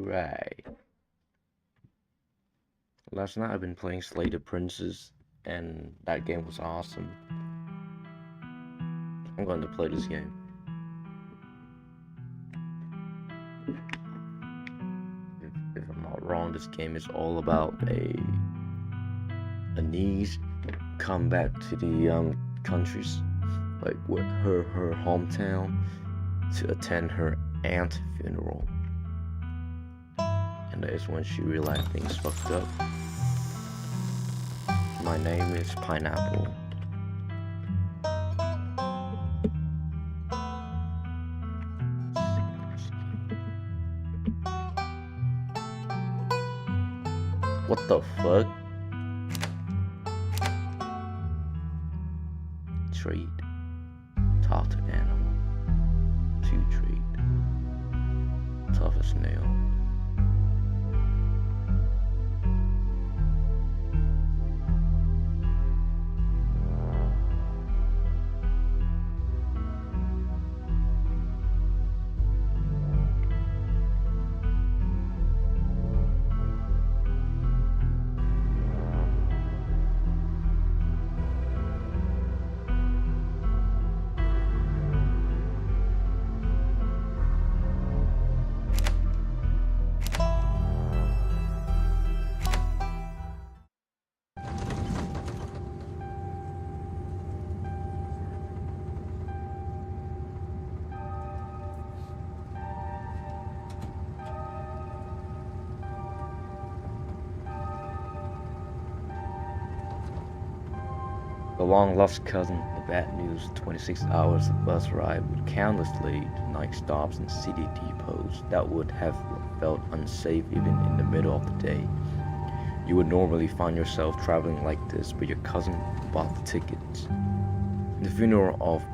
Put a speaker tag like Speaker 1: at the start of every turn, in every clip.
Speaker 1: Right. Last night I've been playing Slay the Princess, and that game was awesome. I'm going to play this game. If I'm not wrong, this game is all about a niece come back to the countries, like with her hometown, to attend her aunt's funeral, and that is when she realized things fucked up. My name is Pineapple. What the fuck? Trade. Talk to animal. To trade. Tough as nail. The long-lost cousin, the bad news, 26 hours of bus ride with countless late night stops and city depots that would have felt unsafe even in the middle of the day. You would normally find yourself traveling like this, but your cousin bought the tickets. The funeral of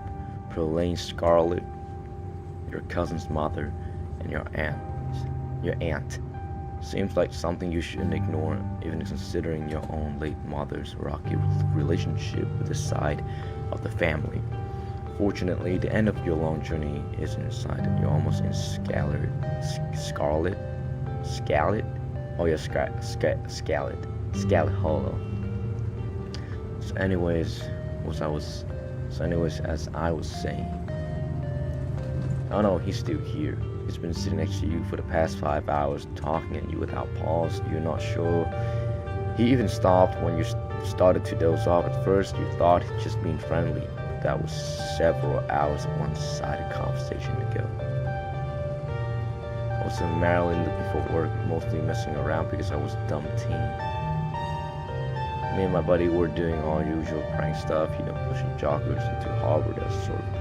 Speaker 1: Prelaine Scarlet, your cousin's mother, and your aunt. Seems like something you shouldn't ignore, even considering your own late mother's rocky relationship with the side of the family. Fortunately, the end of your long journey isn't in sight, and you're almost in Scarlet? Oh yeah, Scarlet Hollow. As I was saying, oh no, he's still here. He's been sitting next to you for the past 5 hours, talking at you without pause. You're not sure. He even stopped when you started to doze off. At first, you thought he'd just been friendly. But that was several hours of one-sided conversation ago. I was in Maryland looking for work, mostly messing around because I was a dumb teen. Me and my buddy were doing all usual prank stuff, pushing joggers into harbor, that sort of thing.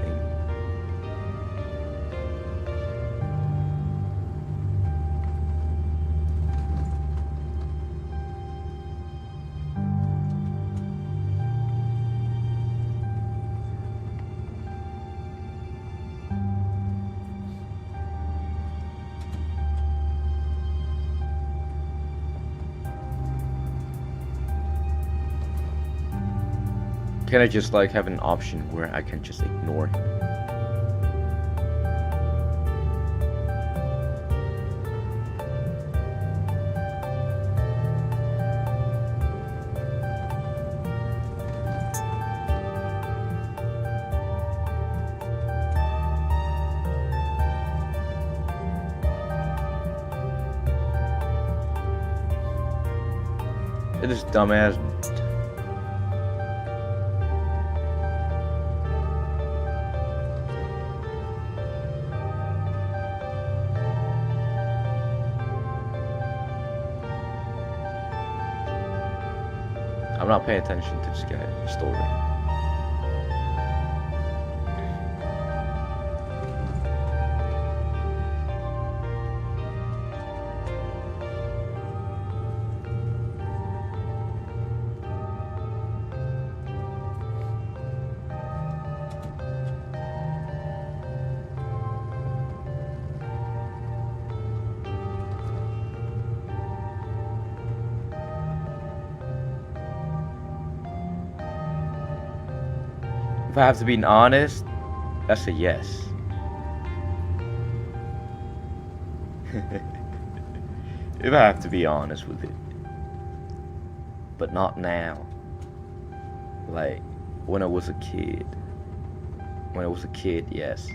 Speaker 1: Can I just have an option where I can just ignore him? This dumbass. I'm not paying attention to this guy's story. If I have to be honest, that's a yes. if I have to be honest with it. But not now. Like, when I was a kid. When I was a kid, yes.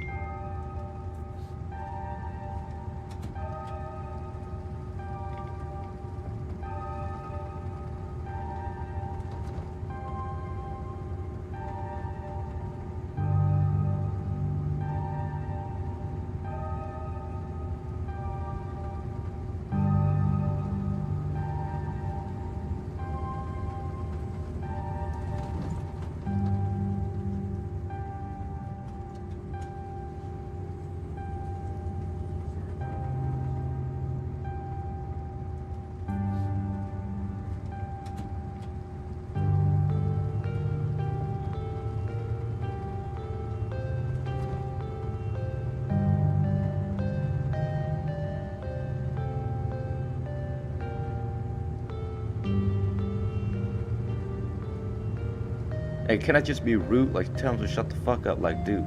Speaker 1: Hey, can I just be rude? Like, tell him to shut the fuck up, like, dude.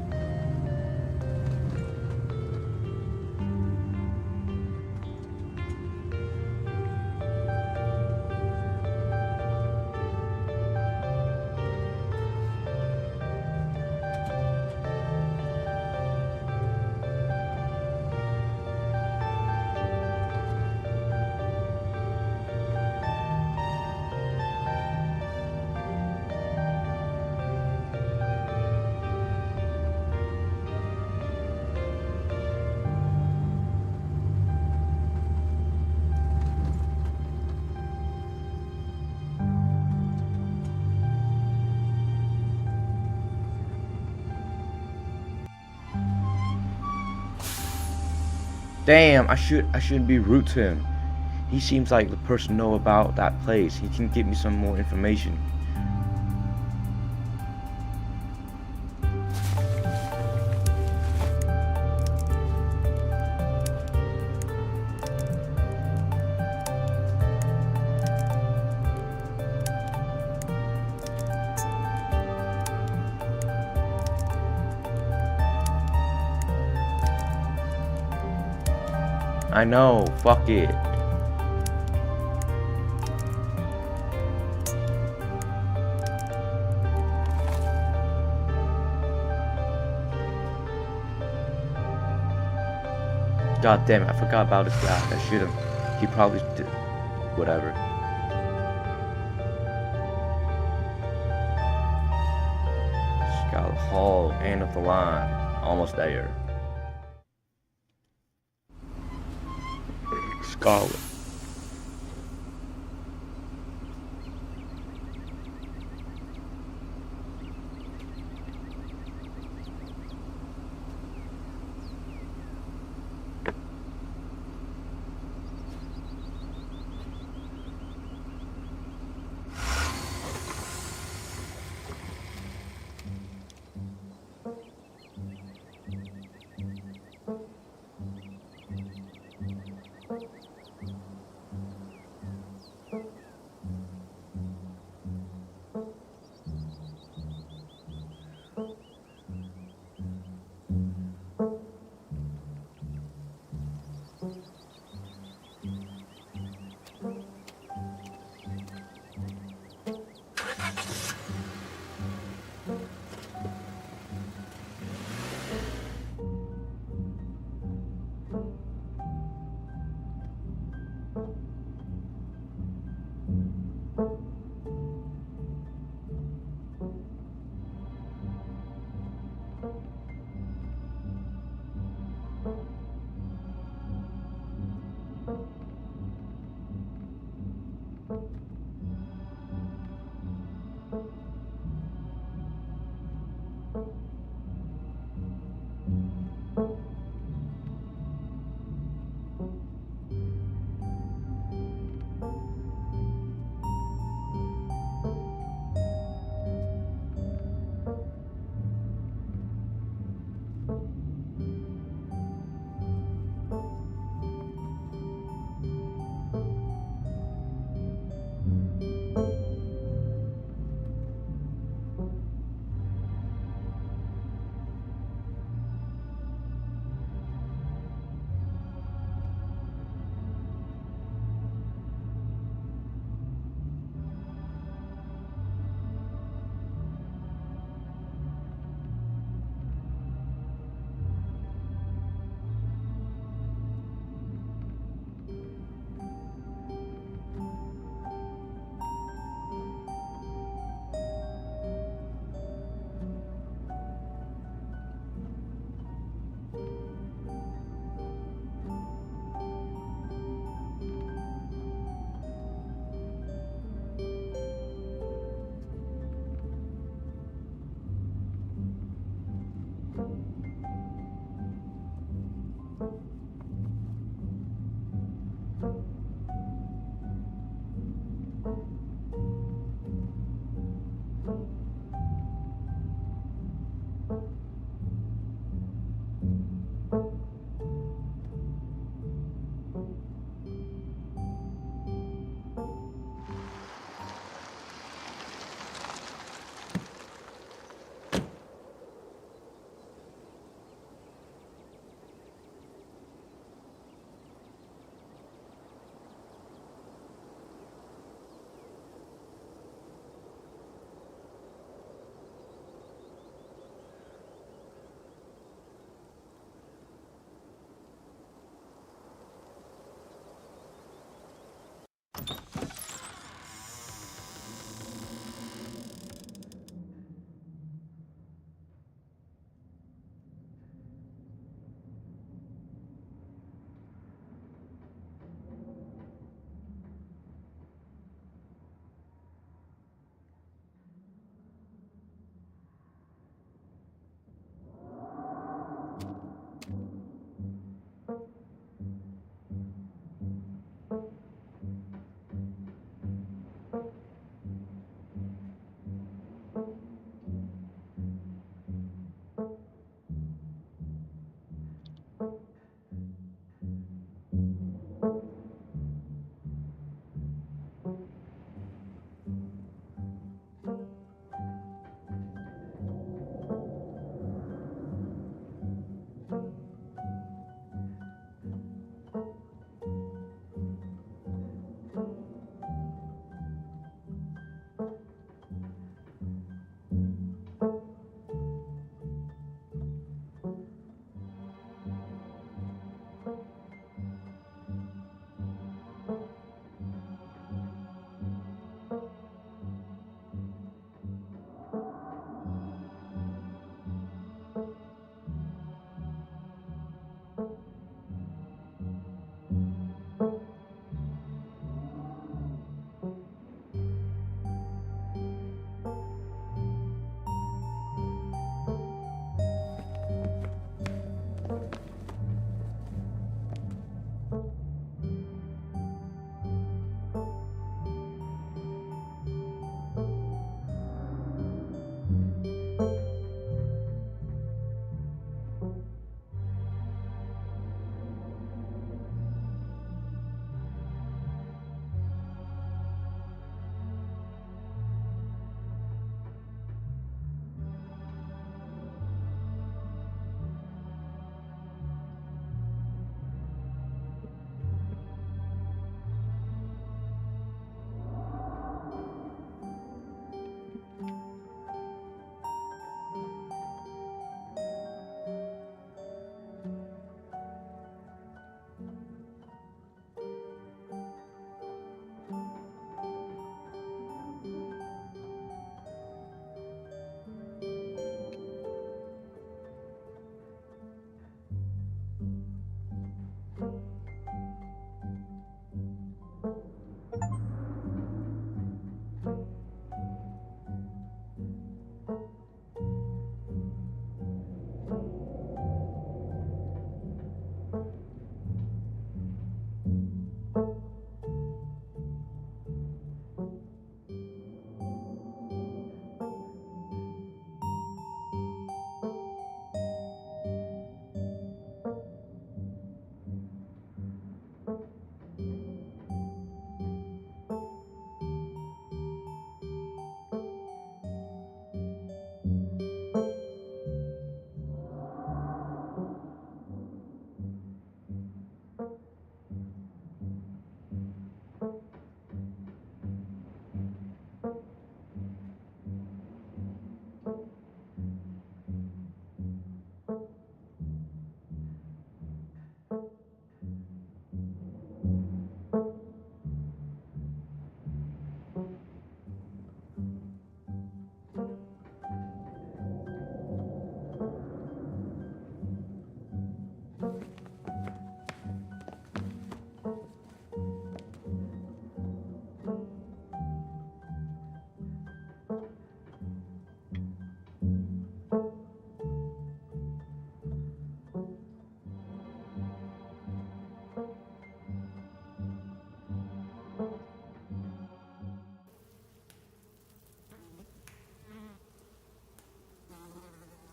Speaker 1: Damn, I shouldn't be rude to him. He seems like the person to know about that place. He can give me some more information. I know, fuck it. God damn it, I forgot about this guy. I should have. He probably did. Whatever. Scarlet Hall, end of the line. Almost there. Scarlet.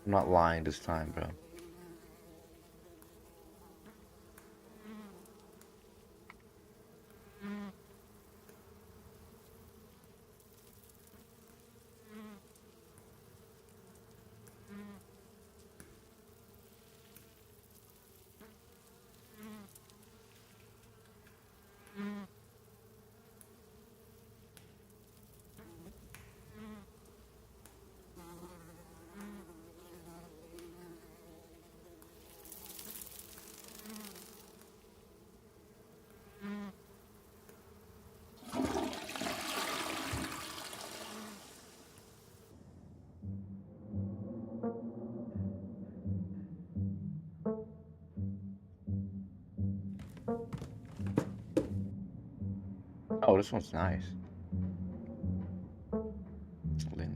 Speaker 1: I'm not lying this time, bro. Oh, this one's nice. Lin-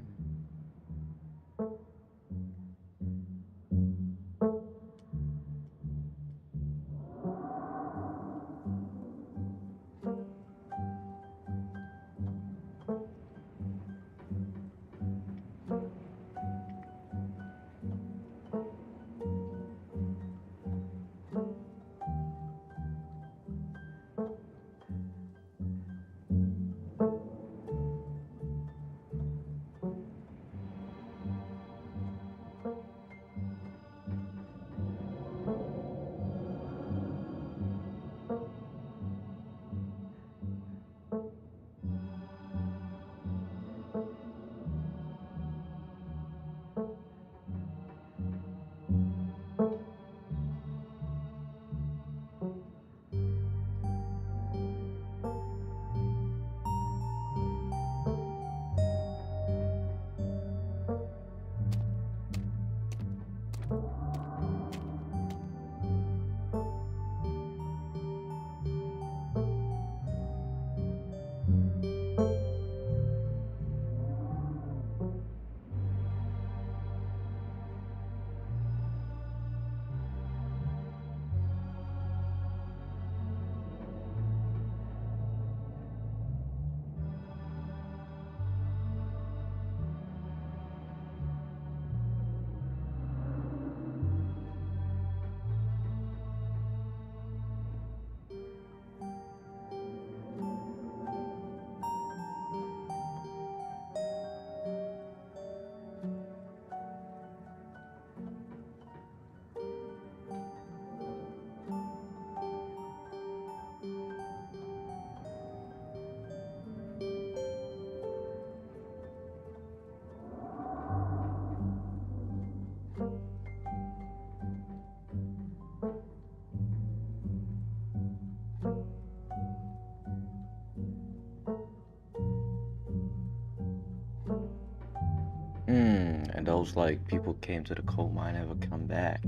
Speaker 1: and those like people came to the coal mine never come back.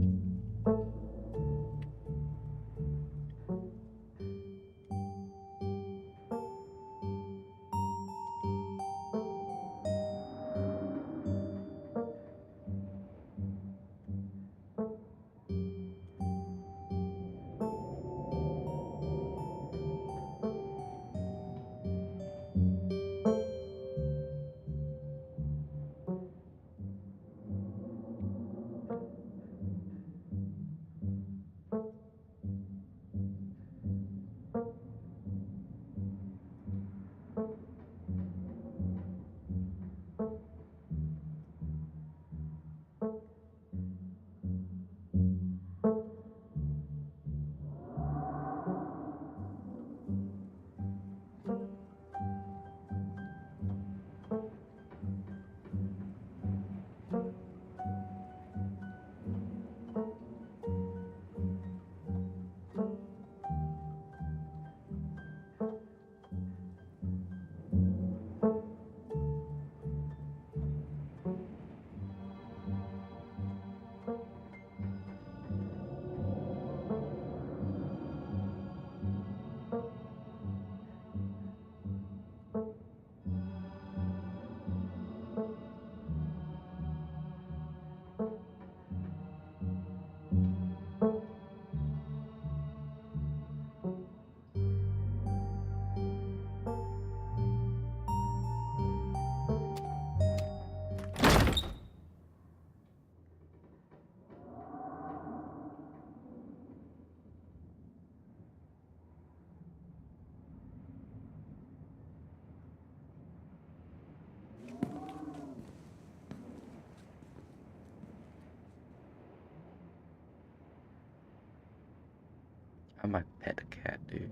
Speaker 1: I might pet a cat, dude.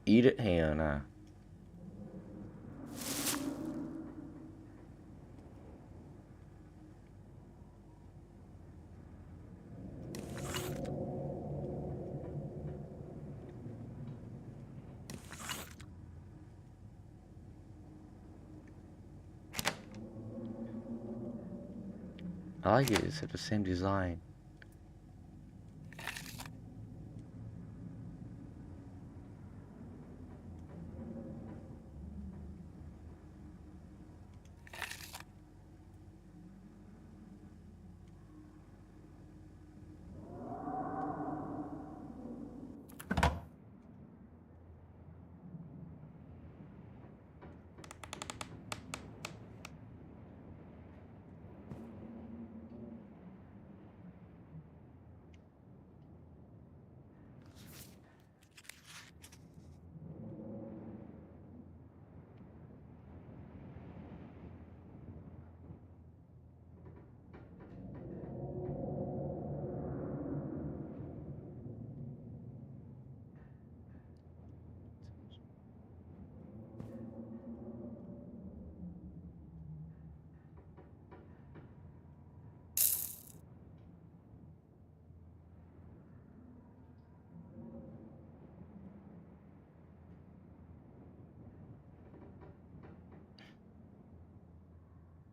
Speaker 1: Eat it, hell nah. I like it. It's the same design.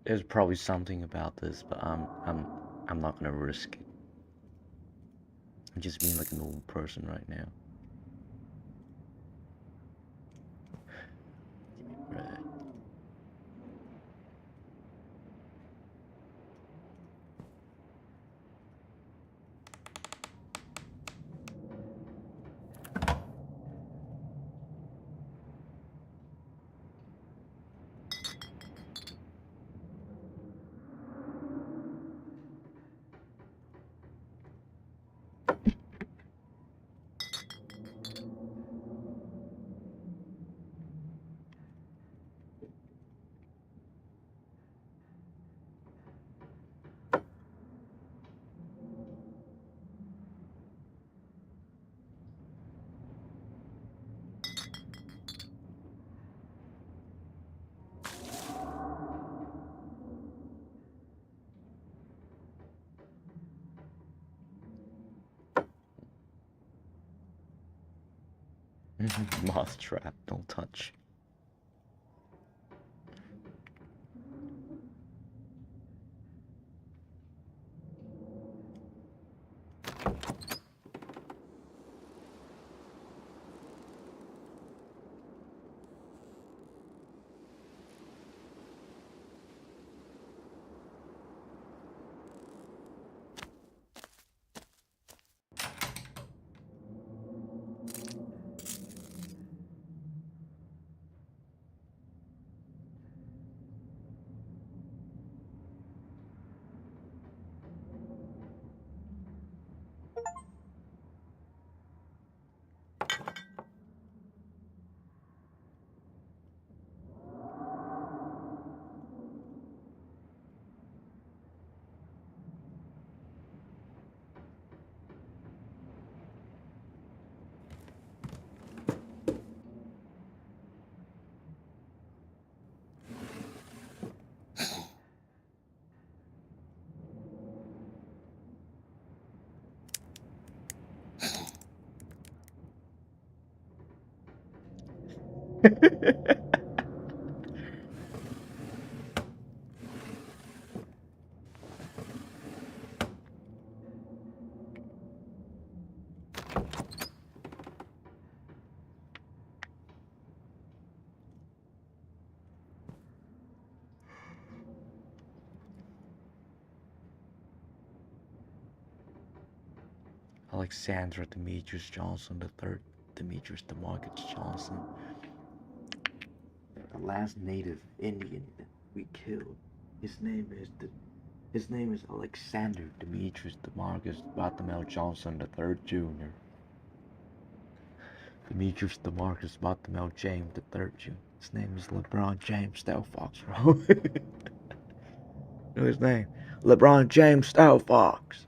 Speaker 1: There's probably something about this, but I'm not gonna risk it. I'm just being like an old person right now. Give me bread. Moth trap, don't touch. Alexandra Demetrius Johnson III, Demetrius DeMarcus Johnson, the last native Indian that we killed. His name is his name is Alexander Demetrius DeMarcus Bartholomew Johnson III Jr. Demetrius DeMarcus Bartholomew James III Jr. His name is LeBron James Style Fox, bro. Know his name? LeBron James Style Fox.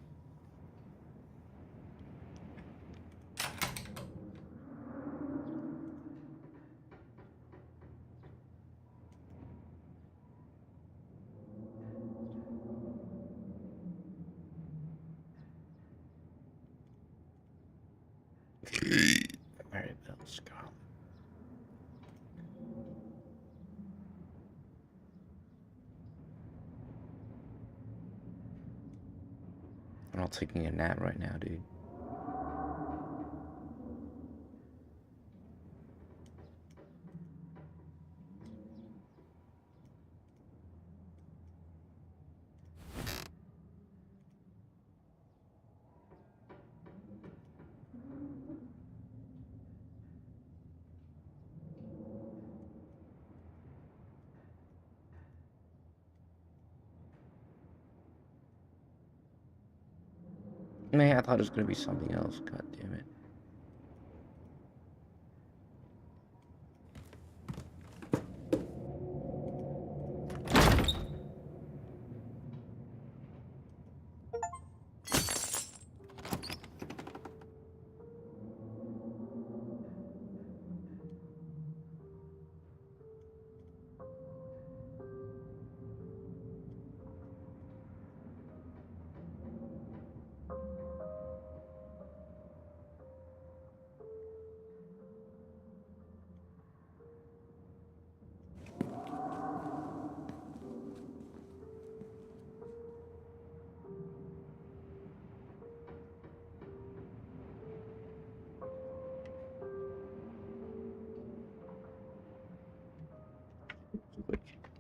Speaker 1: Mary Bell Scarlet. I'm not taking a nap right now, dude. Man, I thought it was gonna be something else. God damn it.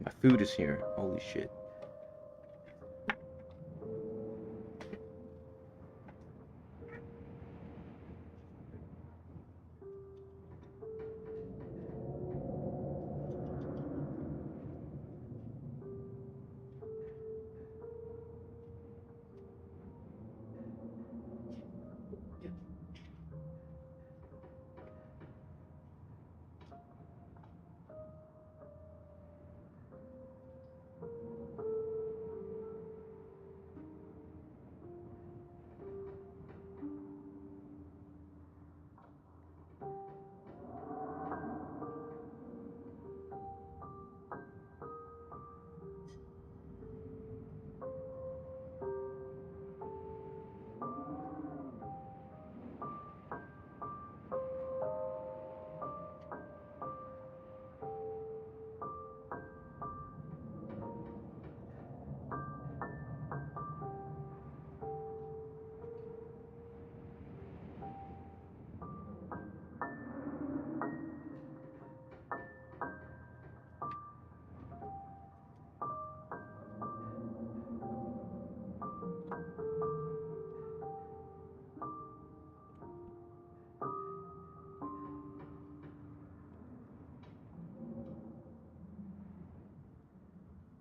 Speaker 1: My food is here. Holy shit.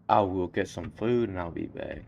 Speaker 1: I will get some food and I'll be back.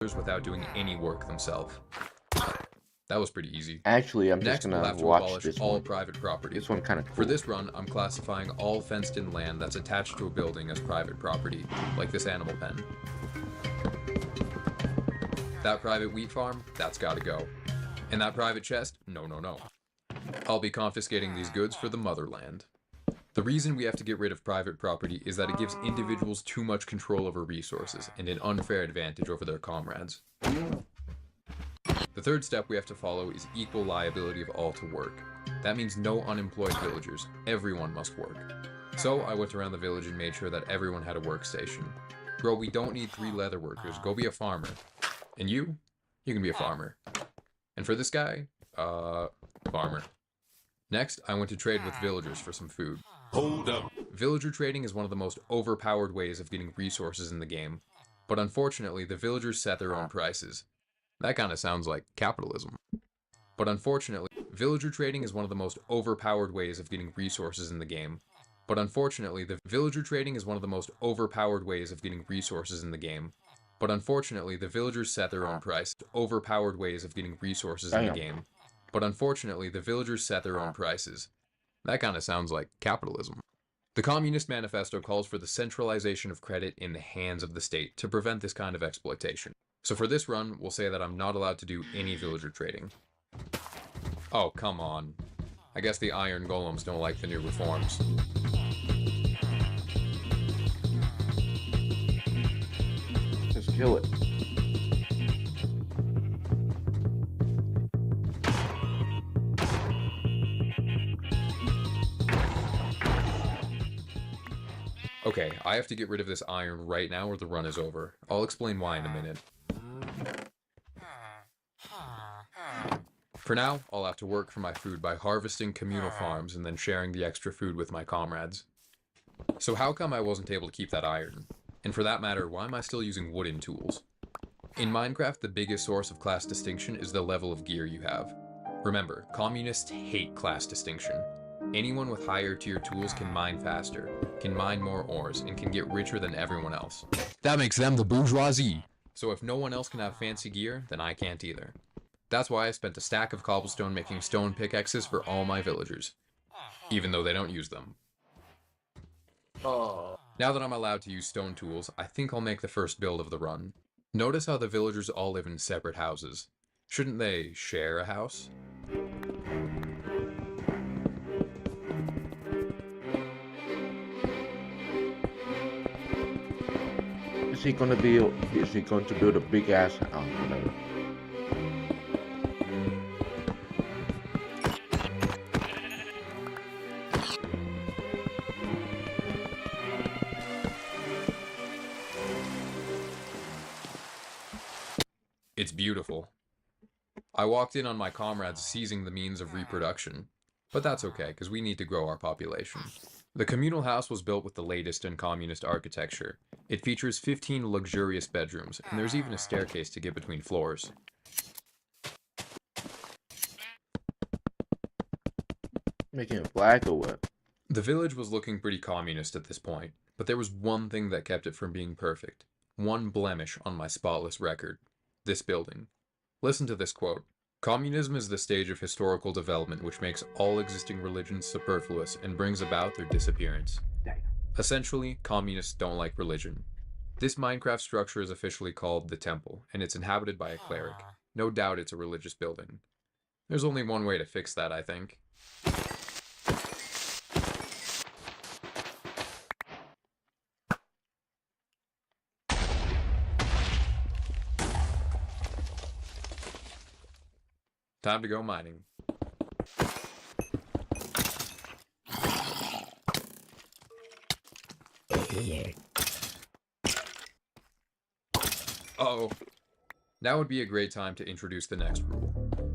Speaker 2: without doing any work themselves. That was pretty easy.
Speaker 1: Actually, I'm
Speaker 2: Next,
Speaker 1: just
Speaker 2: we'll
Speaker 1: gonna
Speaker 2: have to
Speaker 1: watch
Speaker 2: abolish
Speaker 1: this
Speaker 2: all
Speaker 1: one.
Speaker 2: private property.
Speaker 1: This one kind of cool.
Speaker 2: For this run, I'm classifying all fenced-in land that's attached to a building as private property, like this animal pen. That private wheat farm, that's gotta go. And that private chest, no. I'll be confiscating these goods for the motherland. The reason we have to get rid of private property is that it gives individuals too much control over resources and an unfair advantage over their comrades. The third step we have to follow is equal liability of all to work. That means no unemployed villagers. Everyone must work. So I went around the village and made sure that everyone had a workstation. Bro, we don't need 3 leather workers. Go be a farmer. And you can be a farmer. And for this guy, farmer. Next, I went to trade with villagers for some food.
Speaker 3: Hold up.
Speaker 2: Villager trading is one of the most overpowered ways of getting resources in the game. But unfortunately, the villagers set their own prices. That kind of sounds like capitalism. But unfortunately, villager trading is one of the most overpowered ways of getting resources in the game. But unfortunately, the villager trading is one of the most overpowered ways of getting resources in the game. But unfortunately, the villagers set their own price. Overpowered ways of getting resources in the game. But unfortunately, the villagers set their own prices. That kind of sounds like capitalism. The Communist Manifesto calls for the centralization of credit in the hands of the state to prevent this kind of exploitation. So for this run, we'll say that I'm not allowed to do any villager trading. Oh, come on. I guess the iron golems don't like the new reforms.
Speaker 1: Just kill it.
Speaker 2: Okay, I have to get rid of this iron right now or the run is over. I'll explain why in a minute. For now, I'll have to work for my food by harvesting communal farms and then sharing the extra food with my comrades. So how come I wasn't able to keep that iron? And for that matter, why am I still using wooden tools? In Minecraft, the biggest source of class distinction is the level of gear you have. Remember, communists hate class distinction. Anyone with higher tier tools can mine faster, can mine more ores, and can get richer than everyone else. That makes them the bourgeoisie. So if no one else can have fancy gear, then I can't either. That's why I spent a stack of cobblestone making stone pickaxes for all my villagers, even though they don't use them. Now that I'm allowed to use stone tools, I think I'll make the first build of the run. Notice how the villagers all live in separate houses. Shouldn't they share a house?
Speaker 1: Is he going to build a big ass house? Whatever.
Speaker 2: It's beautiful. I walked in on my comrades seizing the means of reproduction, but that's okay, because we need to grow our population. The communal house was built with the latest in communist architecture. It features 15 luxurious bedrooms, and there's even a staircase to get between floors.
Speaker 1: Making it black or what?
Speaker 2: The village was looking pretty communist at this point, but there was one thing that kept it from being perfect. One blemish on my spotless record. This building. Listen to this quote. Communism is the stage of historical development which makes all existing religions superfluous and brings about their disappearance. Essentially, communists don't like religion. This Minecraft structure is officially called the Temple, and it's inhabited by a cleric. No doubt it's a religious building. There's only one way to fix that, I think. Time to go mining. Uh-oh. Now would be a great time to introduce the next rule.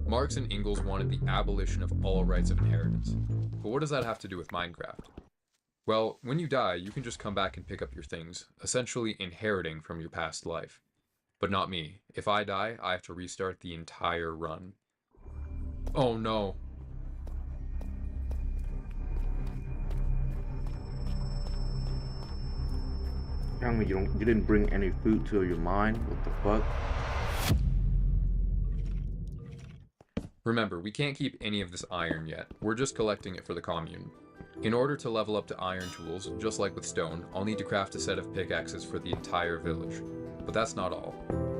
Speaker 2: Marx and Engels wanted the abolition of all rights of inheritance. But what does that have to do with Minecraft? Well, when you die, you can just come back and pick up your things, essentially inheriting from your past life. But not me. If I die, I have to restart the entire run. Oh no.
Speaker 1: Tell me you didn't bring any food to your mine? What the fuck?
Speaker 2: Remember, we can't keep any of this iron yet. We're just collecting it for the commune. In order to level up to iron tools, just like with stone, I'll need to craft a set of pickaxes for the entire village. But that's not all.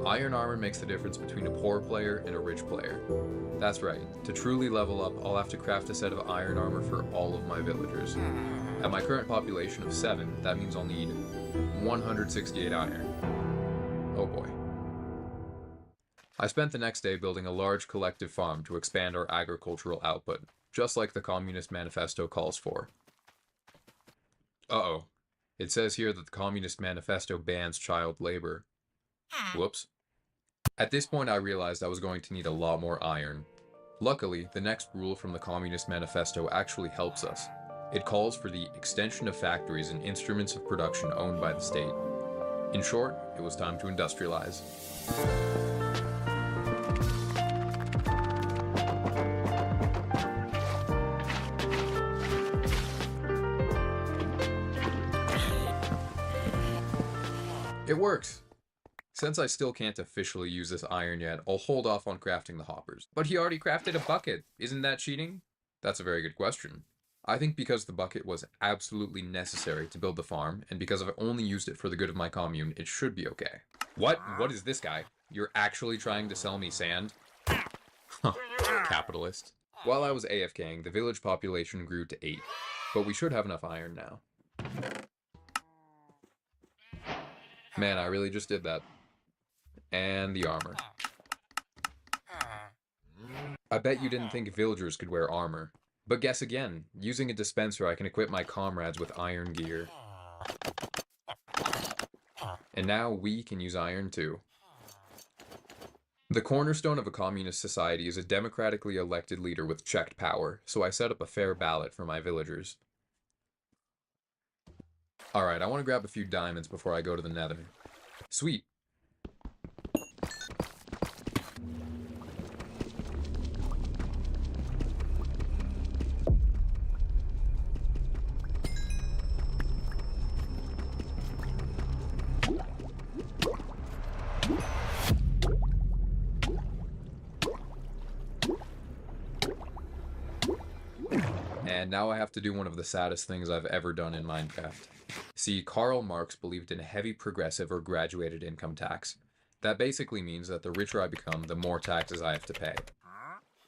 Speaker 2: Iron armor makes the difference between a poor player and a rich player. That's right, to truly level up, I'll have to craft a set of iron armor for all of my villagers. At my current population of 7, that means I'll need 168 iron. Oh boy. I spent the next day building a large collective farm to expand our agricultural output, just like the Communist Manifesto calls for. Uh-oh. It says here that the Communist Manifesto bans child labor. Whoops. At this point I realized I was going to need a lot more iron. Luckily, the next rule from the Communist Manifesto actually helps us. It calls for the extension of factories and instruments of production owned by the state. In short, it was time to industrialize. It works! Since I still can't officially use this iron yet, I'll hold off on crafting the hoppers. But he already crafted a bucket! Isn't that cheating? That's a very good question. I think because the bucket was absolutely necessary to build the farm, and because I've only used it for the good of my commune, it should be okay. What? What is this guy? You're actually trying to sell me sand? Huh. Capitalist. While I was AFKing, the village population grew to 8. But we should have enough iron now. Man, I really just did that. And the armor. I bet you didn't think villagers could wear armor. But guess again, using a dispenser I can equip my comrades with iron gear. And now we can use iron too. The cornerstone of a communist society is a democratically elected leader with checked power, so I set up a fair ballot for my villagers. Alright, I want to grab a few diamonds before I go to the nether. Sweet. And now I have to do one of the saddest things I've ever done in Minecraft. See, Karl Marx believed in heavy progressive or graduated income tax. That basically means that the richer I become, the more taxes I have to pay.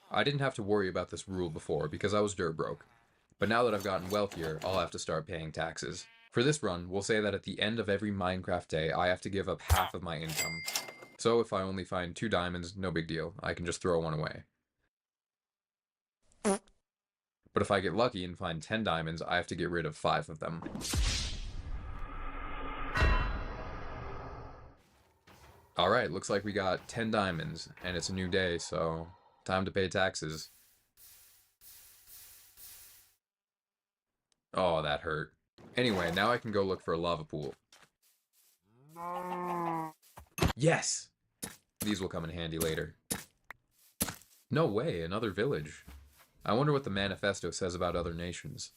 Speaker 2: I didn't have to worry about this rule before because I was dirt broke. But now that I've gotten wealthier, I'll have to start paying taxes. For this run, we'll say that at the end of every Minecraft day, I have to give up half of my income. So if I only find 2 diamonds, no big deal. I can just throw one away. But if I get lucky and find 10 diamonds, I have to get rid of 5 of them. Alright, looks like we got 10 diamonds, and it's a new day, so time to pay taxes. Oh, that hurt. Anyway, now I can go look for a lava pool. Yes! These will come in handy later. No way, another village. I wonder what the manifesto says about other nations.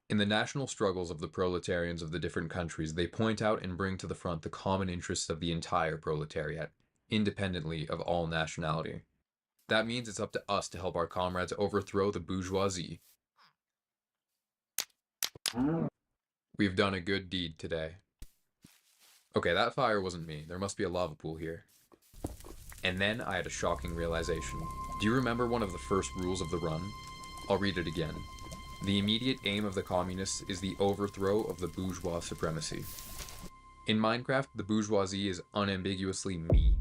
Speaker 2: In the national struggles of the proletarians of the different countries, they point out and bring to the front the common interests of the entire proletariat, independently of all nationality. That means it's up to us to help our comrades overthrow the bourgeoisie. We've done a good deed today. Okay, that fire wasn't me. There must be a lava pool here. And then I had a shocking realization. Do you remember one of the first rules of the run? I'll read it again. The immediate aim of the communists is the overthrow of the bourgeois supremacy. In Minecraft, the bourgeoisie is unambiguously me.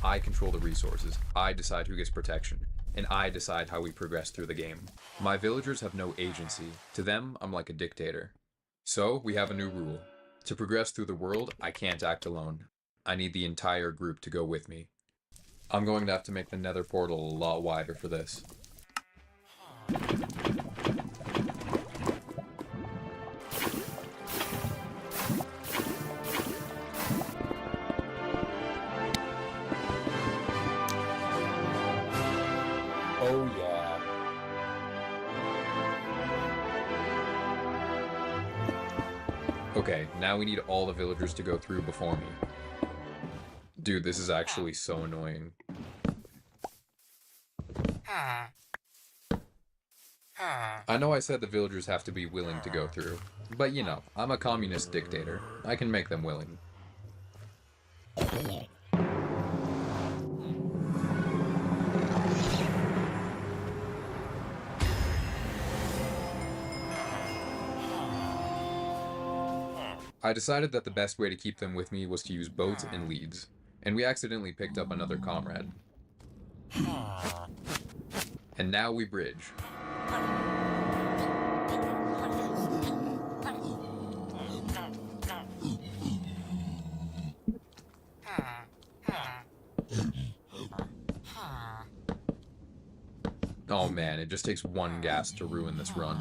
Speaker 2: I control the resources, I decide who gets protection, and I decide how we progress through the game. My villagers have no agency. To them, I'm like a dictator. So, we have a new rule. To progress through the world, I can't act alone. I need the entire group to go with me. I'm going to have to make the nether portal a lot wider for this. Oh yeah. Okay, now we need all the villagers to go through before me. Dude, this is actually so annoying. I know I said the villagers have to be willing to go through, but you know, I'm a communist dictator. I can make them willing. I decided that the best way to keep them with me was to use boats and leads, and we accidentally picked up another comrade. And now we bridge. Oh man, it just takes one gas to ruin this run.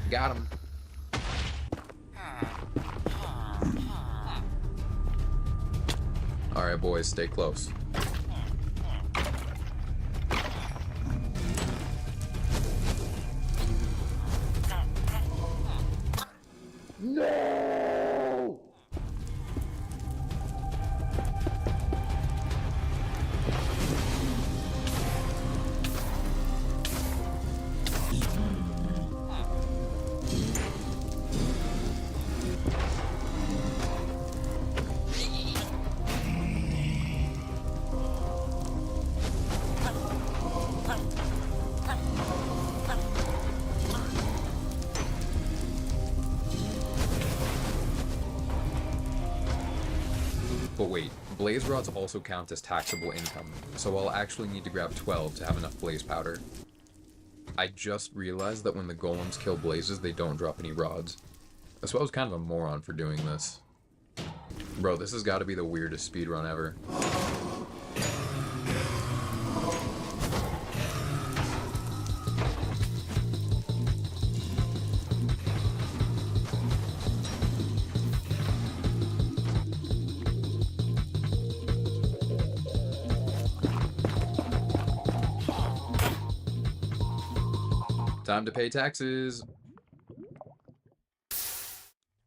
Speaker 2: Got him. Alright boys, stay close.
Speaker 1: No!
Speaker 2: But wait, blaze rods also count as taxable income, so I'll actually need to grab 12 to have enough blaze powder. I just realized that when the golems kill blazes, they don't drop any rods. So I was kind of a moron for doing this. Bro, this has got to be the weirdest speedrun ever. Time to pay taxes!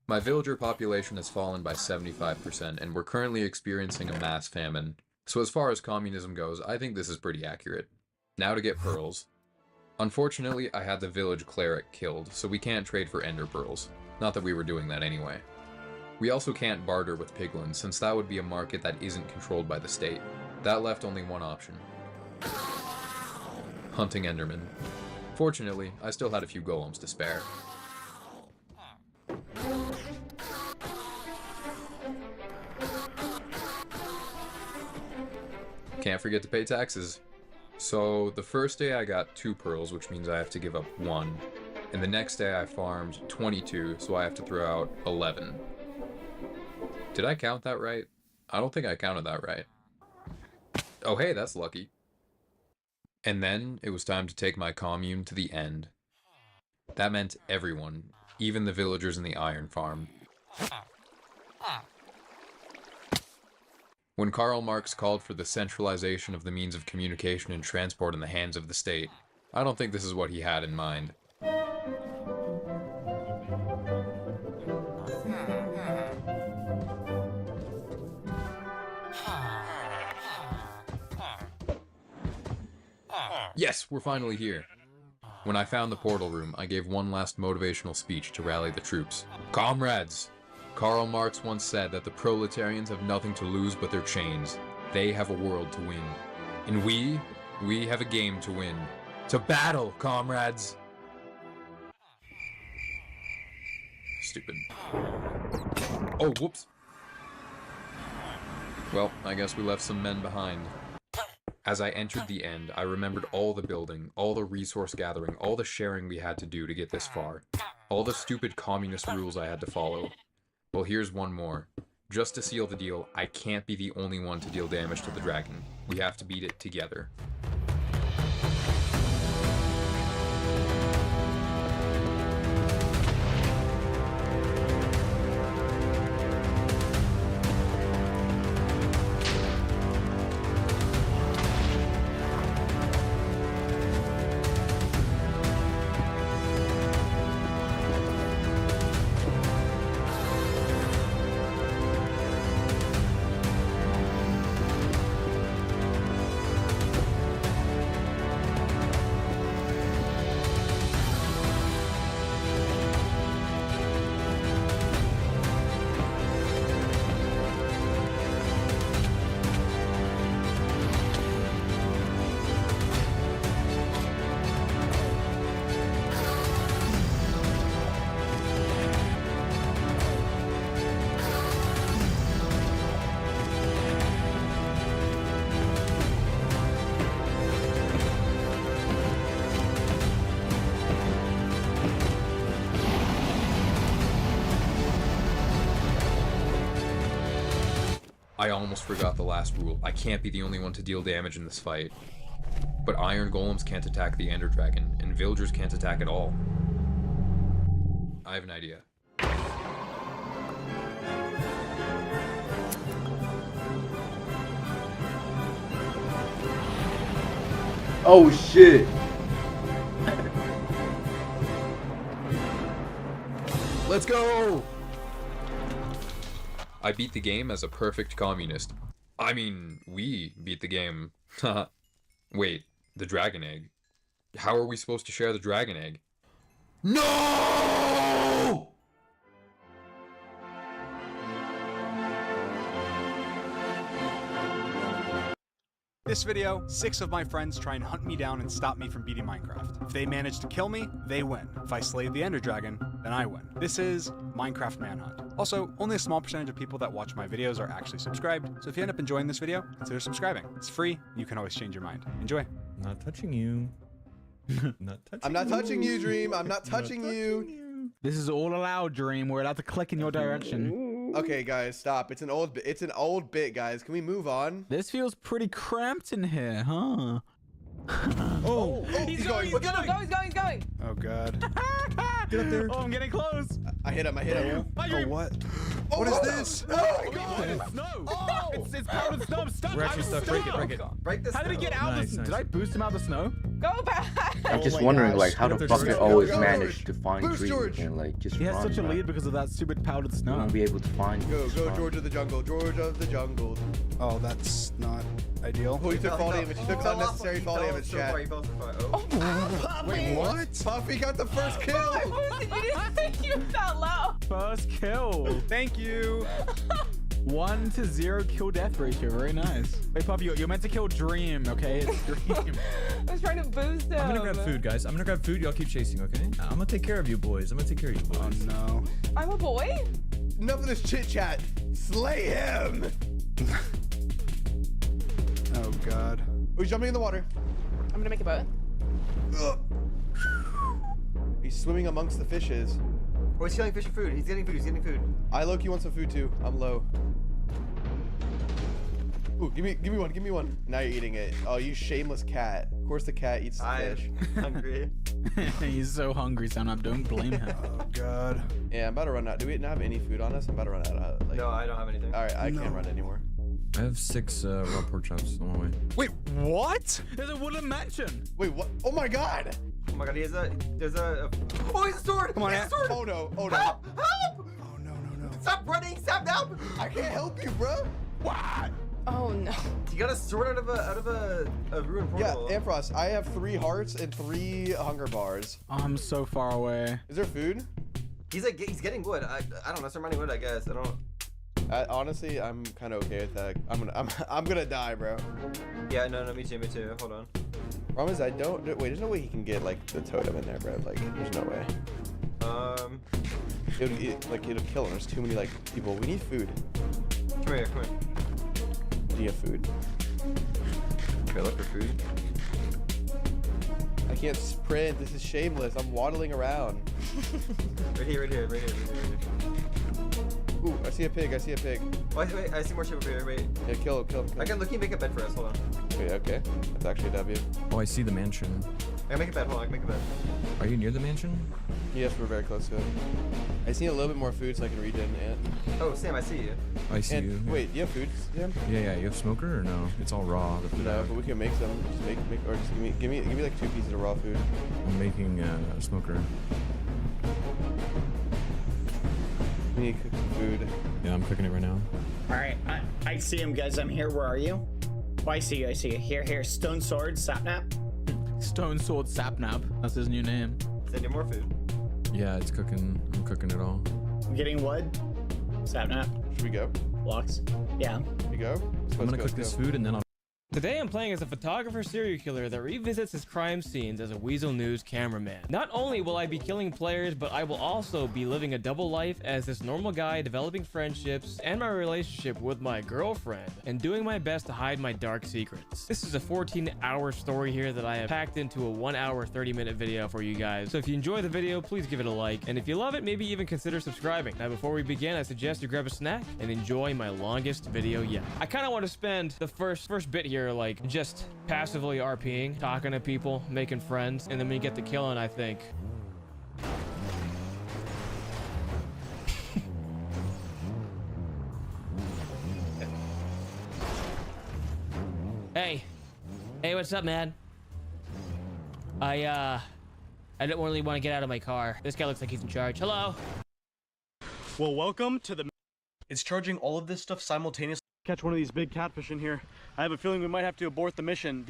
Speaker 2: My villager population has fallen by 75%, and we're currently experiencing a mass famine. So as far as communism goes, I think this is pretty accurate. Now to get pearls. Unfortunately, I had the village cleric killed, so we can't trade for ender pearls. Not that we were doing that anyway. We also can't barter with piglins, since that would be a market that isn't controlled by the state. That left only one option. Hunting endermen. Fortunately, I still had a few golems to spare. Can't forget to pay taxes. So, the first day I got 2 pearls, which means I have to give up 1. And the next day I farmed 22, so I have to throw out 11. Did I count that right? I don't think I counted that right. Oh hey, that's lucky. And then it was time to take my commune to the end. That meant everyone, even the villagers in the iron farm. When Karl Marx called for the centralization of the means of communication and transport in the hands of the state, I don't think this is what he had in mind. Yes, we're finally here. When I found the portal room, I gave one last motivational speech to rally the troops. Comrades! Karl Marx once said that the proletarians have nothing to lose but their chains. They have a world to win. And we have a game to win. To battle, comrades! Stupid. Oh, whoops. Well, I guess we left some men behind. As I entered the end, I remembered all the building, all the resource gathering, all the sharing we had to do to get this far. All the stupid communist rules I had to follow. Well, here's one more. Just to seal the deal, I can't be the only one to deal damage to the dragon. We have to beat it together. I almost forgot the last rule. I can't be the only one to deal damage in this fight. But iron golems can't attack the ender dragon, and villagers can't attack at all. I have an idea.
Speaker 1: Oh shit!
Speaker 2: Let's go! I beat the game as a perfect communist. I mean, we beat the game. Haha. Wait, the dragon egg. How are we supposed to share the dragon egg? No!
Speaker 3: This video, 6 of my friends try and hunt me down and stop me from beating Minecraft. If they manage to kill me, they win. If I slay the Ender Dragon, then I win. This is Minecraft Manhunt. Also, only a small percentage of people that watch my videos are actually subscribed, so if you end up enjoying this video, consider subscribing. It's free, you can always change your mind. Enjoy.
Speaker 4: Not touching you.
Speaker 5: I'm not touching you, Dream. I'm not touching you.
Speaker 6: This is all allowed, Dream. We're allowed to click in your direction.
Speaker 5: Okay, guys, stop. It's an old bit, guys. Can we move on?
Speaker 6: This feels pretty cramped in here, huh?
Speaker 5: Oh, he's going.
Speaker 7: He's going.
Speaker 3: Oh god.
Speaker 4: Get up there.
Speaker 6: Oh, I'm getting close.
Speaker 5: I hit him.
Speaker 3: Oh, what?
Speaker 5: Oh,
Speaker 3: What is this?
Speaker 5: Oh my god.
Speaker 6: No.
Speaker 5: Oh.
Speaker 6: It's powdered snow. Stop.
Speaker 4: We're actually stuck. Break it, break it.
Speaker 7: Break this.
Speaker 6: How did he get out of the
Speaker 4: Nice,
Speaker 6: snow? Did I boost him out of the snow?
Speaker 7: Go back.
Speaker 1: I'm just
Speaker 5: my
Speaker 1: wondering,
Speaker 5: gosh.
Speaker 1: like, how
Speaker 4: Get
Speaker 1: the
Speaker 4: up there,
Speaker 1: fuck they
Speaker 4: George.
Speaker 1: always
Speaker 5: George.
Speaker 1: manage to find
Speaker 5: Boost,
Speaker 1: Dream
Speaker 5: George.
Speaker 1: and like just
Speaker 6: He has
Speaker 1: run,
Speaker 6: such a
Speaker 1: right?
Speaker 6: lead because of that stupid powdered
Speaker 1: We
Speaker 6: snow.
Speaker 1: won't be able to find
Speaker 5: Go,
Speaker 1: Just
Speaker 5: go,
Speaker 1: run.
Speaker 5: George of the jungle. George of the jungle.
Speaker 3: Oh, that's not ideal.
Speaker 5: Oh, he took fall damage. He took unnecessary fall damage, chat.
Speaker 3: Wait, what?
Speaker 5: Puffy got the first kill.
Speaker 7: You didn't say you that loud.
Speaker 6: First kill.
Speaker 3: Thank you.
Speaker 6: 1 to 0 kill death ratio. Very nice. Wait, Puppy, you're meant to kill Dream, okay? It's Dream.
Speaker 7: I was trying to boost him.
Speaker 4: I'm gonna grab food, guys. I'm gonna grab food. Y'all keep chasing, okay? I'm gonna take care of you, boys. I'm gonna take care of you,
Speaker 3: Oh
Speaker 4: boys.
Speaker 3: no.
Speaker 7: I'm a boy.
Speaker 5: Enough of this chit chat. Slay him.
Speaker 3: Oh god.
Speaker 5: Oh, he's jumping in the water.
Speaker 7: I'm gonna make a boat.
Speaker 5: Ugh. He's swimming amongst the fishes.
Speaker 8: Oh, he's killing fish for food. He's getting food. He's getting food.
Speaker 5: I low-key want some food too. I'm low. Ooh, give me one. Now you're eating it. Oh, you shameless cat. Of course the cat eats the fish.
Speaker 8: I'm hungry.
Speaker 6: He's so hungry, Sound. Don't blame him.
Speaker 3: Oh god.
Speaker 5: Yeah, I'm about to run out. Do we not have any food on us? I'm about to run out of like.
Speaker 8: No, I don't have anything.
Speaker 5: All right, I can't
Speaker 3: No.
Speaker 5: run anymore.
Speaker 4: I have 6 raw pork chops on my way.
Speaker 3: Wait, what?
Speaker 6: There's a wooden mansion.
Speaker 5: Wait, what? Oh my god!
Speaker 8: Oh my god, there's a oh, he's a sword!
Speaker 3: Come on,
Speaker 8: he has a sword!
Speaker 5: Oh no! Oh no!
Speaker 8: Help! Help!
Speaker 3: Oh no, no, no.
Speaker 8: Stop running! Stop now!
Speaker 5: I can't help you, bro.
Speaker 3: What?
Speaker 7: Oh no.
Speaker 8: He got a sword out of a ruined
Speaker 5: Yeah,
Speaker 8: portal.
Speaker 5: Amphros, I have 3 hearts and 3 hunger bars.
Speaker 6: I'm so far away.
Speaker 5: Is there food?
Speaker 8: He's getting wood. I don't know. Start mining wood, I guess. I don't.
Speaker 5: Honestly, I'm kind of okay with that. I'm gonna die, bro.
Speaker 8: Yeah, no, me too. Hold on.
Speaker 5: Problem is, I don't. Wait, there's no way he can get like the totem in there, bro. Like, there's no way. It'll kill him. There's too many like people. We need food.
Speaker 8: Come here.
Speaker 5: Do you have food?
Speaker 8: Okay, look for food.
Speaker 5: I can't sprint. This is shameless. I'm waddling around.
Speaker 8: Right here.
Speaker 5: Ooh, I see a pig.
Speaker 8: Oh, wait, I see more sheep over here. Wait.
Speaker 5: Yeah, kill him.
Speaker 8: I can look and make a bed for us. Hold on.
Speaker 5: Okay. That's actually a W.
Speaker 4: Oh, I see the mansion.
Speaker 8: I can make a bed. Hold on. I can make a bed.
Speaker 4: Are you near the mansion?
Speaker 5: Yes, we're very close to it. I just need a little bit more food so I can regen it.
Speaker 8: Oh, Sam, I see you.
Speaker 4: I see
Speaker 5: And
Speaker 4: you.
Speaker 5: wait, you have food, Sam?
Speaker 4: Yeah. You have smoker or no? It's all raw. The food.
Speaker 5: No, but we can make some. Just make, or just give me like 2 pieces of raw food.
Speaker 4: I'm making a smoker.
Speaker 5: We need to cook some food.
Speaker 4: Yeah, I'm cooking it right now.
Speaker 9: Alright, I see him, guys. I'm here. Where are you? Oh, I see you. Here. Stone sword, sapnap.
Speaker 6: Stone Sword Sapnap. That's his new name.
Speaker 8: Send you more food.
Speaker 4: Yeah, it's cooking. I'm cooking it all.
Speaker 9: I'm getting wood. Sapnap.
Speaker 5: Should we go?
Speaker 9: Blocks. Yeah.
Speaker 5: Should we go?
Speaker 4: I'm gonna cook this food and then I'll.
Speaker 10: Today I'm playing as a photographer serial killer that revisits his crime scenes as a Weasel News cameraman. Not only will I be killing players, but I will also be living a double life as this normal guy, developing friendships and my relationship with my girlfriend, and doing my best to hide my dark secrets. This is a 14-hour story here that I have packed into a 1 hour 30-minute video for you guys. So if you enjoy the video, please give it a like, and if you love it, maybe even consider subscribing. Now before we begin, I suggest you grab a snack and enjoy my longest video yet. I kind of want to spend the first bit here like just passively RPing, talking to people, making friends, and then when you get the killing, I think hey, what's up, man? I don't really want to get out of my car. This guy looks like he's in charge. Hello.
Speaker 3: Well, welcome to the...
Speaker 5: It's charging all of this stuff simultaneously.
Speaker 3: Catch one of these big catfish in here. I have a feeling we might have to abort the mission.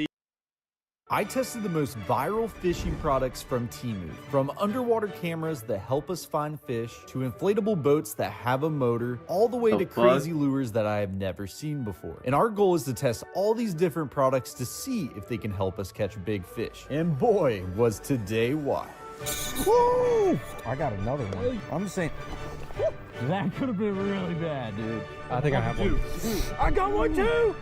Speaker 4: I tested the most viral fishing products from Temu. From underwater cameras that help us find fish, to inflatable boats that have a motor, all the way to crazy lures that I have never seen before. And our goal is to test all these different products to see if they can help us catch big fish. And boy, was today wild. Woo! I got another one. I'm just saying, that could have been really bad, dude. I think I have one. I got one too!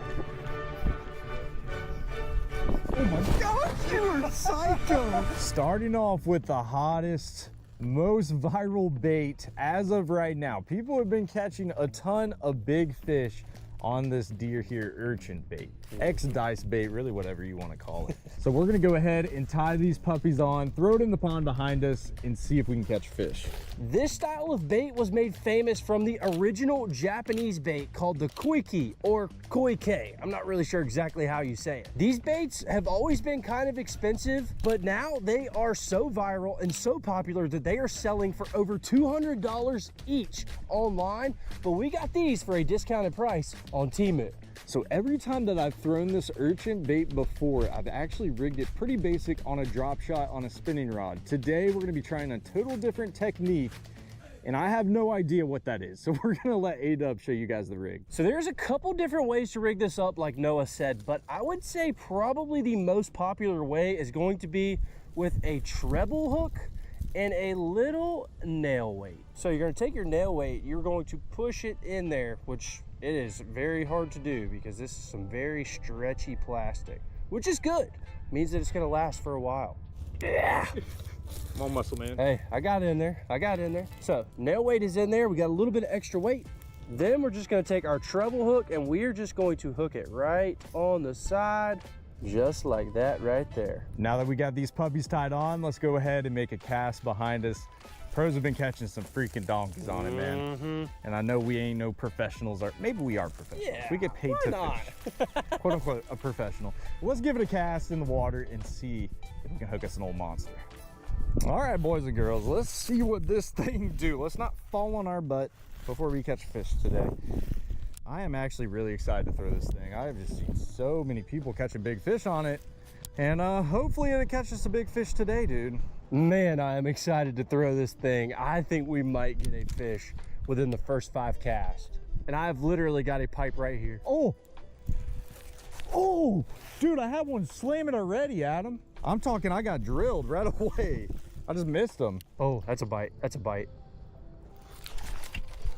Speaker 4: Oh my gosh, you are psycho! Starting off with the hottest, most viral bait as of right now. People have been catching a ton of big fish on this deer here, urchin bait, X-dice bait, really whatever you want to call it. So we're gonna go ahead and tie these puppies on, throw it in the pond behind us, and see if we can catch fish.
Speaker 11: This style of bait was made famous from the original Japanese bait called the koike or koike. I'm not really sure exactly how you say it. These baits have always been kind of expensive, but now they are so viral and so popular that they are selling for over $200 each online, but we got these for a discounted price on Temu.
Speaker 4: So every time that I've thrown this urchin bait before, I've actually rigged it pretty basic on a drop shot on a spinning rod. Today, we're gonna be trying a total different technique, and I have no idea what that is. So we're gonna let A-Dub show you guys the rig.
Speaker 11: So there's a couple different ways to rig this up, like Noah said, but I would say probably the most popular way is going to be with a treble hook and a little nail weight. So you're gonna take your nail weight, you're going to push it in there, which it is very hard to do because this is some very stretchy plastic, which is good. Means that it's gonna last for a while. Yeah.
Speaker 6: Come on, muscle man.
Speaker 11: Hey, I got in there. So nail weight is in there. We got a little bit of extra weight. Then we're just gonna take our treble hook and we're just going to hook it right on the side, just like that right there.
Speaker 4: Now that we got these puppies tied on, let's go ahead and make a cast behind us. Pros have been catching some freaking donkeys on it, man. And I know we ain't no professionals, or maybe we are professionals.
Speaker 11: Yeah,
Speaker 4: we get paid to fish. Quote unquote, a professional. Let's give it a cast in the water and see if we can hook us an old monster. All right, boys and girls, let's see what this thing do. Let's not fall on our butt before we catch fish today. I am actually really excited to throw this thing. I have just seen so many people catching big fish on it. And hopefully it catches a big fish today, dude.
Speaker 11: Man, I am excited to throw this thing. I think we might get a fish within the first 5 casts. And I've literally got a pipe right here.
Speaker 4: Oh, dude, I have one slamming already, Adam. I'm talking, I got drilled right away. I just missed him.
Speaker 11: Oh, that's a bite, that's a bite.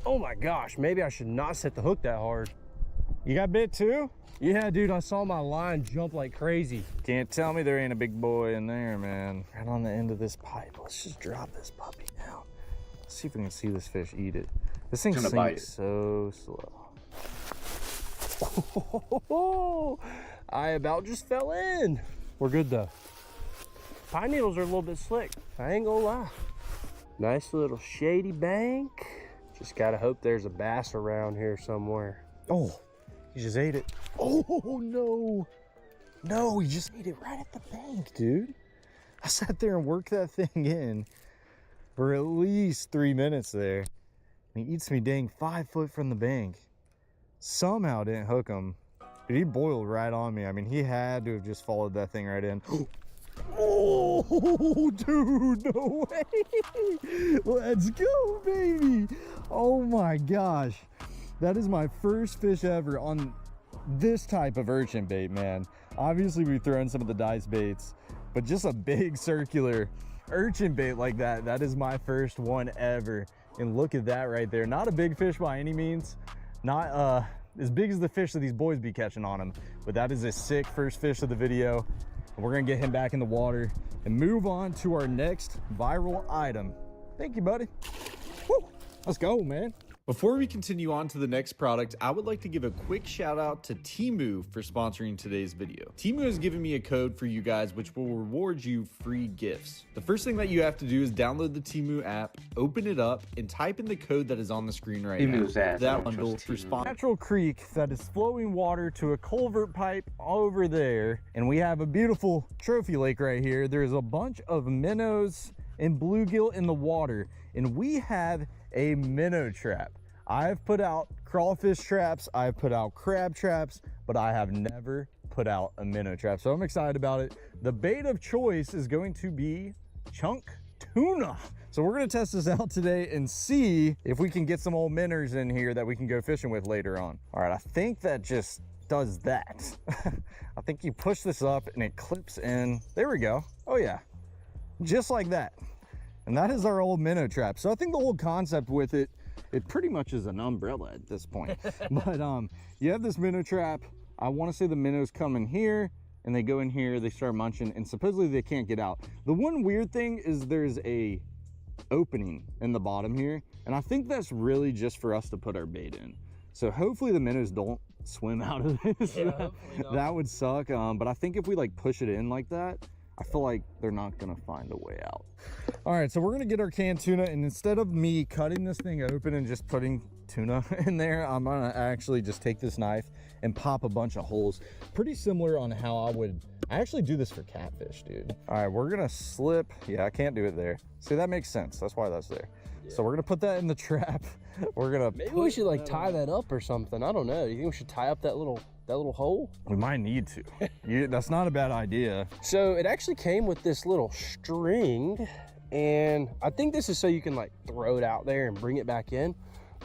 Speaker 11: Oh my gosh, maybe I should not set the hook that hard.
Speaker 4: You got bit too?
Speaker 11: Yeah, dude, I saw my line jump like crazy.
Speaker 4: Can't tell me there ain't a big boy in there, man. Right on the end of this pipe. Let's just drop this puppy down. Let's see if we can see this fish eat it. This thing sinks so slow.
Speaker 11: Oh, I about just fell in. We're good though. Pine needles are a little bit slick, I ain't gonna lie. Nice little shady bank. Just gotta hope there's a bass around here somewhere.
Speaker 4: Oh, he just ate it. Oh, no. No, he just ate it right at the bank, dude. I sat there and worked that thing in for at least 3 minutes there. And he eats me dang 5 foot from the bank. Somehow didn't hook him. But he boiled right on me. I mean, he had to have just followed that thing right in. Oh, dude, no way. Let's go, baby. Oh my gosh. That is my first fish ever on this type of urchin bait, man. Obviously we've thrown some of the dice baits, but just a big circular urchin bait like that, that is my first one ever. And look at that right there. Not a big fish by any means, not as big as the fish that these boys be catching on them, but that is a sick first fish of the video. And we're gonna get him back in the water and move on to our next viral item. Thank you, buddy. Woo, let's go, man. Before we continue on to the next product, I would like to give a quick shout out to Temu for sponsoring today's video. Temu has given me a code for you guys which will reward you free gifts. The first thing that you have to do is download the Temu app, open it up, and type in the code that is on the screen right now. That bundle for sponsor. Natural creek that is flowing water to a culvert pipe over there, and we have a beautiful trophy lake right here. There's a bunch of minnows and bluegill in the water, and we have a minnow trap. I've put out crawfish traps, I've put out crab traps, but I have never put out a minnow trap, so I'm excited about it. The bait of choice is going to be chunk tuna. So we're gonna test this out today and see if we can get some old minnows in here that we can go fishing with later on. All right, I think that just does that. I think you push this up and it clips in. There we go. Oh yeah, just like that. And that is our old minnow trap. So I think the whole concept with it, it pretty much is an umbrella at this point. But you have this minnow trap. I want to say the minnows come in here and they go in here, they start munching, and supposedly they can't get out. The one weird thing is there's a opening in the bottom here, and I think that's really just for us to put our bait in. So hopefully the minnows don't swim out of this. Yeah, that would suck. But I think if we like push it in like that, I feel like they're not gonna find a way out. All right, so we're gonna get our canned tuna, and instead of me cutting this thing open and just putting tuna in there, I'm gonna actually just take this knife and pop a bunch of holes. Pretty similar on how I actually do this for catfish, dude. All right, we're gonna slip. Yeah, I can't do it there. See, that makes sense. That's why that's there. Yeah. So we're gonna put that in the trap. We're gonna
Speaker 11: maybe we should like tie that up or something. I don't know. You think we should tie up that little hole?
Speaker 4: We might need to. That's not a bad idea.
Speaker 11: So it actually came with this little string, and I think this is so you can like throw it out there and bring it back in,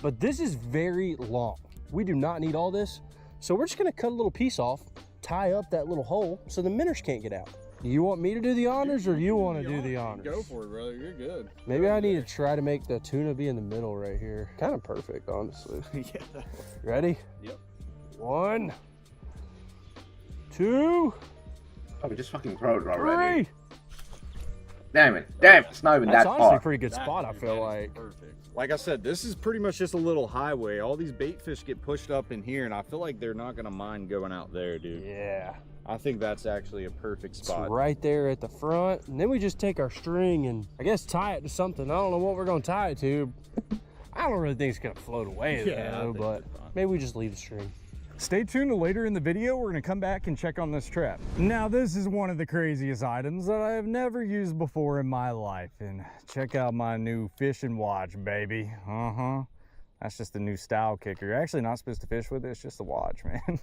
Speaker 11: but this is very long. We do not need all this, so we're just gonna cut a little piece off, tie up that little hole so the minnows can't get out. You want me to do the honors, or you want to do the honors?
Speaker 6: Go for it, brother. You're good.
Speaker 11: Maybe I need to try to make the tuna be in the middle right here. Kind of perfect, honestly.
Speaker 4: Yeah.
Speaker 11: Ready?
Speaker 6: Yep.
Speaker 11: 1, 2.
Speaker 1: Oh, we just fucking throw it already.
Speaker 11: 3.
Speaker 1: Damn it, it's not even
Speaker 11: That's
Speaker 1: that
Speaker 11: honestly
Speaker 1: far.
Speaker 11: a pretty good spot, I feel like.
Speaker 6: Perfect.
Speaker 4: Like I said, this is pretty much just a little highway. All these bait fish get pushed up in here, and I feel like they're not gonna mind going out there, dude.
Speaker 11: Yeah.
Speaker 4: I think that's actually a perfect spot.
Speaker 11: It's right there at the front, and then we just take our string and I guess tie it to something. I don't know what we're gonna tie it to. I don't really think it's gonna float away though, but maybe we just leave the string.
Speaker 4: Stay tuned to later in the video. We're gonna come back and check on this trap. Now, this is one of the craziest items that I have never used before in my life. And check out my new fishing watch, baby. That's just a new style kicker. You're actually not supposed to fish with it. It's just a watch, man.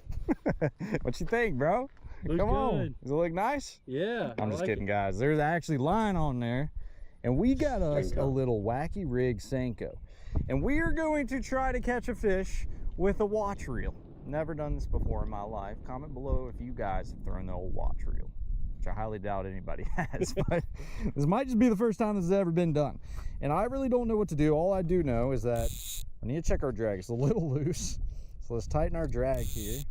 Speaker 4: What you think, bro? Come on. Does it look nice?
Speaker 11: Yeah.
Speaker 4: I'm just kidding, guys. There's actually line on there. And we got us a little wacky rig Senko. And we are going to try to catch a fish with a watch reel. Never done this before in my life. Comment below if you guys have thrown the old watch reel, which I highly doubt anybody has. But this might just be the first time this has ever been done. And I really don't know what to do. All I do know is that I need to check our drag. It's a little loose. So let's tighten our drag here.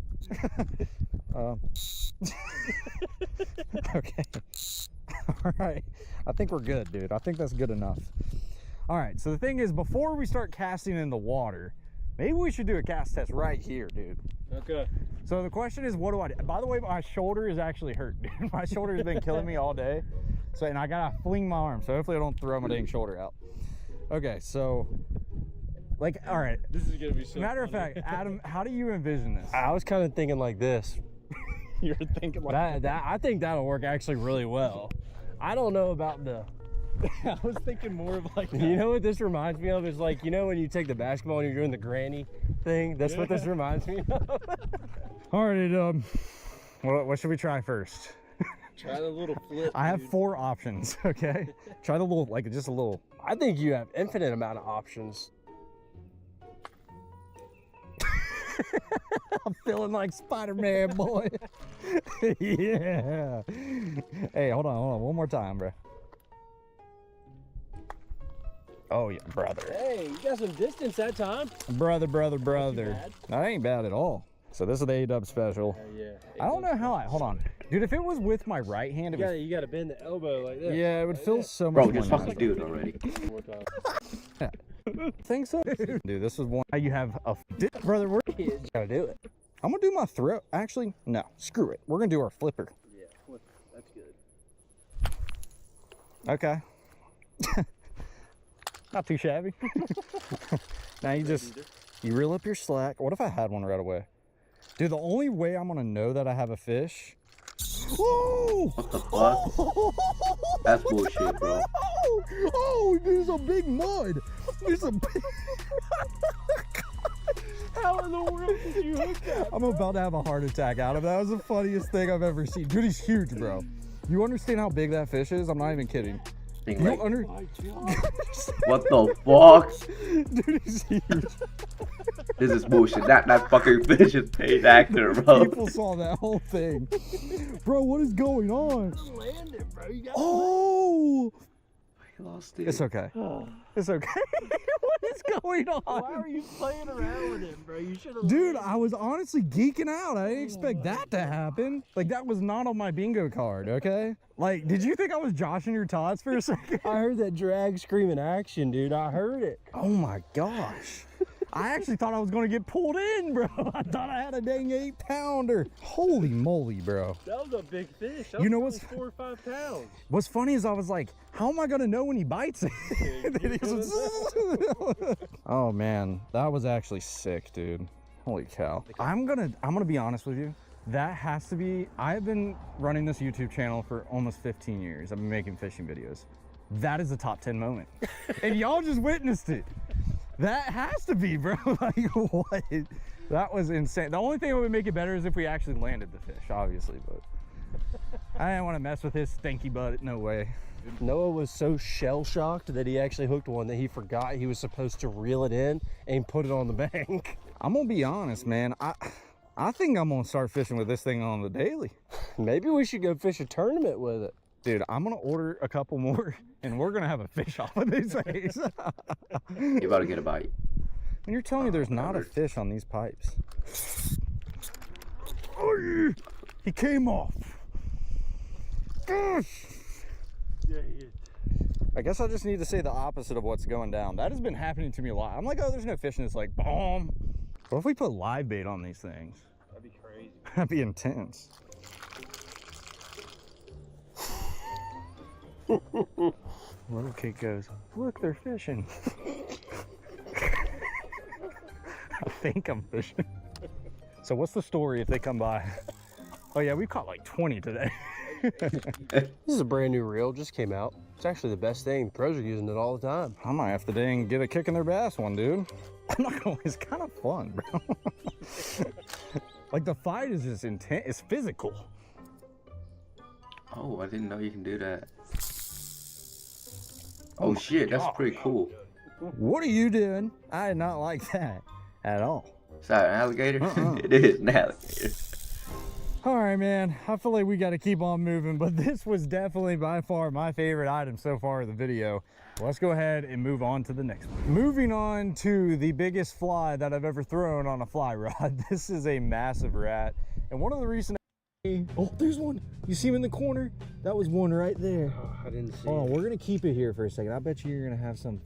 Speaker 4: Okay. All right. I think we're good, dude. I think that's good enough. All right. So the thing is, before we start casting in the water, maybe we should do a cast test right here, dude.
Speaker 11: Okay.
Speaker 4: So the question is, what do I do? By the way, my shoulder is actually hurt, dude. My shoulder has been killing me all day. So, and I gotta fling my arm. So hopefully I don't throw my dang shoulder out. Okay, so, like, all right.
Speaker 11: This is gonna be so
Speaker 4: Matter of fact, Adam, how do you envision this?
Speaker 11: I was kind of thinking like this.
Speaker 4: You're thinking like
Speaker 11: that. I think that'll work actually really well. I don't know about the...
Speaker 4: I was thinking more of like...
Speaker 11: You know what this reminds me of? It's like, you know when you take the basketball and you're doing the granny thing? That's what this reminds me of.
Speaker 4: All right, what should we try first?
Speaker 11: Try the little flip.
Speaker 4: I have 4 options, okay? Try the little, like just a little...
Speaker 11: I think you have infinite amount of options.
Speaker 12: I'm feeling like Spider-Man, boy. Yeah. Hey, hold on. One more time, bro. Oh, yeah, brother.
Speaker 11: Hey, you got some distance that time.
Speaker 12: Brother. That ain't bad at all. So this is the A-dub special.
Speaker 11: Yeah.
Speaker 12: I don't know how hold on. Dude, if it was with my right hand,
Speaker 11: You gotta bend the elbow like this.
Speaker 12: Yeah, it would feel so much
Speaker 1: Bro,
Speaker 12: more
Speaker 1: just fucking do it already.
Speaker 12: Think so? Dude, this is one you have a brother. We're gotta do it. I'm gonna do my throw. Actually, no, screw it. We're gonna do our flipper.
Speaker 11: Yeah, flipper. That's good.
Speaker 12: Okay. Not too shabby. Now you reel up your slack. What if I had one right away? Dude, the only way I'm gonna know that I have a fish. Oh!
Speaker 1: What the fuck? That's bullshit, bro.
Speaker 12: Oh, there's a big mud. There's a big...
Speaker 11: How in the world did you hook that?
Speaker 12: I'm about to have a heart attack out of it. That was the funniest thing I've ever seen. Dude, he's huge, bro. You understand how big that fish is? I'm not even kidding.
Speaker 1: Like,
Speaker 12: What
Speaker 1: the fuck?
Speaker 12: Dude, he's huge.
Speaker 1: This is bullshit. That fucking fish is paid actor, bro.
Speaker 12: People saw that whole thing. Bro, what is going on?
Speaker 11: Landed, bro. You got
Speaker 12: Oh!
Speaker 1: I lost it.
Speaker 12: It's okay. It's okay. What is going on?
Speaker 11: Why are you playing around with him, bro? You should have.
Speaker 12: Dude, I was honestly geeking out. I didn't expect that to happen. Like, that was not on my bingo card, okay? Like, did you think I was joshing your tots for a second?
Speaker 11: I heard that drag screaming action, dude. I heard it.
Speaker 12: Oh my gosh. I actually thought I was going to get pulled in, bro. I thought I had a dang 8-pounder. Holy moly, bro.
Speaker 11: That was a big fish.
Speaker 12: You know what's
Speaker 11: 4 or 5 pounds.
Speaker 12: What's funny is I was like, how am I going to know when he bites it? Oh man, that was actually sick, dude. Holy cow. I'm gonna be honest with you. That has to be, I've been running this YouTube channel for almost 15 years. I've been making fishing videos. That is a top 10 moment. And y'all just witnessed it. That has to be, bro. Like, what? That was insane. The only thing that would make it better is if we actually landed the fish, obviously, but I didn't want to mess with his stinky butt. No way.
Speaker 11: Noah was so shell-shocked that he actually hooked one that he forgot he was supposed to reel it in and put it on the bank.
Speaker 12: I'm gonna be honest, man. I think I'm gonna start fishing with this thing on the daily.
Speaker 11: Maybe we should go fish a tournament with it.
Speaker 12: Dude, I'm gonna order a couple more and we're gonna have a fish off of these things.
Speaker 1: You about to get a bite.
Speaker 12: And you're telling me there's not a fish on these pipes. Oh, he came off. I guess I just need to say the opposite of what's going down. That has been happening to me a lot. I'm like, oh, there's no fish, and it's like, boom. What if we put live bait on these things?
Speaker 11: That'd be crazy.
Speaker 12: That'd be intense. Little kid goes, look, they're fishing. I think I'm fishing. So what's the story if they come by? Oh yeah, we caught like 20 today.
Speaker 11: This is a brand new reel, just came out. It's actually the best thing. Pros are using it all the time.
Speaker 12: I might have to dang get a kick in their bass one, dude. I'm not gonna, it's kind of fun, bro. Like the fight is just intense, it's physical.
Speaker 1: Oh, I didn't know you can do that. Oh shit, that's pretty cool.
Speaker 12: What are you doing? I did not like that at all.
Speaker 1: Is that an alligator? It is an alligator.
Speaker 12: All right, man, I feel like we got to keep on moving, but this was definitely by far my favorite item so far in the video. Let's go ahead and move on to the next one. Moving on to the biggest fly that I've ever thrown on a fly rod. This is a massive rat. And one of the recent... Oh, there's one. You see him in the corner? That was one right there.
Speaker 11: Oh, I didn't see
Speaker 12: Oh, we're going to keep it here for a second. I bet you're going to have some...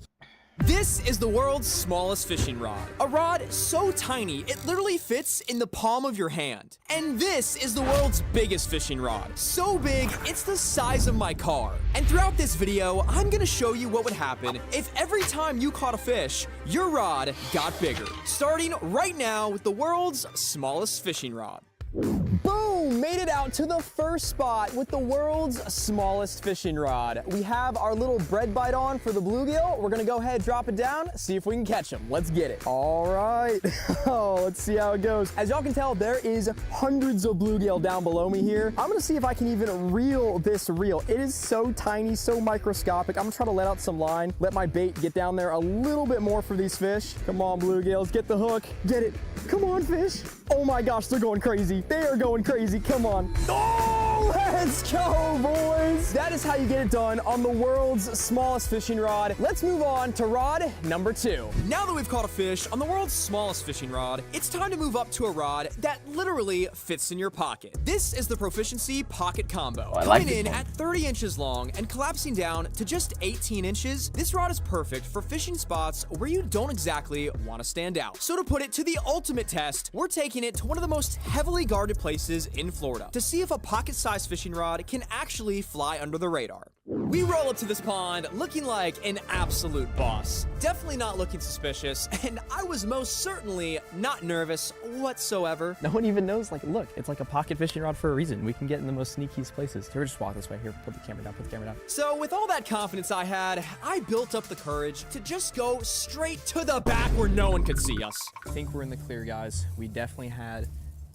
Speaker 13: This is the world's smallest fishing rod. A rod so tiny, it literally fits in the palm of your hand. And this is the world's biggest fishing rod. So big, it's the size of my car. And throughout this video, I'm gonna show you what would happen if every time you caught a fish, your rod got bigger. Starting right now with the world's smallest fishing rod. Boom! Made it out to the first spot with the world's smallest fishing rod. We have our little bread bite on for the bluegill. We're gonna go ahead, drop it down, see if we can catch him. Let's get it. All right. Oh, let's see how it goes. As y'all can tell, there is hundreds of bluegill down below me here. I'm gonna see if I can even reel this reel. It is so tiny, so microscopic. I'm gonna try to let out some line, let my bait get down there a little bit more for these fish. Come on, bluegills, get the hook. Get it. Come on, fish. Oh my gosh, they're going crazy. They are going crazy. Come on. Oh, let's go, boys. That is how you get it done on the world's smallest fishing rod. Let's move on to rod number 2. Now that we've caught a fish on the world's smallest fishing rod, it's time to move up to a rod that literally fits in your pocket. This is the Proficiency Pocket Combo. Coming in at 30 inches long and collapsing down to just 18 inches, this rod is perfect for fishing spots where you don't exactly want to stand out. So to put it to the ultimate test, we're taking it to one of the most heavily guarded places in Florida to see if a pocket-sized fishing rod can actually fly under the radar. We roll up to this pond looking like an absolute boss. Definitely not looking suspicious, and I was most certainly not nervous whatsoever. No one even knows, like, look, it's like a pocket fishing rod for a reason. We can get in the most sneakiest places. Here, just walk this way. Here, put the camera down, put the camera down. So with all that confidence I had, I built up the courage to just go straight to the back where no one could see us. I think we're in the clear, guys. We definitely had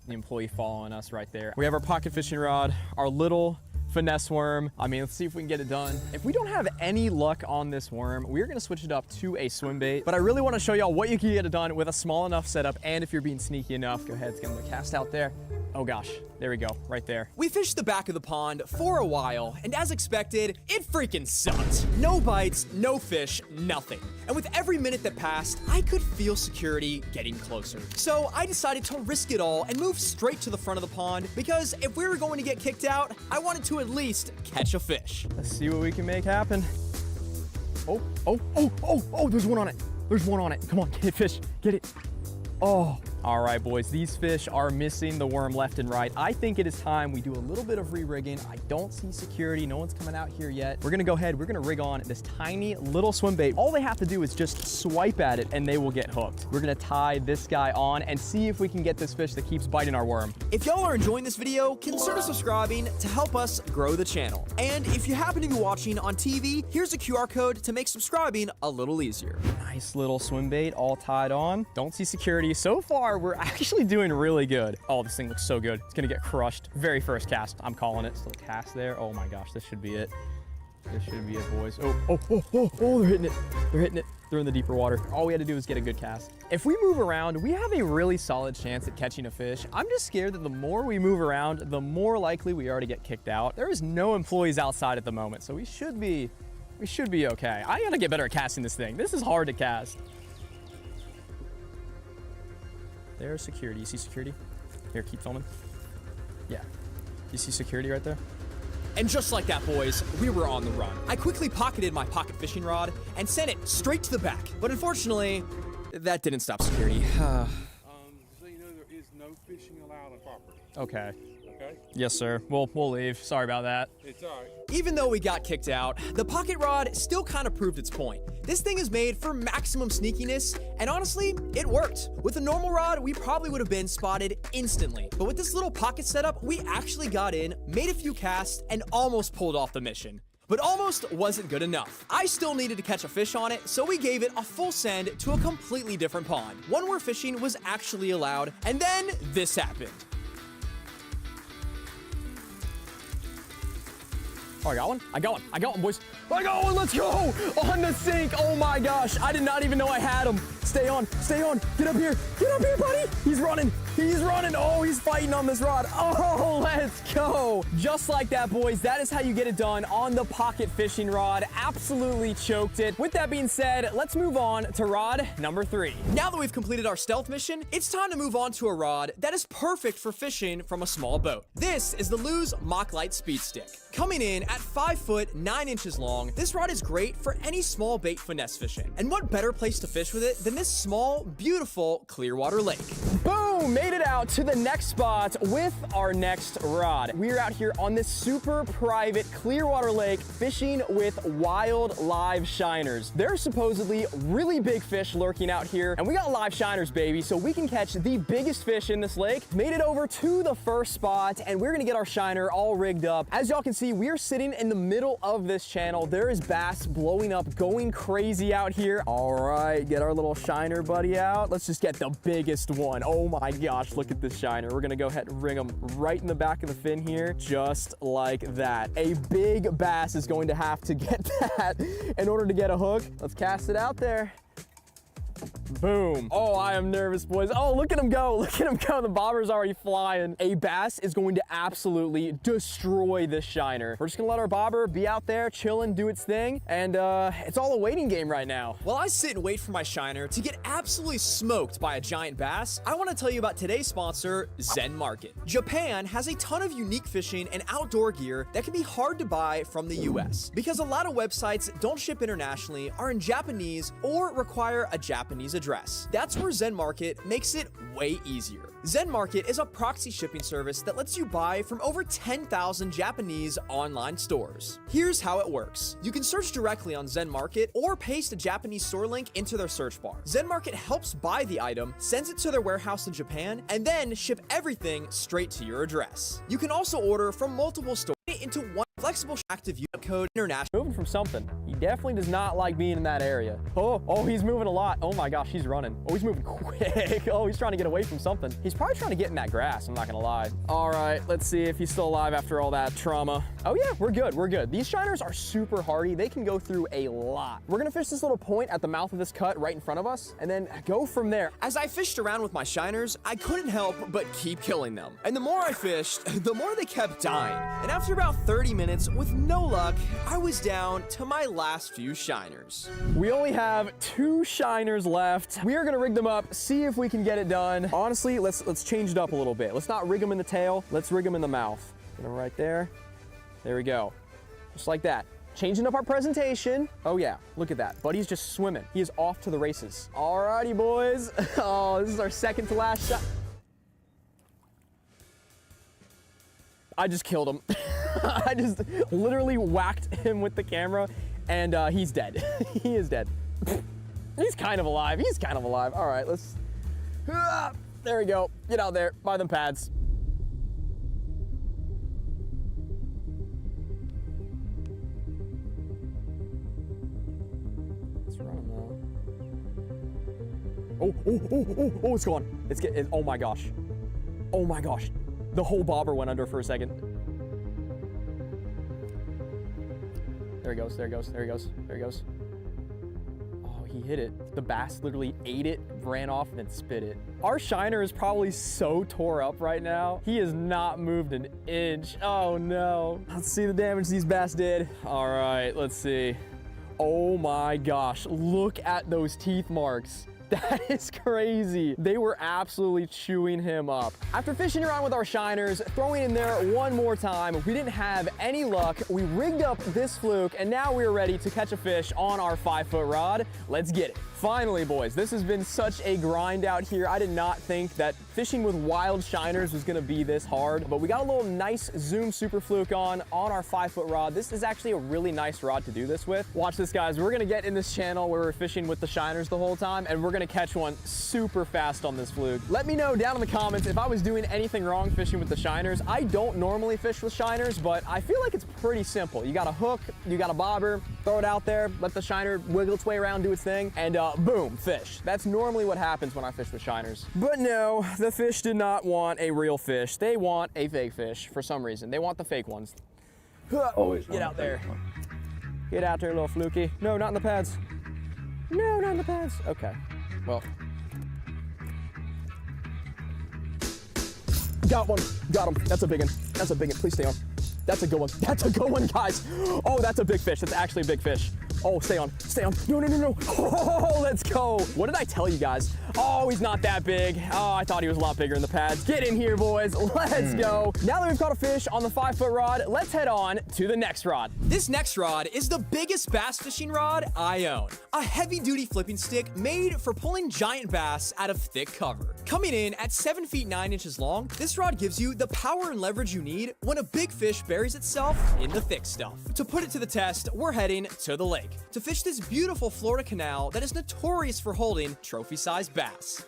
Speaker 13: the employee following us right there. We have our pocket fishing rod, our little finesse worm. I mean, let's see if we can get it done. If we don't have any luck on this worm, we're gonna switch it up to a swim bait. But I really wanna show y'all what you can get it done with a small enough setup, and if you're being sneaky enough, go ahead, let's get him a cast out there. Oh gosh, there we go, right there. We fished the back of the pond for a while, and as expected, it freaking sucked. No bites, no fish, nothing. And with every minute that passed, I could feel security getting closer. So I decided to risk it all and move straight to the front of the pond, because if we were going to get kicked out, I wanted to at least catch a fish. Let's see what we can make happen. Oh, there's one on it. There's one on it. Come on, get it, fish, get it. Oh, all right, boys, these fish are missing the worm left and right. I think it is time we do a little bit of re-rigging. I don't see security. No one's coming out here yet. We're gonna go ahead. We're gonna rig on this tiny little swim bait. All they have to do is just swipe at it and they will get hooked. We're gonna tie this guy on and see if we can get this fish that keeps biting our worm. If y'all are enjoying this video, consider subscribing to help us grow the channel. And if you happen to be watching on TV, here's a QR code to make subscribing a little easier. Nice little swim bait all tied on. Don't see security. So far, we're actually doing really good. Oh, this thing looks so good. It's gonna get crushed. Very first cast, I'm calling it. Still cast there. Oh my gosh, this should be it. This should be it, boys. Oh, they're hitting it. They're hitting it. They're in the deeper water. All we had to do is get a good cast. If we move around, we have a really solid chance at catching a fish. I'm just scared that the more we move around, the more likely we are to get kicked out. There is no employees outside at the moment, so we should be okay. I gotta get better at casting this thing. This is hard to cast. There's security. You see security? Here, keep filming. Yeah. You see security right there? And just like that, boys, we were on the run. I quickly pocketed my pocket fishing rod and sent it straight to the back. But unfortunately, that didn't stop security.
Speaker 14: So you know there is no fishing allowed on property.
Speaker 13: Okay.
Speaker 14: Okay?
Speaker 13: Yes, sir. We'll leave. Sorry about that.
Speaker 14: It's all right.
Speaker 13: Even though we got kicked out, the pocket rod still kind of proved its point. This thing is made for maximum sneakiness, and honestly, it worked. With a normal rod, we probably would have been spotted instantly. But with this little pocket setup, we actually got in, made a few casts, and almost pulled off the mission. But almost wasn't good enough. I still needed to catch a fish on it, so we gave it a full send to a completely different pond, one where fishing was actually allowed, and then this happened. Oh, I got one? I got one, boys. I got one, let's go! On the sink, oh my gosh. I did not even know I had him. Stay on, get up here, buddy. He's running, oh, he's fighting on this rod. Oh, let's go. Just like that, boys, that is how you get it done on the pocket fishing rod. Absolutely choked it. With that being said, let's move on to rod number 3. Now that we've completed our stealth mission, it's time to move on to a rod that is perfect for fishing from a small boat. This is the Lew's Mach Light Speed Stick. Coming in at 5 foot 9 inches long, this rod is great for any small bait finesse fishing. And what better place to fish with it than this small, beautiful Clearwater lake? Boom! Made made it out to the next spot with our next rod. We're out here on this super private Clearwater Lake fishing with wild live shiners. There's supposedly really big fish lurking out here, and we got live shiners, baby, so we can catch the biggest fish in this lake. Made it over to the first spot, and we're gonna get our shiner all rigged up. As y'all can see, we're sitting in the middle of this channel. There is bass blowing up, going crazy out here. All right, get our little shiner buddy out. Let's just get the biggest one. Oh my gosh, look at this shiner. We're gonna go ahead and rig him right in the back of the fin here, just like that. A big bass is going to have to get that in order to get a hook. Let's cast it out there. Boom. Oh, I am nervous, boys. Oh, look at him go. Look at him go. The bobber's already flying. A bass is going to absolutely destroy this shiner. We're just gonna let our bobber be out there, chilling, do its thing, and it's all a waiting game right now. While I sit and wait for my shiner to get absolutely smoked by a giant bass, I want to tell you about today's sponsor, Zen Market. Japan has a ton of unique fishing and outdoor gear that can be hard to buy from the US because a lot of websites don't ship internationally, are in Japanese, or require a Japanese address. That's where Zen Market makes it way easier. Zen Market is a proxy shipping service that lets you buy from over 10,000 Japanese online stores. Here's how it works. You can search directly on Zen Market or paste a Japanese store link into their search bar. Zen Market helps buy the item, sends it to their warehouse in Japan, and then ship everything straight to your address. You can also order from multiple stores into one flexible active unit code international. Moving from something. He definitely does not like being in that area. Oh, he's moving a lot. Oh my gosh, he's running. Oh, he's moving quick. Oh, he's trying to get away from something. He's probably trying to get in that grass, I'm not gonna lie. All right, let's see if he's still alive after all that trauma. Oh yeah, we're good, we're good. These shiners are super hardy. They can go through a lot. We're gonna fish this little point at the mouth of this cut right in front of us, and then go from there. As I fished around with my shiners, I couldn't help but keep killing them. And the more I fished, the more they kept dying. And after about 30 minutes, with no luck, I was down to my last few shiners. We only have 2 shiners left. We are gonna rig them up, see if we can get it done. Honestly, let's change it up a little bit. Let's not rig them in the tail, let's rig them in the mouth. Get them right there. There we go. Just like that. Changing up our presentation. Oh yeah, look at that. Buddy's just swimming. He is off to the races. Alrighty, boys. Oh, this is our second to last shot. I just killed him. I just literally whacked him with the camera, and he's dead. He is dead. He's kind of alive. He's kind of alive. All right, let's... there we go. Get out there. Buy them pads. Let's run him though. Oh, it's gone. Oh my gosh. Oh my gosh. The whole bobber went under for a second. There he goes, there he goes, there he goes, there he goes. Oh, he hit it. The bass literally ate it, ran off, and then spit it. Our shiner is probably so tore up right now. He has not moved an inch. Oh no. Let's see the damage these bass did. All right, let's see. Oh my gosh, look at those teeth marks. That is crazy. They were absolutely chewing him up. After fishing around with our shiners, throwing in there one more time, we didn't have any luck. We rigged up this fluke, and now we're ready to catch a fish on our 5-foot rod. Let's get it. Finally, boys, this has been such a grind out here. I did not think that fishing with wild shiners was gonna be this hard, but we got a little nice zoom super fluke on our 5-foot rod. This is actually a really nice rod to do this with. Watch this, guys. We're gonna get in this channel where we're fishing with the shiners the whole time, and we're gonna catch one super fast on this fluke. Let me know down in the comments if I was doing anything wrong fishing with the shiners. I don't normally fish with shiners, but I feel like it's pretty simple. You got a hook, you got a bobber, throw it out there, let the shiner wiggle its way around, do its thing, and boom, fish. That's normally what happens when I fish with shiners. But no, the fish did not want a real fish. They want a fake fish for some reason. They want the fake ones.
Speaker 1: Always
Speaker 13: get out there. Get out there, little fluky. No, not in the pads. No, not in the pads. Okay, well. Got one, got him. That's a big one. That's a big one, please stay on. That's a good one. That's a good one, guys. Oh, that's a big fish. That's actually a big fish. Oh, stay on, stay on. No, no, no, no. Oh, let's go. What did I tell you guys? Oh, he's not that big. Oh, I thought he was a lot bigger in the pads. Get in here, boys. Let's go. Now that we've caught a fish on the 5-foot rod, let's head on to the next rod. This next rod is the biggest bass fishing rod I own. A heavy-duty flipping stick made for pulling giant bass out of thick cover. Coming in at 7 feet 9 inches long, this rod gives you the power and leverage you need when a big fish buries itself in the thick stuff. To put it to the test, we're heading to the lake to fish this beautiful Florida canal that is notorious for holding trophy-sized bass.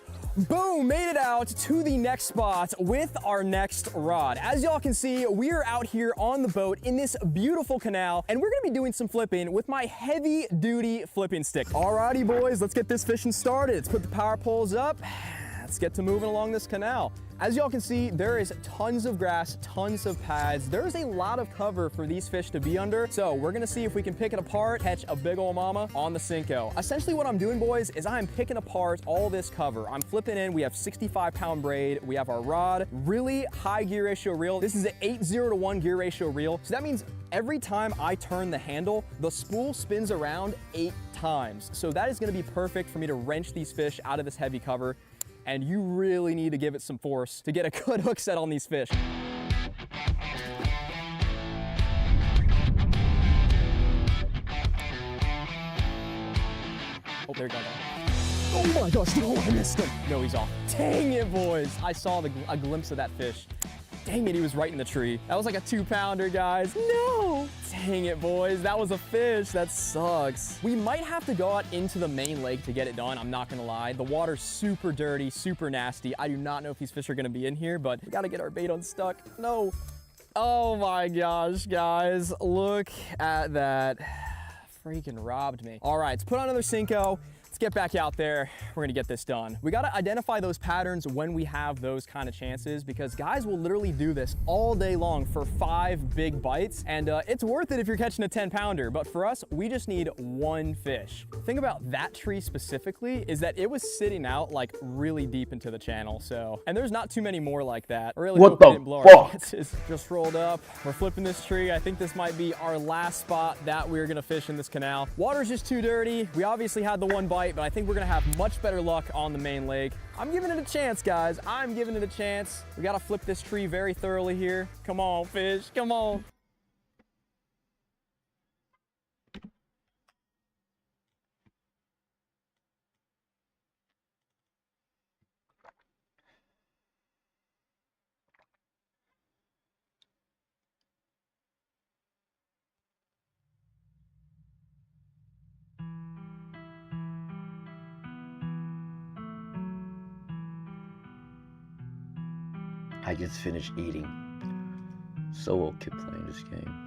Speaker 13: Boom, made it out to the next spot with our next rod. As y'all can see, we are out here on the boat in this beautiful canal, and we're gonna be doing some flipping with my heavy duty flipping stick. Alrighty, boys, let's get this fishing started. Let's put the power poles up. Let's get to moving along this canal. As y'all can see, there is tons of grass, tons of pads. There's a lot of cover for these fish to be under. So we're gonna see if we can pick it apart, catch a big ol' mama on the Cinco. Essentially what I'm doing, boys, is I'm picking apart all this cover. I'm flipping in, we have 65-pound braid, we have our rod, really high gear ratio reel. This is an 8:0 to 1 gear ratio reel. So that means every time I turn the handle, the spool spins around 8 times. So that is gonna be perfect for me to wrench these fish out of this heavy cover. And you really need to give it some force to get a good hook set on these fish. Oh, there you go. Oh my gosh, no, I missed him. No, he's off. Dang it, boys. I saw a glimpse of that fish. Dang it, he was right in the tree. That was like a 2-pounder, guys. No! Dang it, boys. That was a fish. That sucks. We might have to go out into the main lake to get it done. I'm not gonna lie. The water's super dirty, super nasty. I do not know if these fish are gonna be in here, but we gotta get our bait unstuck. No. Oh my gosh, guys. Look at that. Freaking robbed me. All right, let's put on another Cinco. Let's get back out there. We're gonna get this done. We gotta identify those patterns when we have those kind of chances, because guys will literally do this all day long for 5 big bites, and it's worth it if you're catching a 10-pounder, but for us, we just need 1 fish. The thing about that tree specifically is that it was sitting out like really deep into the channel, so, and there's not too many more like that. I really hope we didn't blow our chances. Just rolled up. We're flipping this tree. I think this might be our last spot that we're gonna fish in this canal. Water's just too dirty. We obviously had the 1 bite, but I think we're gonna have much better luck on the main lake. I'm giving it a chance, guys. I'm giving it a chance. We gotta flip this tree very thoroughly here. Come on, fish, come on.
Speaker 1: I just finished eating, so I'll keep playing this game.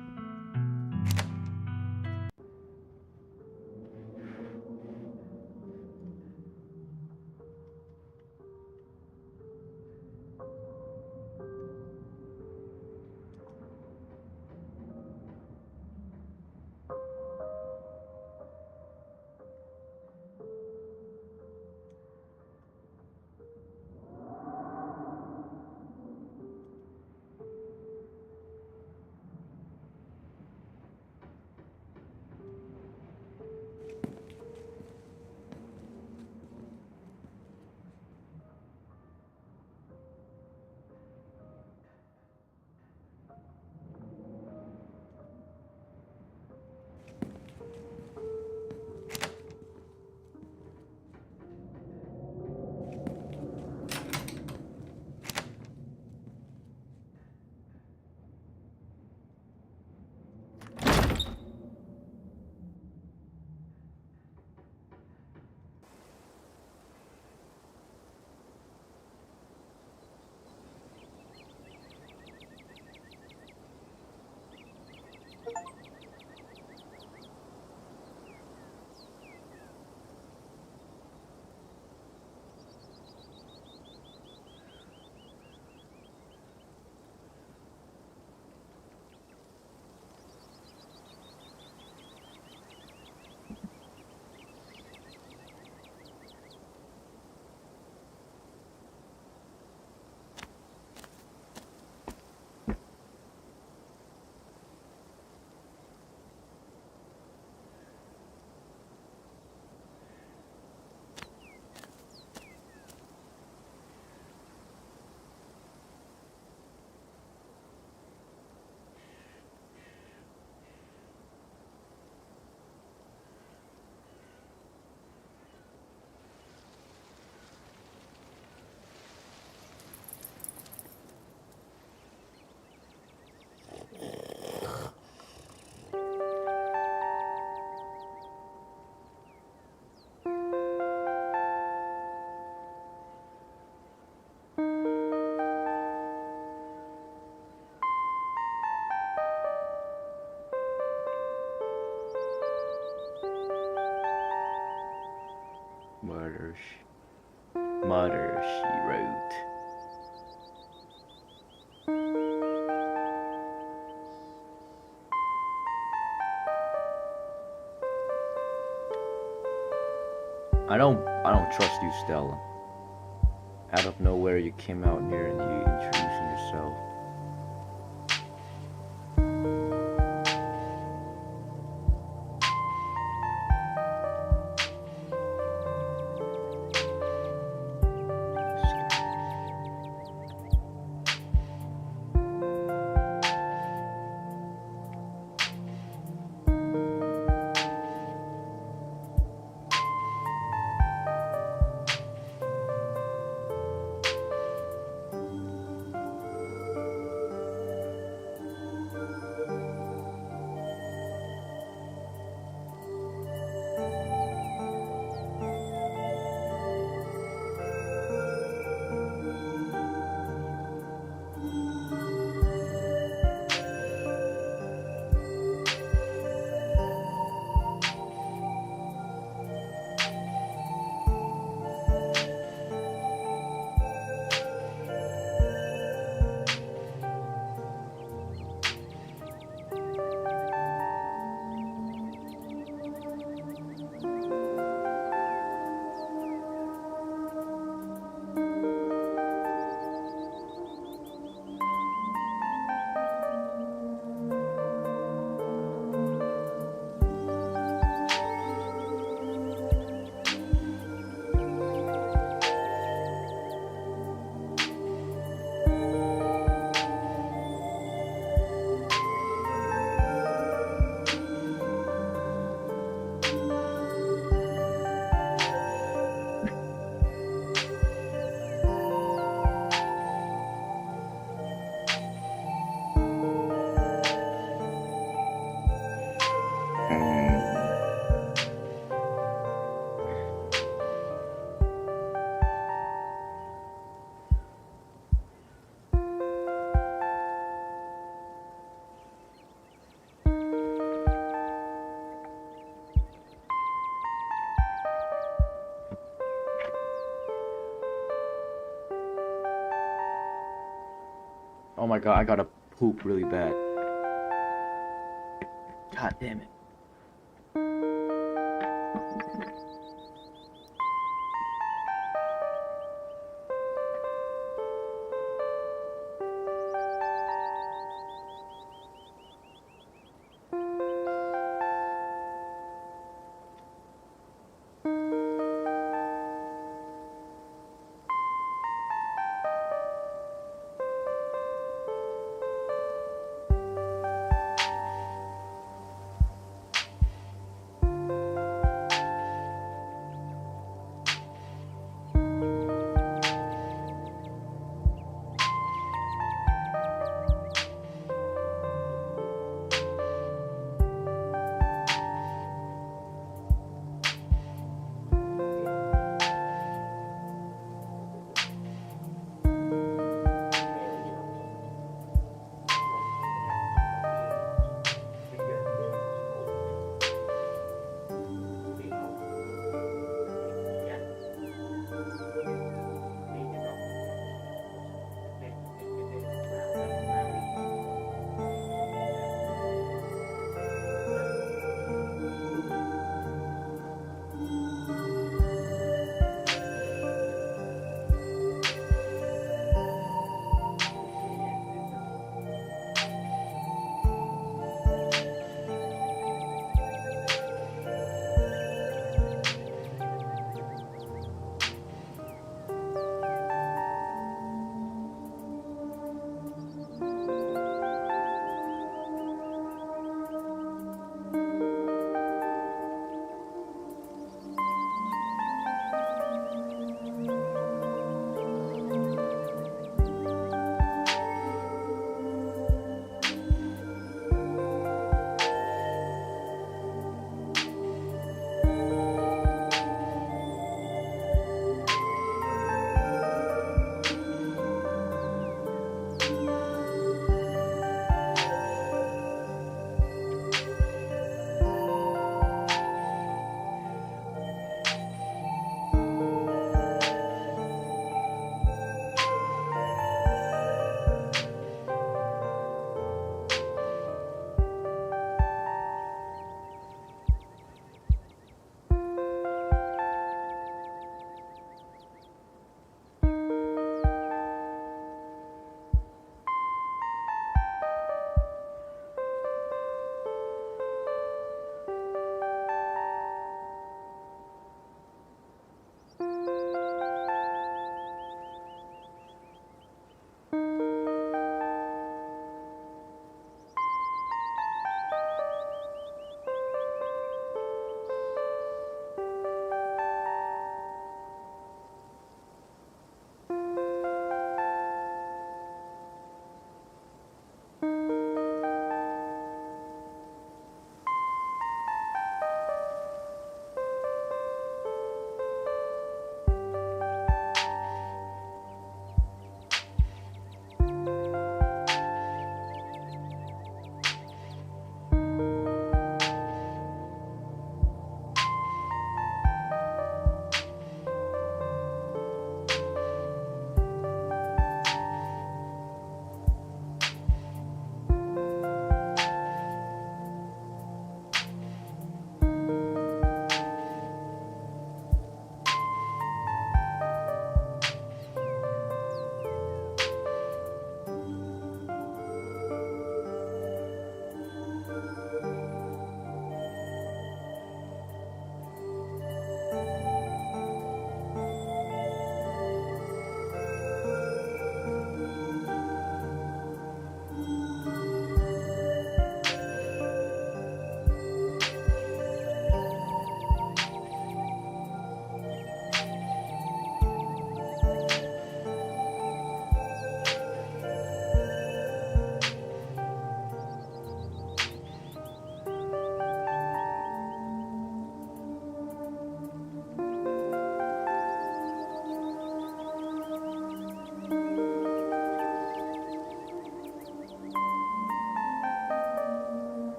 Speaker 1: Mother, she wrote. I don't trust you, Stella. Out of nowhere you came out here and you introducing yourself. Oh my god, I gotta poop really bad. God damn it.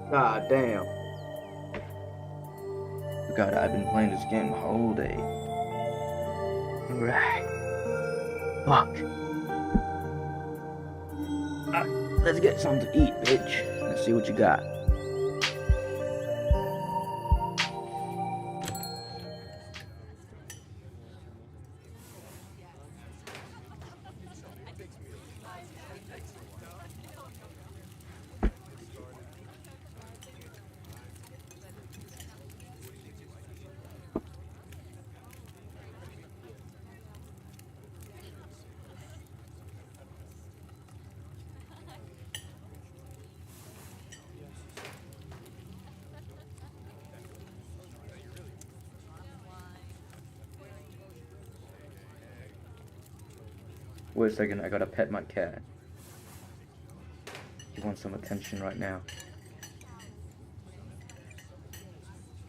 Speaker 1: God damn. God, I've been playing this game the whole day. Alright. Fuck. Let's get something to eat, bitch. Let's see what you got. Wait a second, I gotta pet my cat. He wants some attention right now.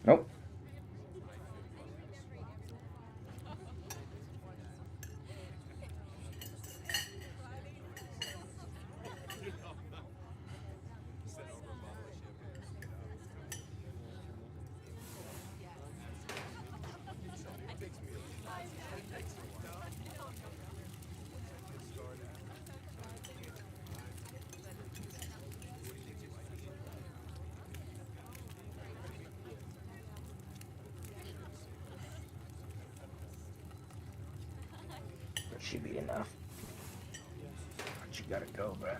Speaker 1: Nope. That should be enough. But you gotta go, bruh.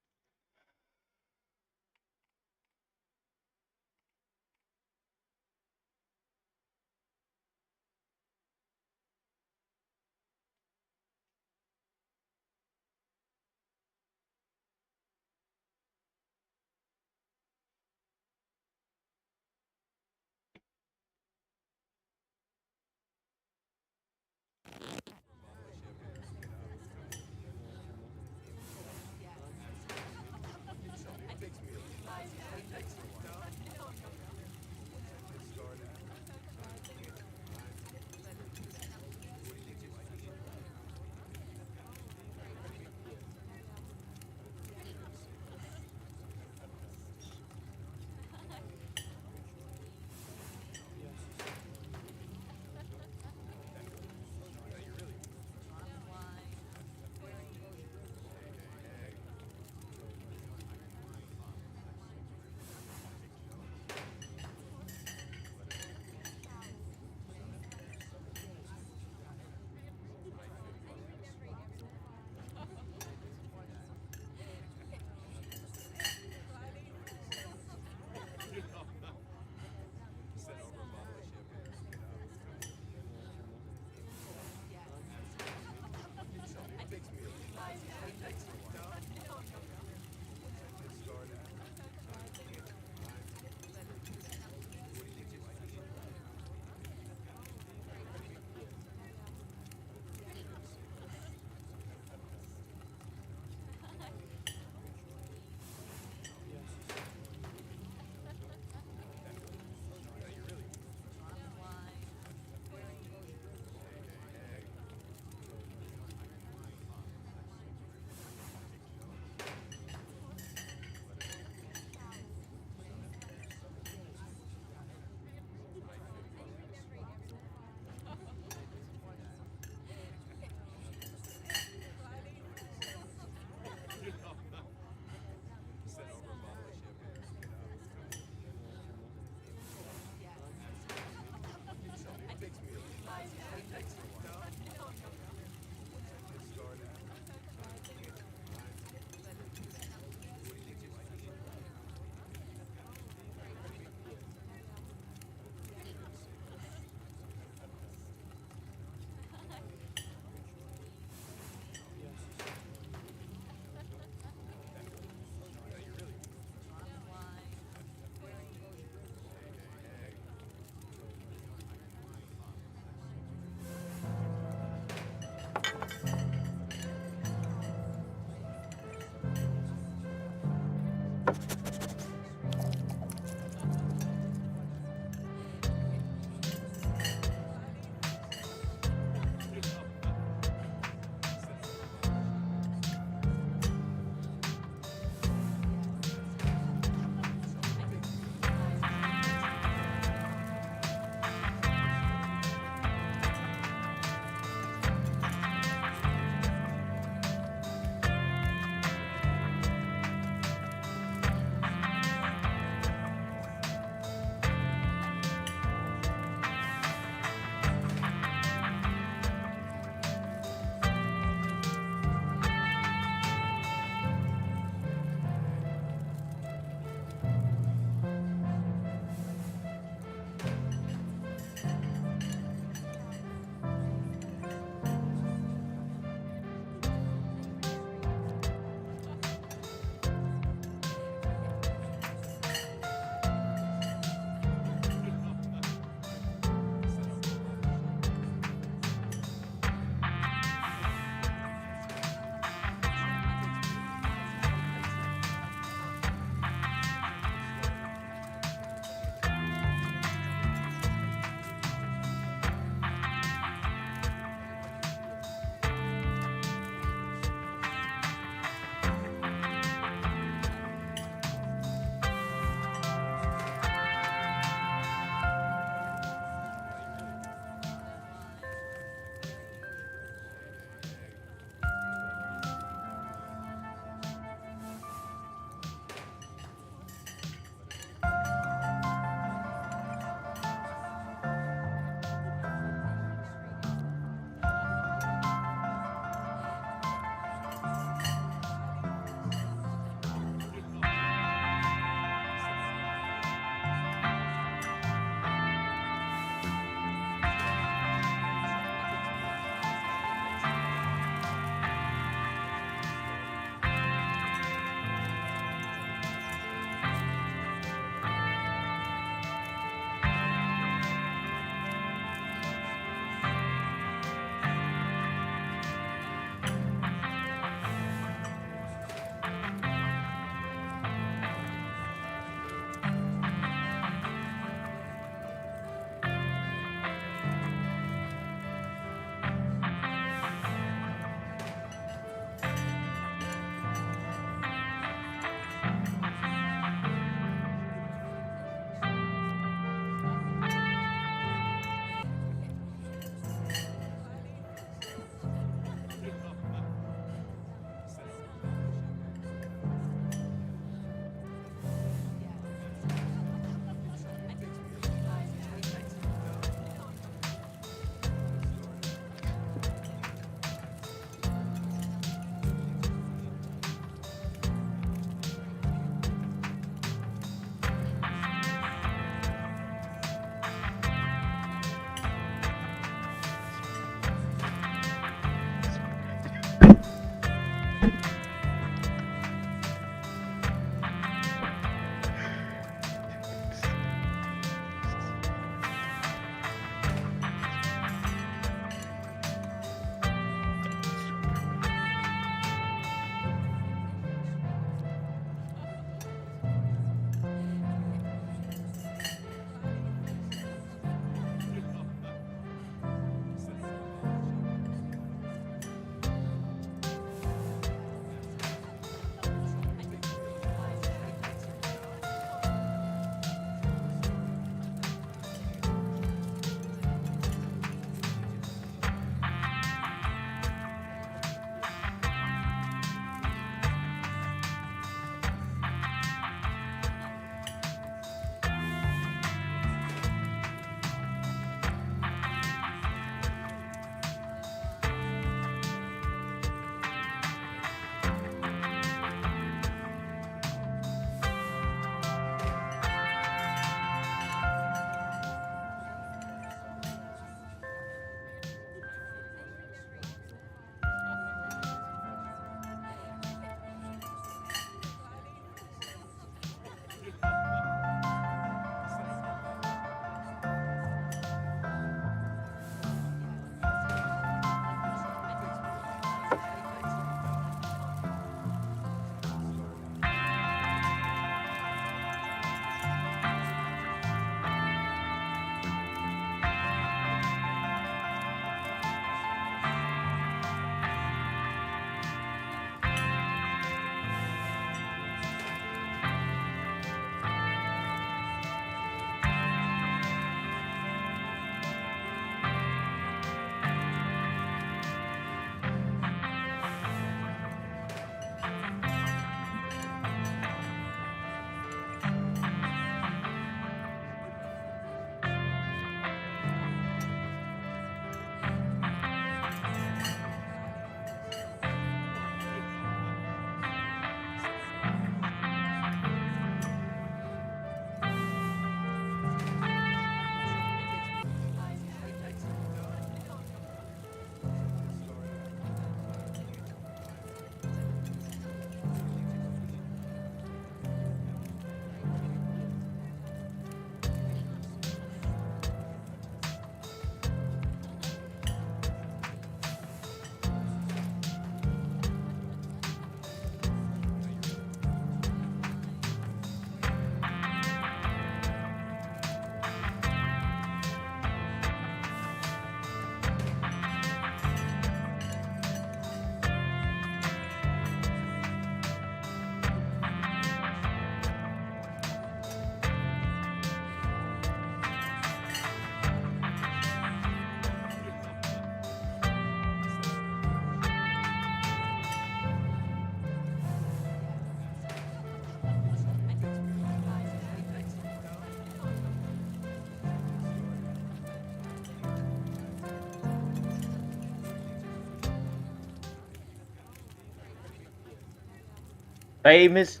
Speaker 1: famous.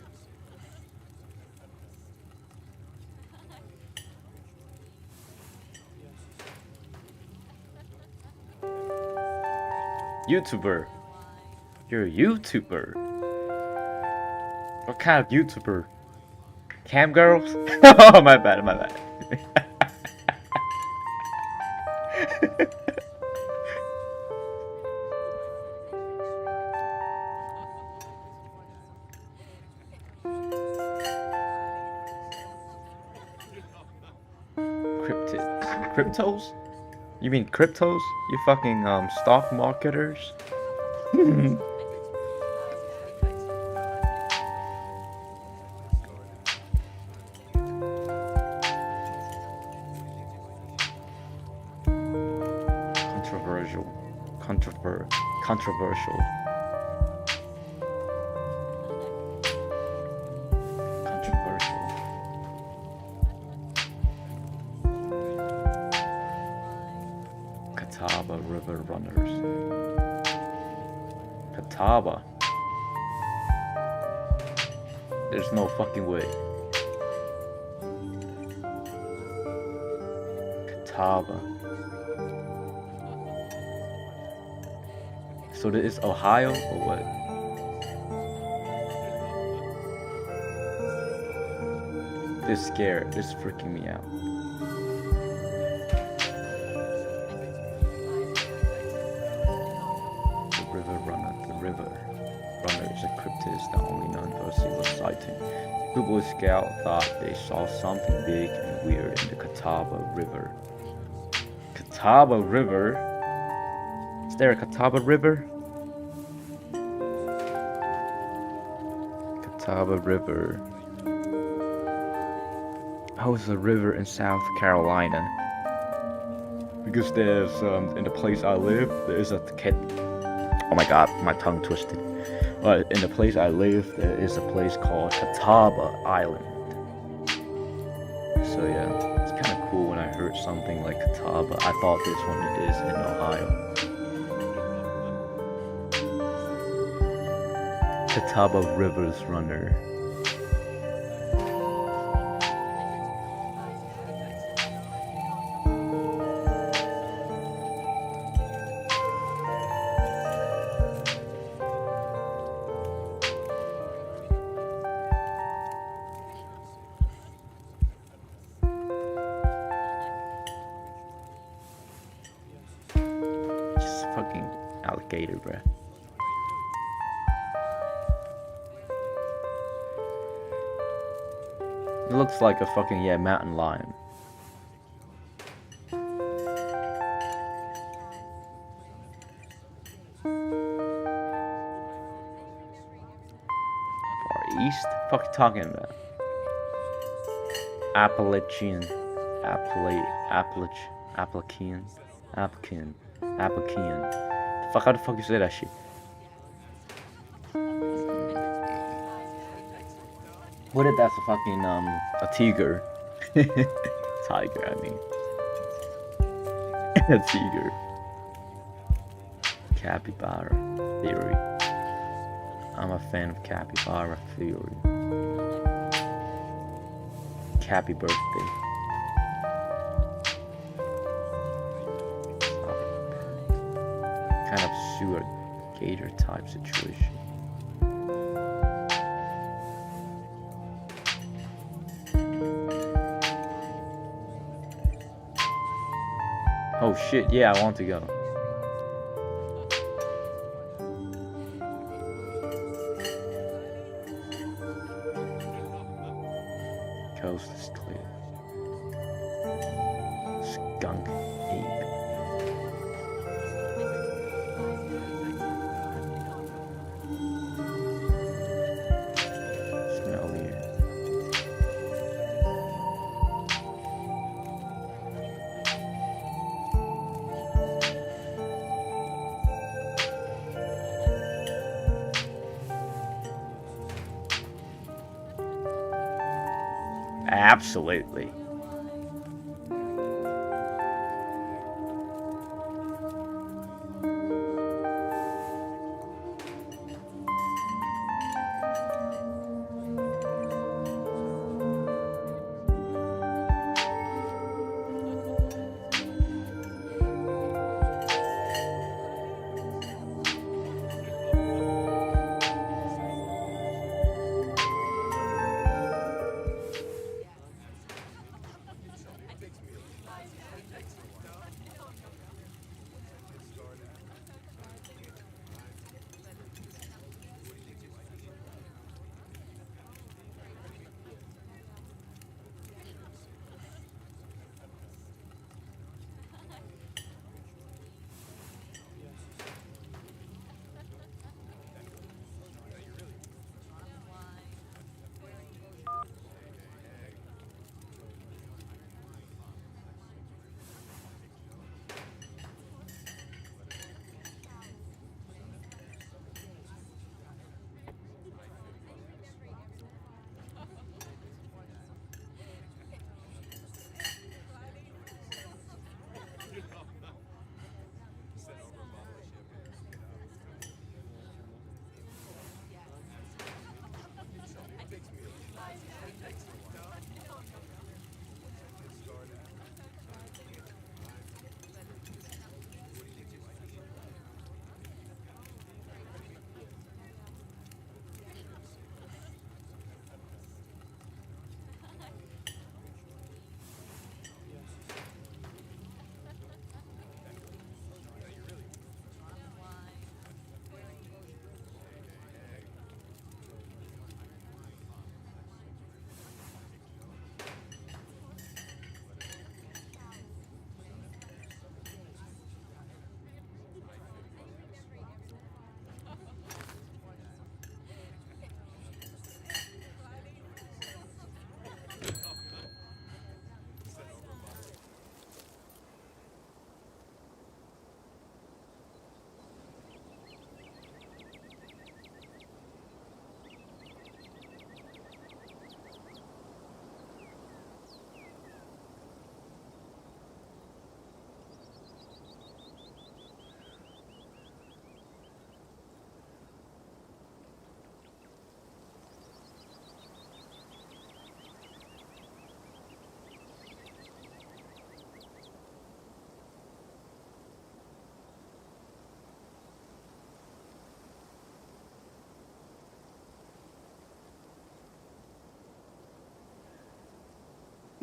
Speaker 1: YouTuber. You're a YouTuber. What kind of YouTuber? Cam girls? Oh, my bad, my bad. Cryptos? You mean cryptos? You fucking stock marketers? Controversial. Controversial. Controversial. Catawba River Runners. Catawba. There's no fucking way. Catawba. So this is Ohio or what? This is scared. This is freaking me out. The river runner is a cryptid that only known to a single sighting. The Boy Scout thought they saw something big and weird in the Catawba River. Catawba River? Is there a Catawba River? Catawba River. Oh, it's a river in South Carolina. Because there's in the place I live, there is a oh my god, my tongue twisted. In the place I live, there is a place called Catawba Island. So yeah, it's kind of cool when I heard something like Catawba. I thought this one is in Ohio. Catawba Rivers Runner. Fucking alligator, bruh. It looks like a fucking, yeah, mountain lion. Far east? Fuck you talking about? Appalachian. Appalachian. Fuck, how the fuck you say that shit? What if that's a fucking, a tiger? Tiger, I mean. A tiger. Capybara theory. I'm a fan of capybara theory. Happy birthday. Kind of sewer gator type situation. Oh shit, yeah, I want to go. Coast is clear. Skunk ape. Smell here. Absolutely.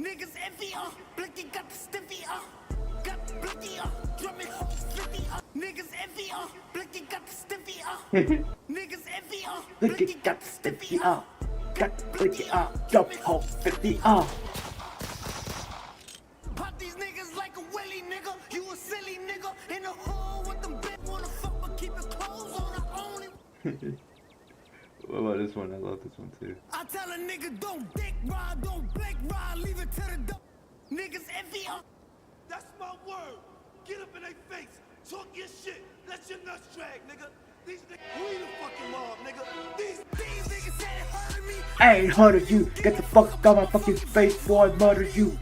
Speaker 13: Niggas envy, Blicky got the stiffy, got Blicky, drumming hoes 50, niggas envy, Blicky got the stiffy, niggas envy, Blicky got the stiffy, got Blicky, drumming hoes 50, Pop these niggas like a willy nigga, you a silly nigga, in the hole with them bitch wanna fuck but keep it clothes on the only.
Speaker 1: What about this one? I love this one too.
Speaker 13: I tell a nigga don't dick ride, don't blink ride, leave it to the door. Niggas envy,
Speaker 14: That's my word. Get up in their face. Talk your shit. Let your nuts drag, nigga. These niggas, we the fucking mob, nigga. These niggas said it hurt me.
Speaker 1: I ain't heard of you. Get the fuck out of my fucking face before I murder you.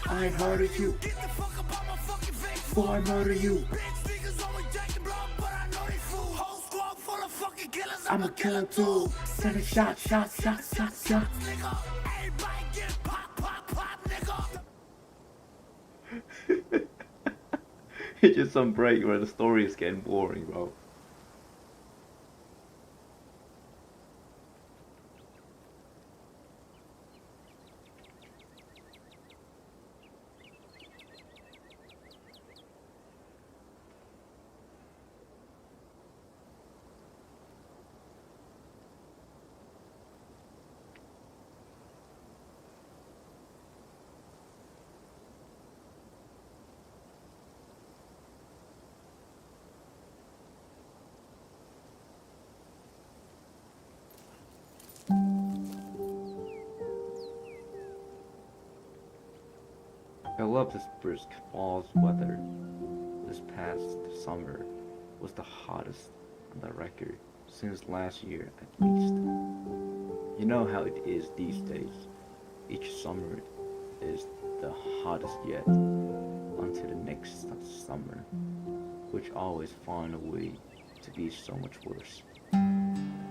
Speaker 1: I ain't heard of you.
Speaker 13: Get the fuck up out my fucking face
Speaker 1: Before I murder you.
Speaker 13: Niggas always jacking blood, but I know they fool. Whole squad full of fucking killers.
Speaker 1: I'm a killer too. Send a shot.
Speaker 13: Nigga, everybody get pop, nigga.
Speaker 1: It's just some break where the story is getting boring, bro. I love this brisk fall's weather. This past summer was the hottest on the record since last year at least. You know how it is these days. Each summer is the hottest yet until the next summer, which always find a way to be so much worse.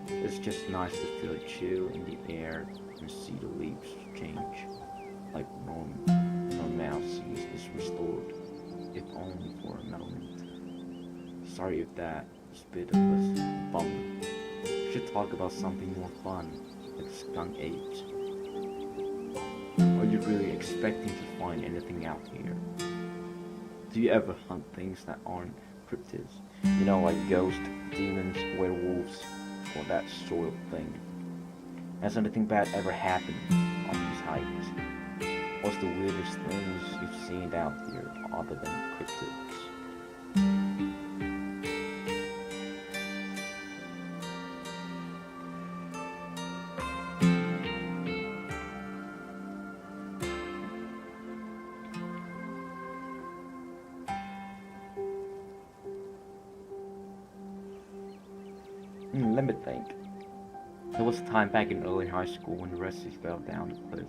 Speaker 1: It's just nice to feel chill in the air and see the leaves change, like normalcy is restored, if only for a moment. Sorry if that is a bit of a bummer. We should talk about something more fun, like skunk apes. Are you really expecting to find anything out here? Do you ever hunt things that aren't cryptids? You know, like ghosts, demons, werewolves, or that sort of thing. Has anything bad ever happened on these hikes? What's the weirdest things you've seen out here other than cryptids? Let me think. There was a time back in early high school when Rusty fell down the cliff.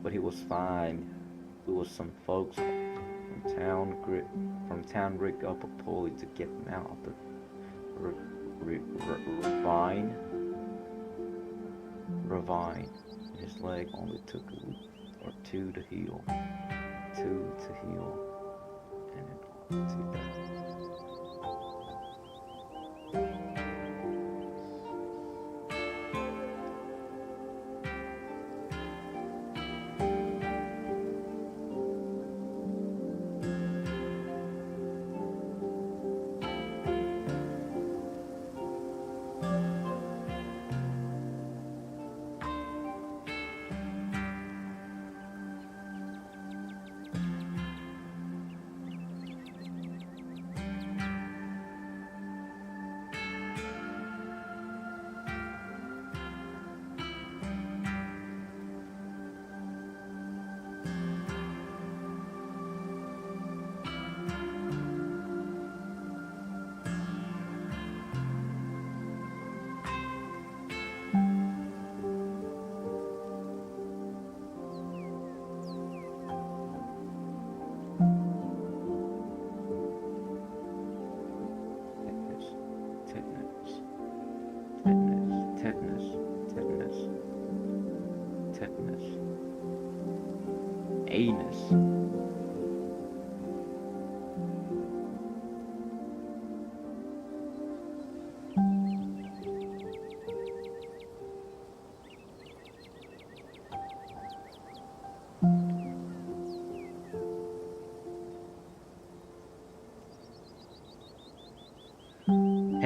Speaker 1: But he was fine. It was some folks from town rigged up a pulley to get him out of the ravine. His leg only took a week or two to heal. And then to death.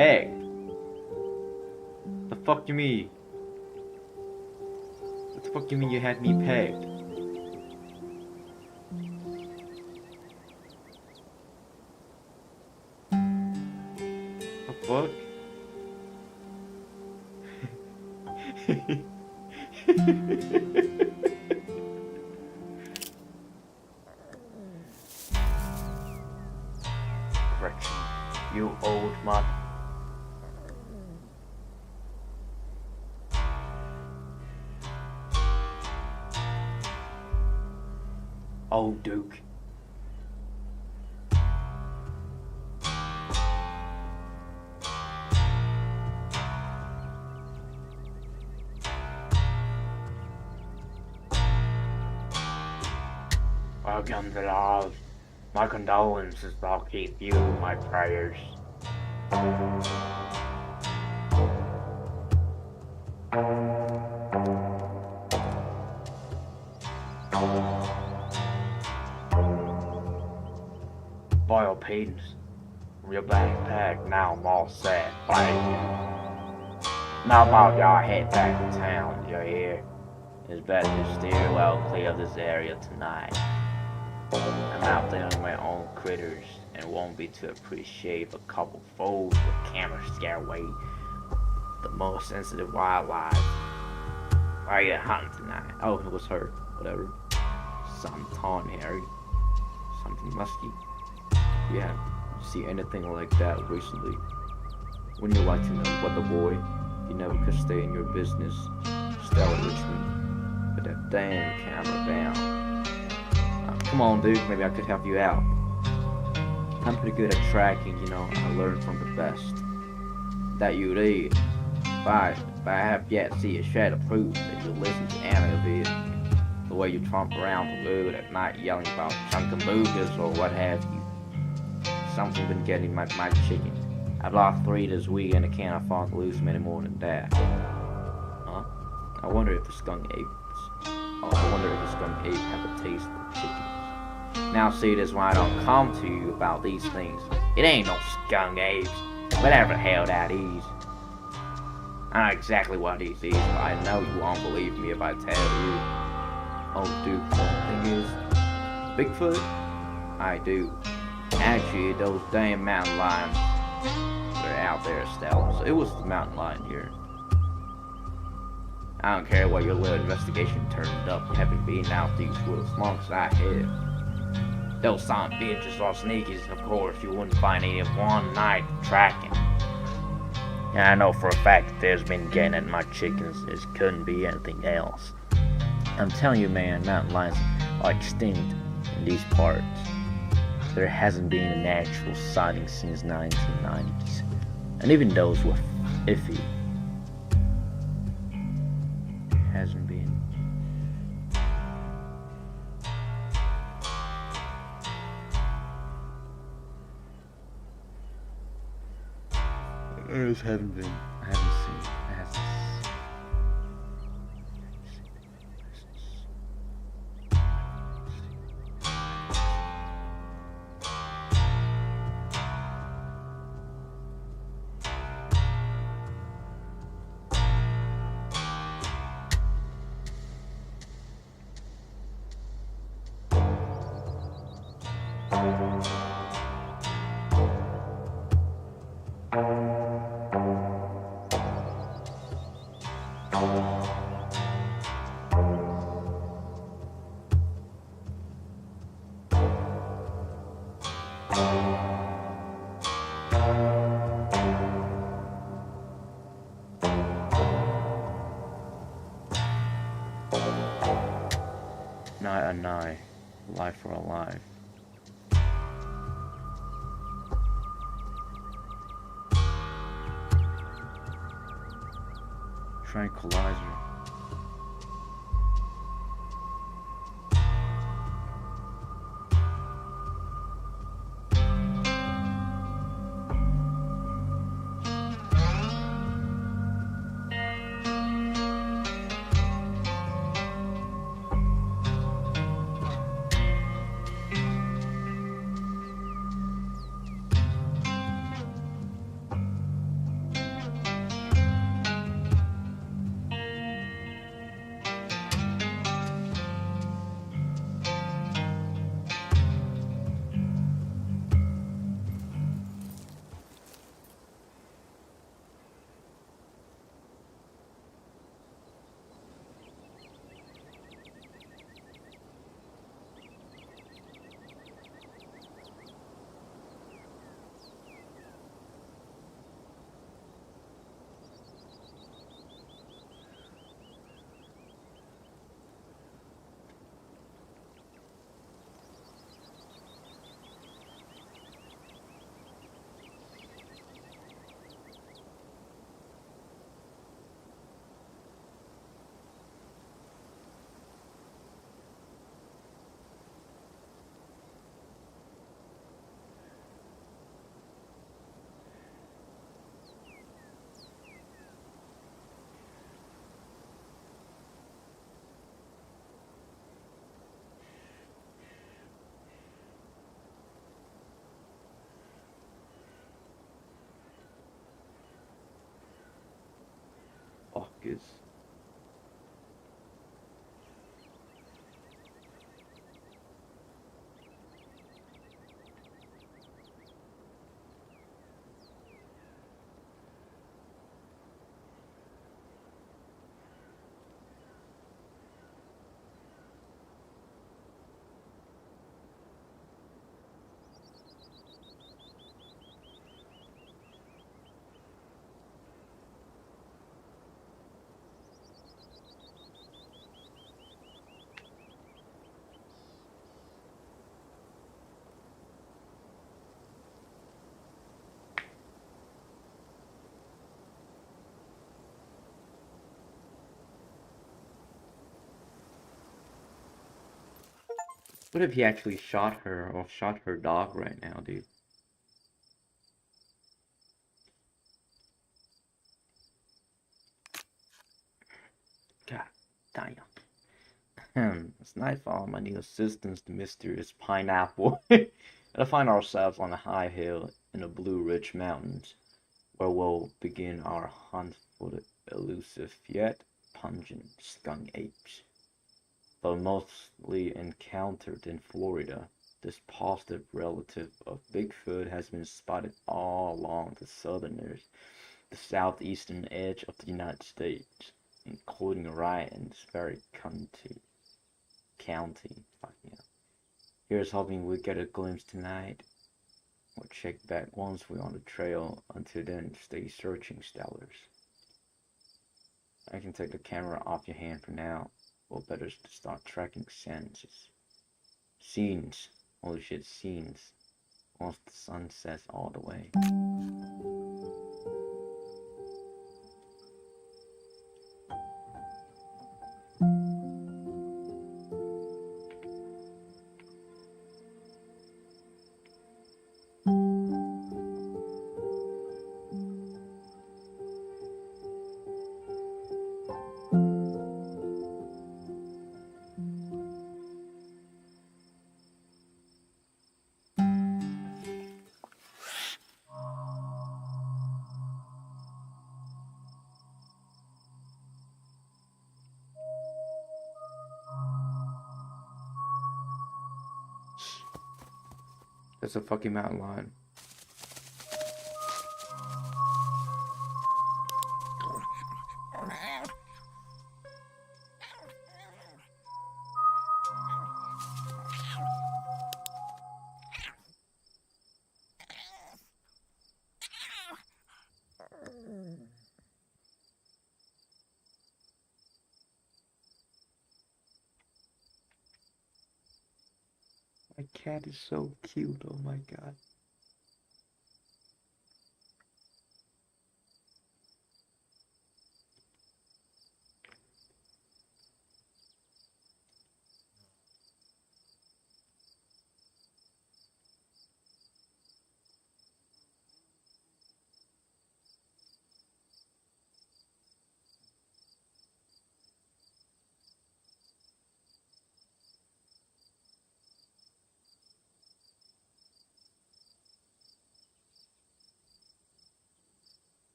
Speaker 1: pegged. The fuck you mean? What the fuck you mean you had me pegged? The fuck? Correction, you old mother. Old Duke. Welcome to love. My condolences, I'll keep you in my prayers. Boyle Peters, real backpack, now I'm all set. Thank you. Now about y'all head back to town, you hear? It's better to steer well clear of this area tonight. I'm out there on my own critters and won't be to appreciate a couple foes with cameras scare away the most sensitive wildlife. Why are you hunting tonight? Oh, it was her. Whatever. Some torn hairy. Something musky. Yeah, you see anything like that recently? Wouldn't you like to know what the boy? You never could stay in your business. Stella Richmond. Put that damn camera down. Come on, dude. Maybe I could help you out. I'm pretty good at tracking, you know. I learned from the best. That you did. But I have yet to see a shred of proof that you listen to any of it. The way you tromp around the road at night yelling about chunkaboogers or what have you. Something's been getting my chicken. I've lost 3 this week and I can't afford to lose many more than that. Huh? I wonder if the skunk apes. Oh, I wonder if the skunk ape have a taste for chickens. Now see, this is why I don't come to you about these things. It ain't no skunk apes. Whatever the hell that is. I know exactly what it is, but I know you won't believe me if I tell you. Oh, dude, the thing is, Bigfoot? I do. Actually, those damn mountain lions, they're out there, Stella. So it was the mountain lion here. I don't care what your little investigation turned up. You haven't been out these woods as long as I have. Those son bitches are sneakies, of course. You wouldn't find any of one night tracking. And I know for a fact that there's been getting at my chickens. It couldn't be anything else. I'm telling you, man, mountain lions are extinct in these parts. There hasn't been an actual sighting since 1990s. And even those were iffy. Hasn't been. I just haven't been. I haven't seen. I haven't seen. Not an eye, life for a life. Tranquilizer. focus. What if he actually shot her or shot her dog right now, dude? God damn. It's nightfall. My new assistant, the mysterious pineapple. Gotta find ourselves on a high hill in the Blue Ridge Mountains, where we'll begin our hunt for the elusive yet pungent skunk apes. Though mostly encountered in Florida, this positive relative of Bigfoot has been spotted all along the southeastern edge of the United States, including right in this very county. Fuck yeah. Here's hoping we get a glimpse tonight. We'll check back once we're on the trail. Until then, stay searching, Stellars. I can take the camera off your hand for now. We'll better start tracking scenes. Holy shit, scenes. Once the sun sets all the way. That's a fucking mountain lion. My cat is so cute, oh my god.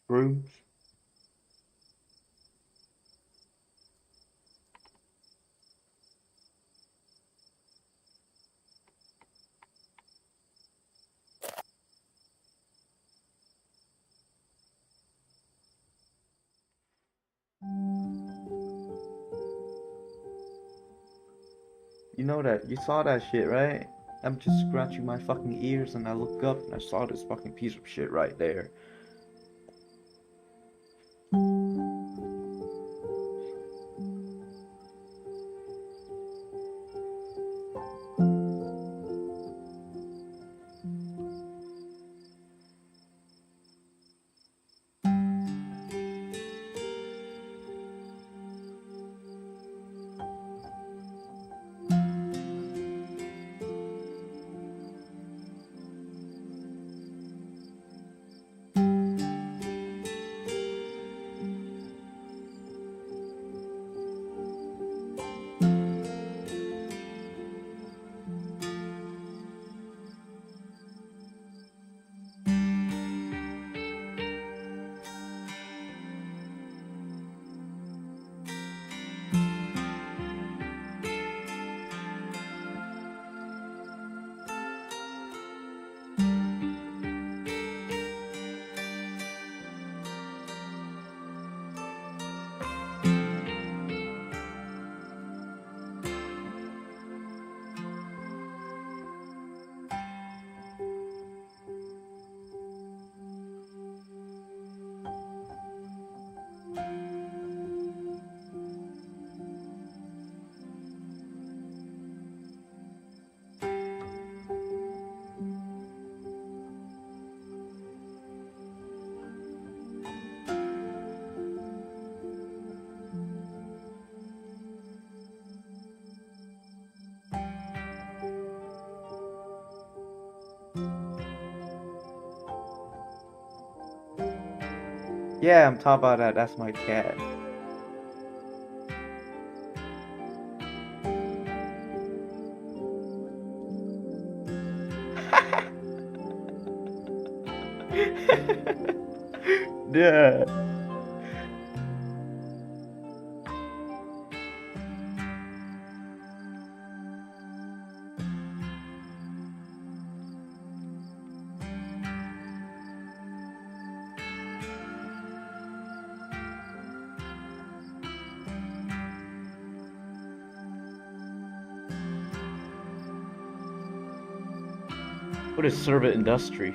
Speaker 1: Rooms. You know that, you saw that shit, right? I'm just scratching my fucking ears and I look up and I saw this fucking piece of shit right there. Yeah, I'm talking about that. That's my cat. Yeah. What is servant industry?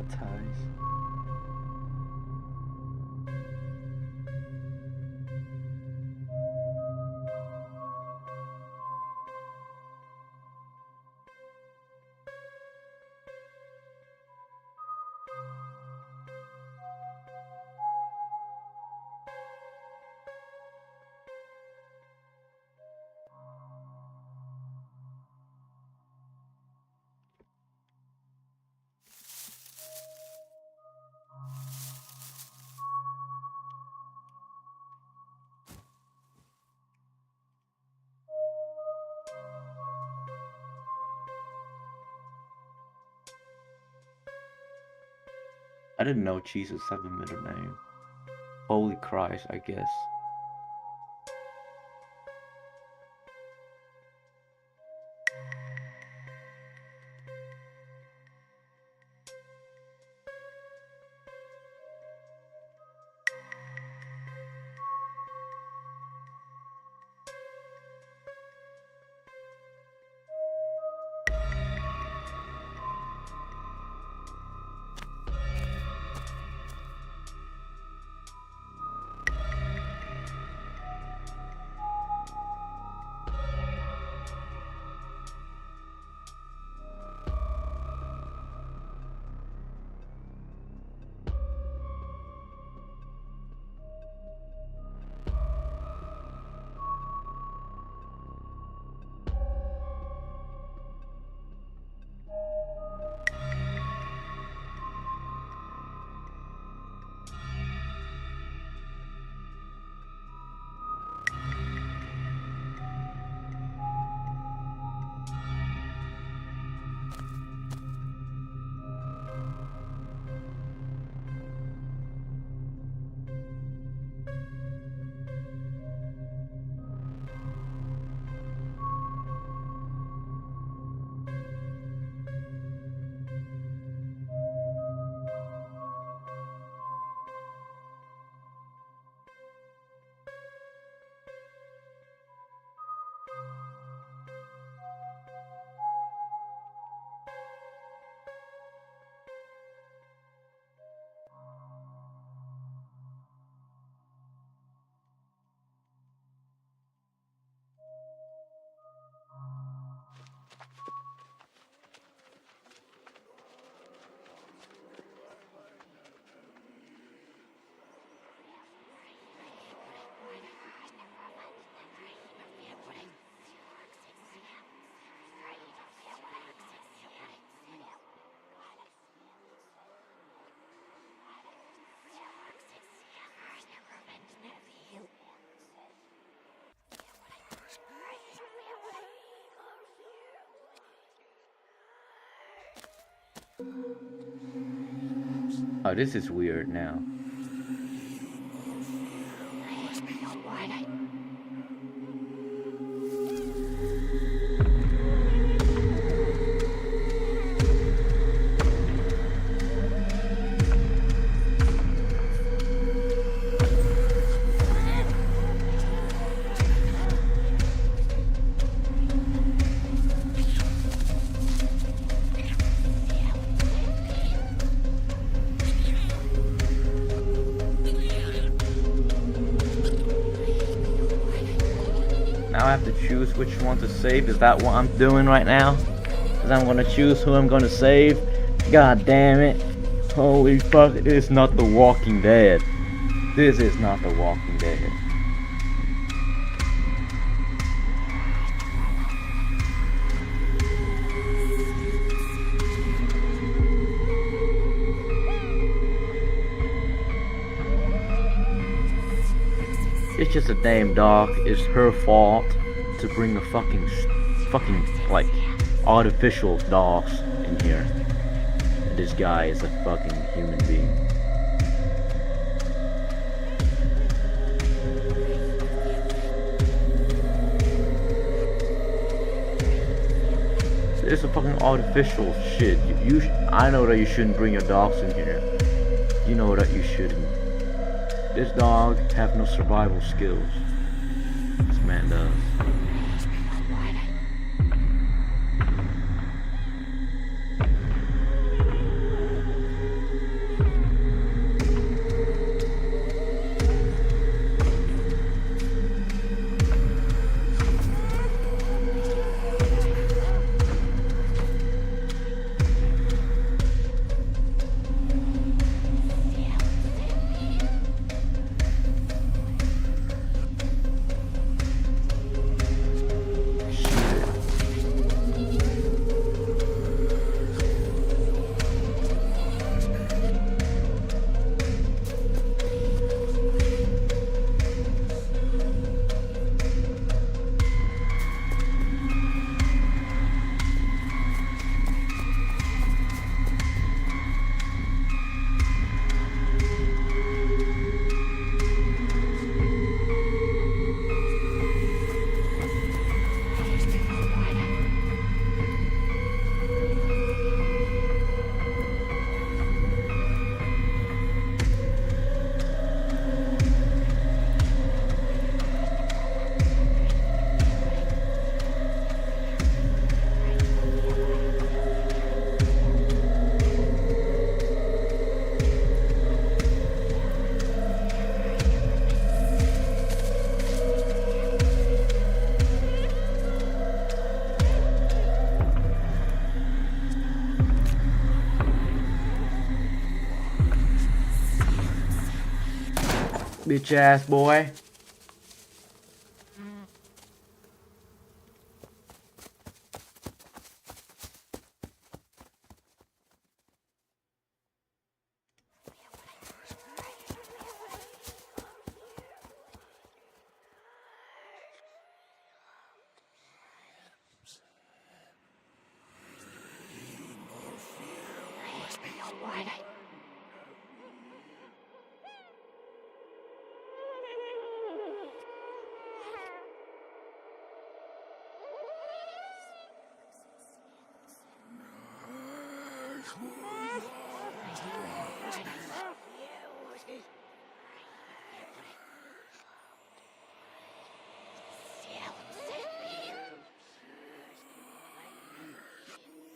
Speaker 1: traumatized. I didn't know Jesus had a middle name. Holy Christ, I guess. Oh, this is weird now. Now I have to choose which one to save. Is that what I'm doing right now? Because I'm gonna choose who I'm gonna save. God damn it. Holy fuck, this is not The Walking Dead. This is not The Walking Dead. It's just a damn dog. It's her fault to bring a fucking like artificial dogs in here. And this guy is a fucking human being. It's a fucking artificial shit. I know that you shouldn't bring your dogs in here. You know that you shouldn't. This dog have no survival skills. This man does. bitch ass boy.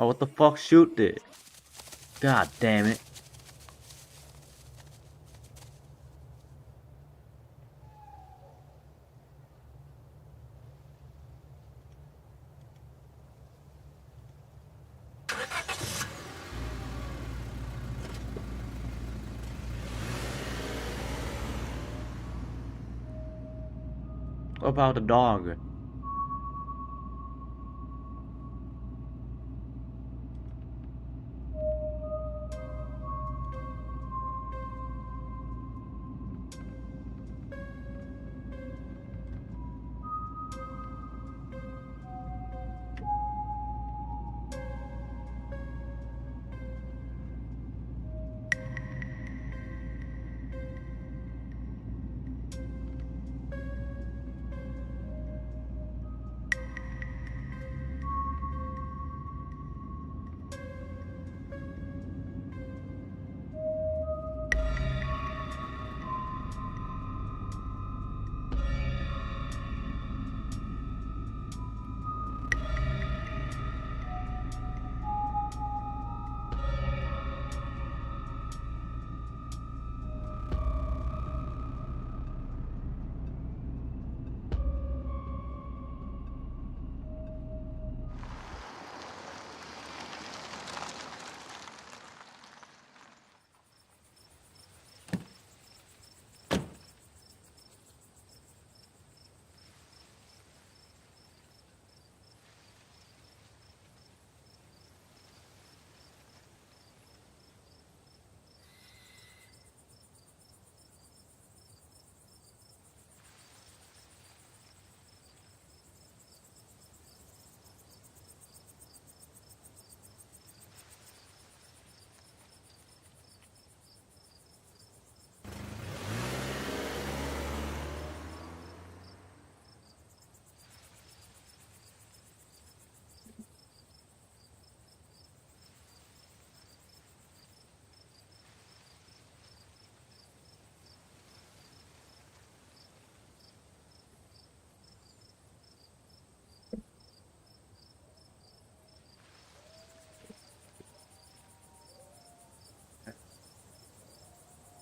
Speaker 1: Oh, what the fuck? Shoot it. God damn it. What about the dog?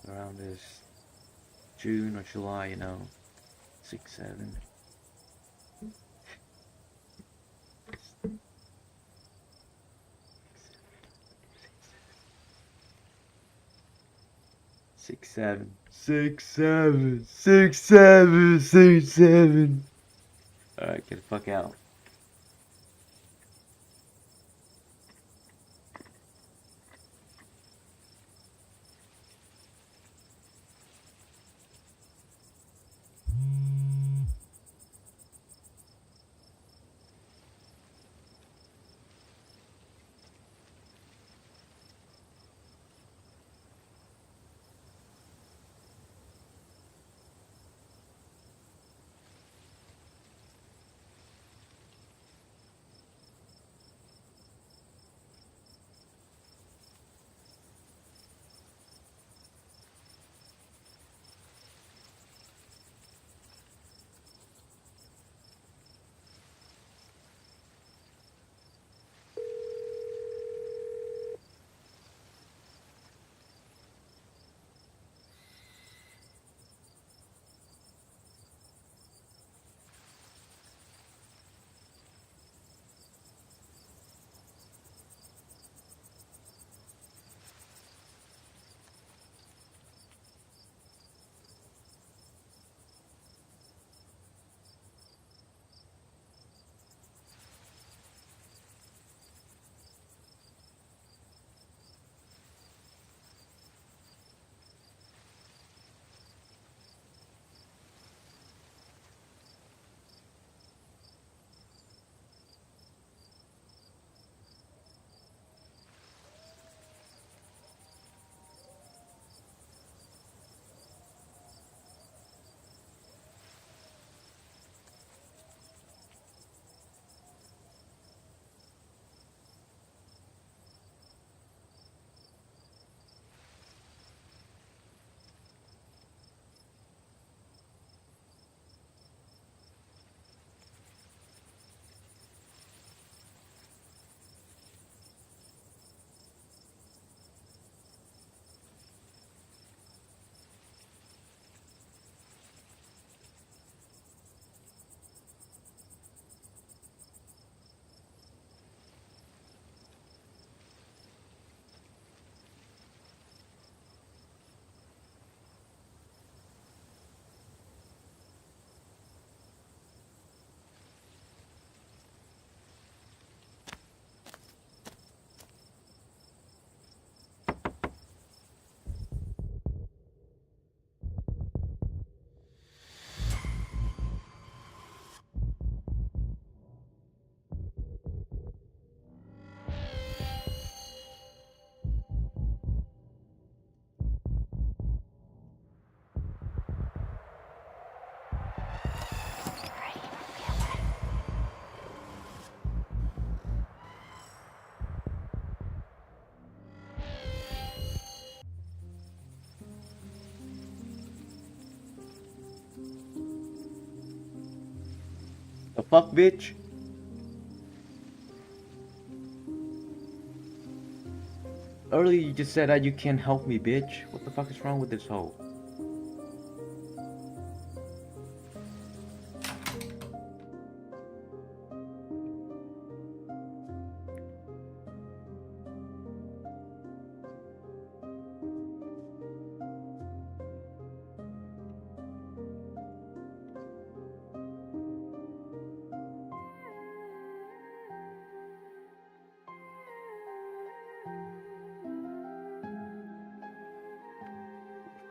Speaker 1: Around this June or July, you know, 6, 7. Six, 7. 6, 7. 6, 7. 6, 7. Alright, get the fuck out. The fuck, bitch? Earlier you just said that you can't help me, bitch. What the fuck is wrong with this hoe?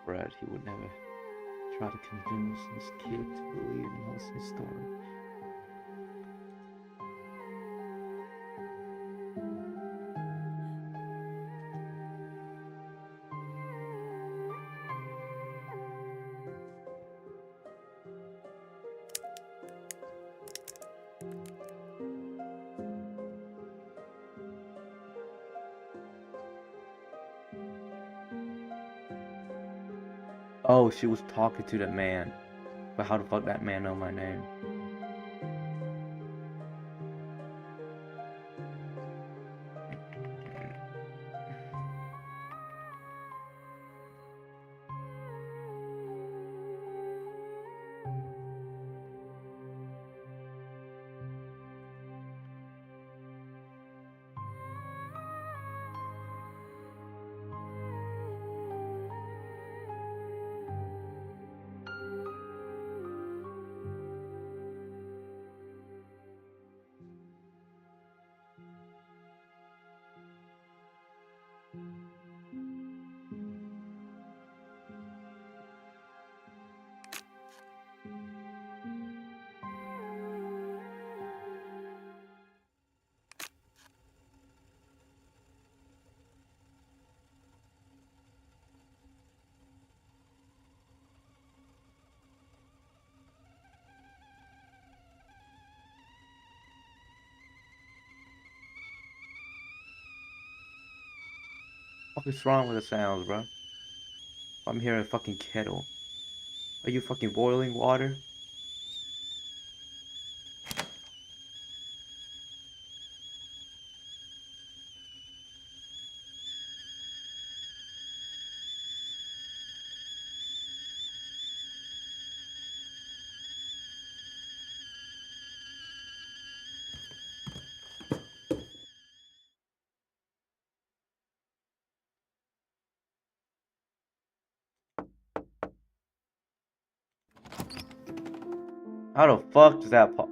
Speaker 1: Brad, he would never try to convince his kid to believe in his story. Oh, she was talking to the man. But how the fuck that man know my name? What is wrong with the sounds, bro? I'm hearing a fucking kettle. Are you fucking boiling water? How the fuck does that pop?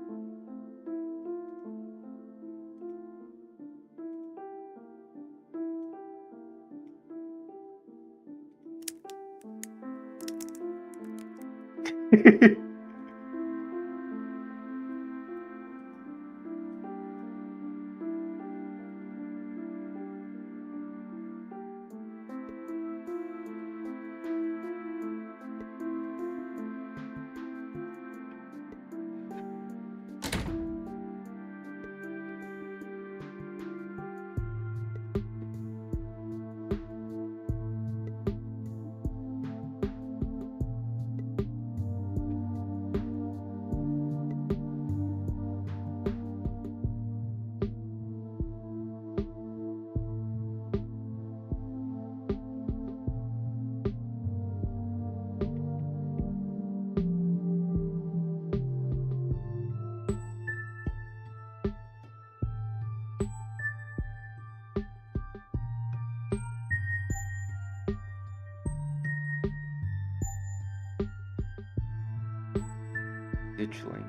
Speaker 1: Ditchling.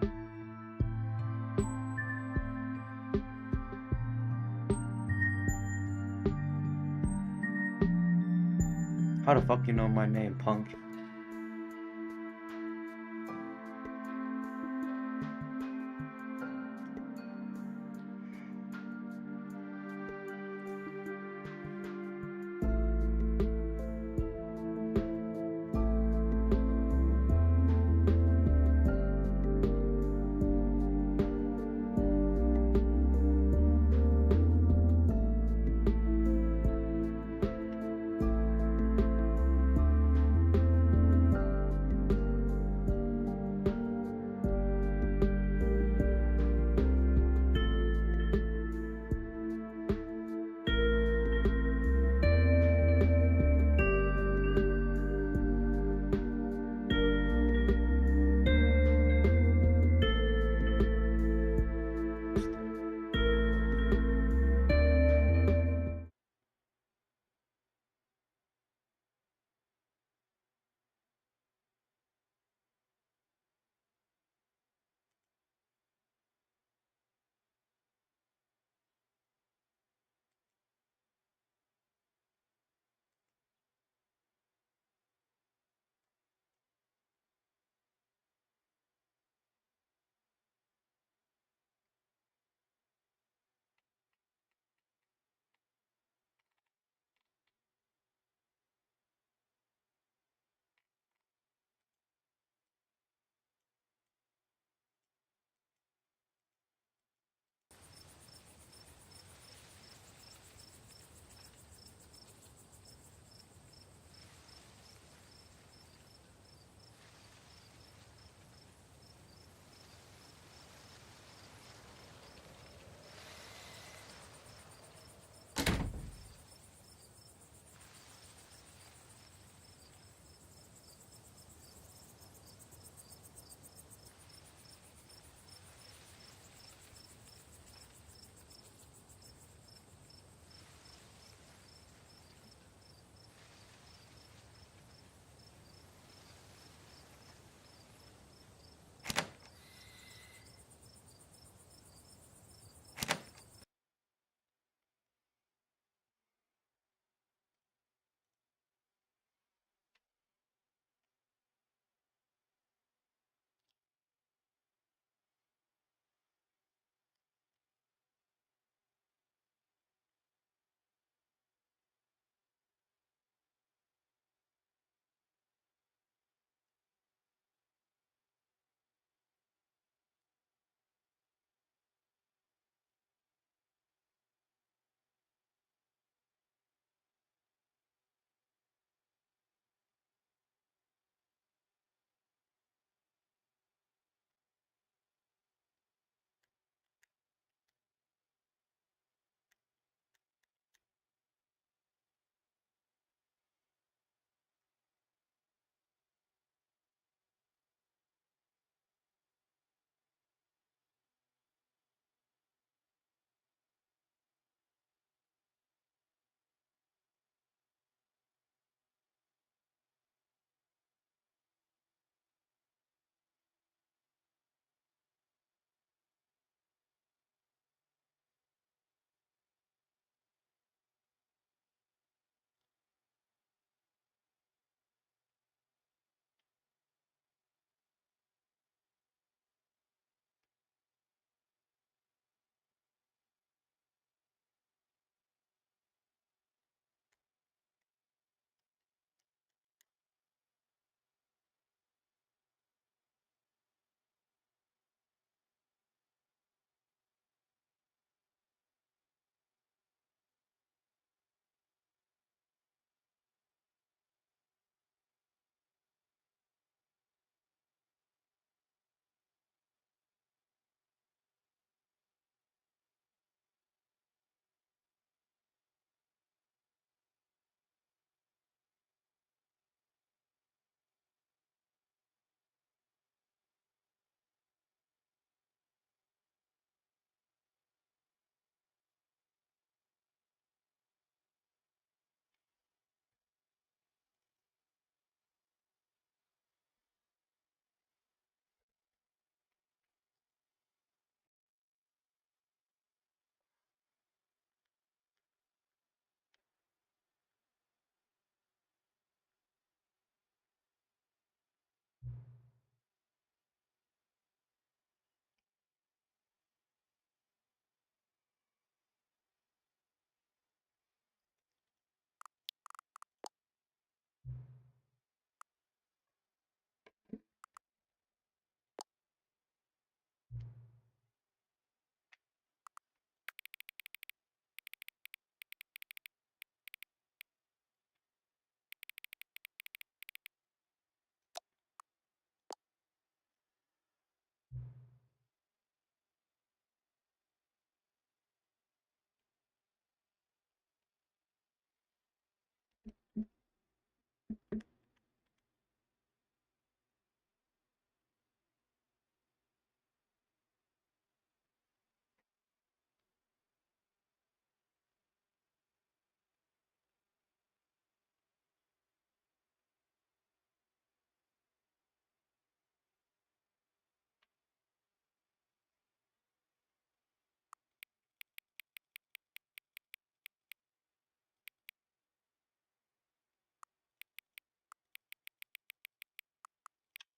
Speaker 1: How the fuck you know my name, punk?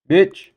Speaker 1: Bitch!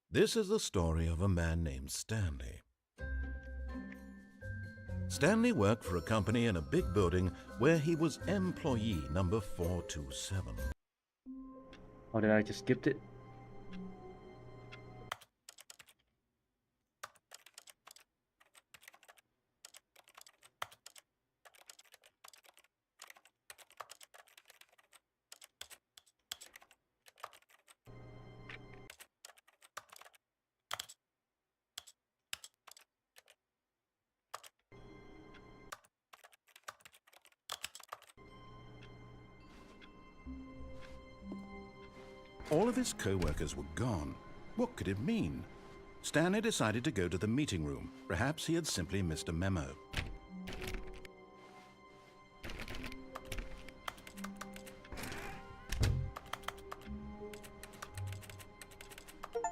Speaker 15: This is the story of a man named Stanley. Stanley worked for a company in a big building where he was employee number 427.
Speaker 1: Oh, did I just skip it?
Speaker 15: All of his co-workers were gone. What could it mean? Stanley decided to go to the meeting room. Perhaps he had simply missed a memo.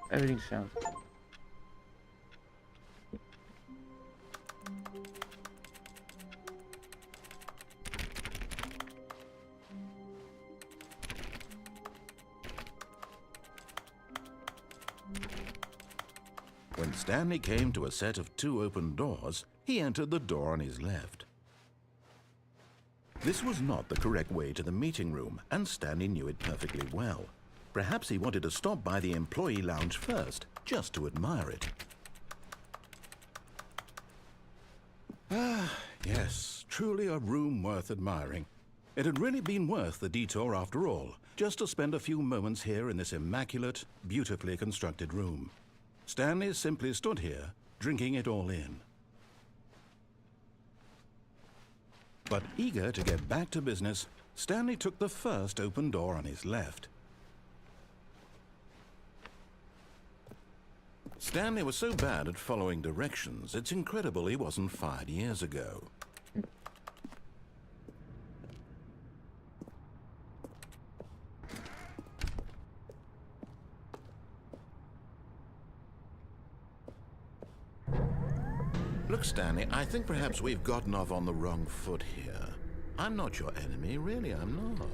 Speaker 1: Everything sounds...
Speaker 15: When Stanley came to a set of 2 open doors, he entered the door on his left. This was not the correct way to the meeting room, and Stanley knew it perfectly well. Perhaps he wanted to stop by the employee lounge first, just to admire it. Ah, yes, truly a room worth admiring. It had really been worth the detour after all, just to spend a few moments here in this immaculate, beautifully constructed room. Stanley simply stood here, drinking it all in. But eager to get back to business, Stanley took the first open door on his left. Stanley was so bad at following directions, it's incredible he wasn't fired years ago. Look, Stanley, I think perhaps we've gotten off on the wrong foot here. I'm not your enemy, really, I'm not.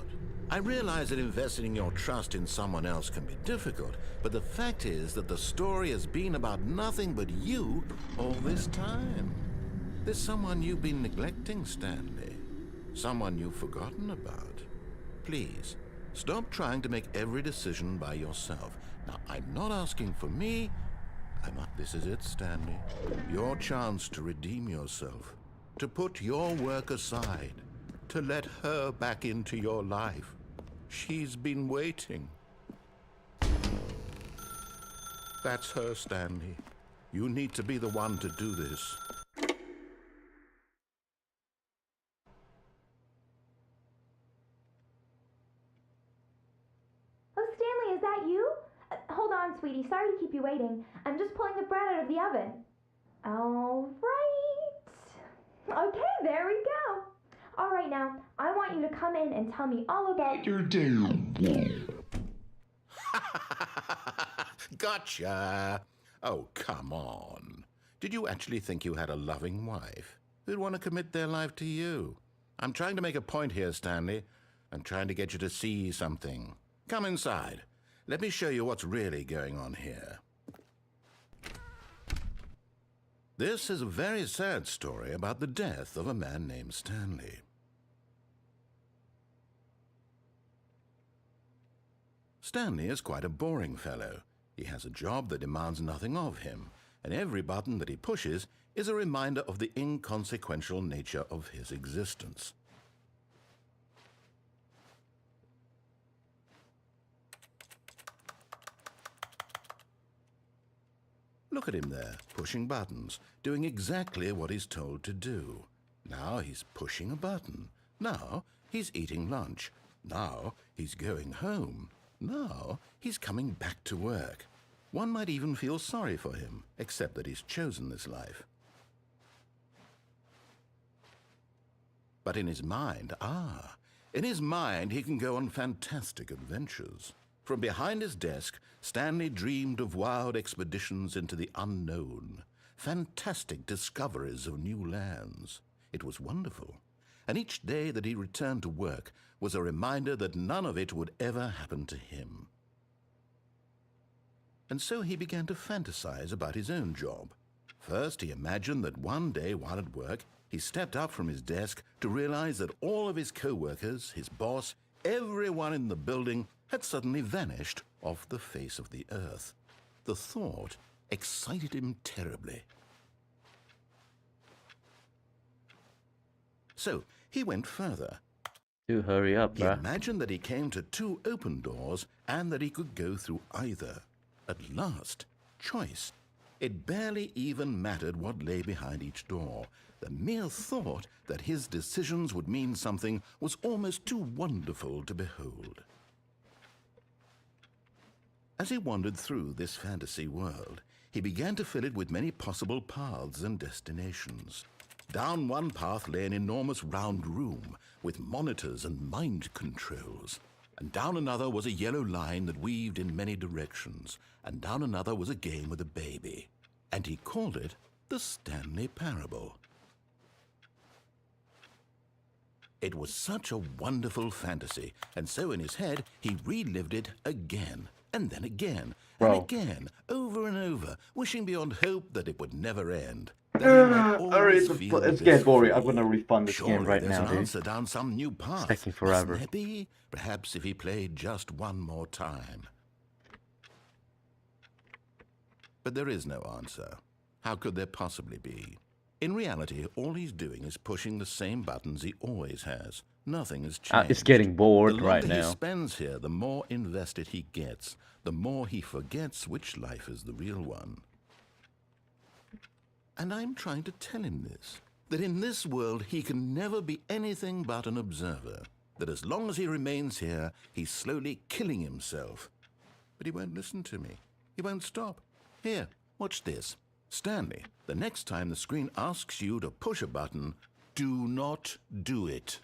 Speaker 15: I realize that investing your trust in someone else can be difficult, but the fact is that the story has been about nothing but you all this time. There's someone you've been neglecting, Stanley. Someone you've forgotten about. Please, stop trying to make every decision by yourself. Now, I'm not asking for me. This is it, Stanley. Your chance to redeem yourself. To put your work aside. To let her back into your life. She's been waiting. That's her, Stanley. You need to be the one to do this.
Speaker 16: Oh, Stanley, is that you? Hold on, sweetie. Sorry to keep you waiting. I'm just pulling the bread out of the oven. All right. Okay, there we go. All right, now, I want you to come in and tell me all about your day.
Speaker 15: Gotcha! Oh, come on. Did you actually think you had a loving wife who'd want to commit their life to you? I'm trying to make a point here, Stanley. I'm trying to get you to see something. Come inside. Let me show you what's really going on here. This is a very sad story about the death of a man named Stanley. Stanley is quite a boring fellow. He has a job that demands nothing of him, and every button that he pushes, is a reminder of the inconsequential nature of his existence. Look at him there, pushing buttons, doing exactly what he's told to do. Now he's pushing a button. Now he's eating lunch. Now he's going home. Now he's coming back to work. One might even feel sorry for him, except that he's chosen this life. But in his mind, in his mind he can go on fantastic adventures. From behind his desk, Stanley dreamed of wild expeditions into the unknown, fantastic discoveries of new lands. It was wonderful, and each day that he returned to work was a reminder that none of it would ever happen to him. And so he began to fantasize about his own job. First, he imagined that one day while at work, he stepped up from his desk to realize that all of his co-workers, his boss, everyone in the building had suddenly vanished off the face of the earth. The thought excited him terribly. So he went further.
Speaker 1: Do hurry up,
Speaker 15: He
Speaker 1: bruh.
Speaker 15: imagined that he came to 2 open doors and that he could go through either. At last, choice. It barely even mattered what lay behind each door. The mere thought that his decisions would mean something was almost too wonderful to behold. As he wandered through this fantasy world, he began to fill it with many possible paths and destinations. Down one path lay an enormous round room with monitors and mind controls. And down another was a yellow line that weaved in many directions. And down another was a game with a baby. And he called it the Stanley Parable. It was such a wonderful fantasy, and so in his head he relived it again, and then again, and again, over and over, wishing beyond hope that it would never end.
Speaker 1: Alright, it's getting boring. I'm gonna refund this game right
Speaker 15: there's
Speaker 1: now,
Speaker 15: an
Speaker 1: dude.
Speaker 15: answer down some new path.
Speaker 1: It's taking forever.
Speaker 15: Mustn't there be? Perhaps if he played just one more time. But there is no answer. How could there possibly be? In reality, all he's doing is pushing the same buttons he always has. Nothing has changed.
Speaker 1: It's getting bored
Speaker 15: the
Speaker 1: right
Speaker 15: longer he
Speaker 1: now.
Speaker 15: spends here, the more invested he gets, the more he forgets which life is the real one. And I'm trying to tell him this, that in this world he can never be anything but an observer, that as long as he remains here, he's slowly killing himself. But he won't listen to me. He won't stop. Here, watch this. Stanley, the next time the screen asks you to push a button, do not do it.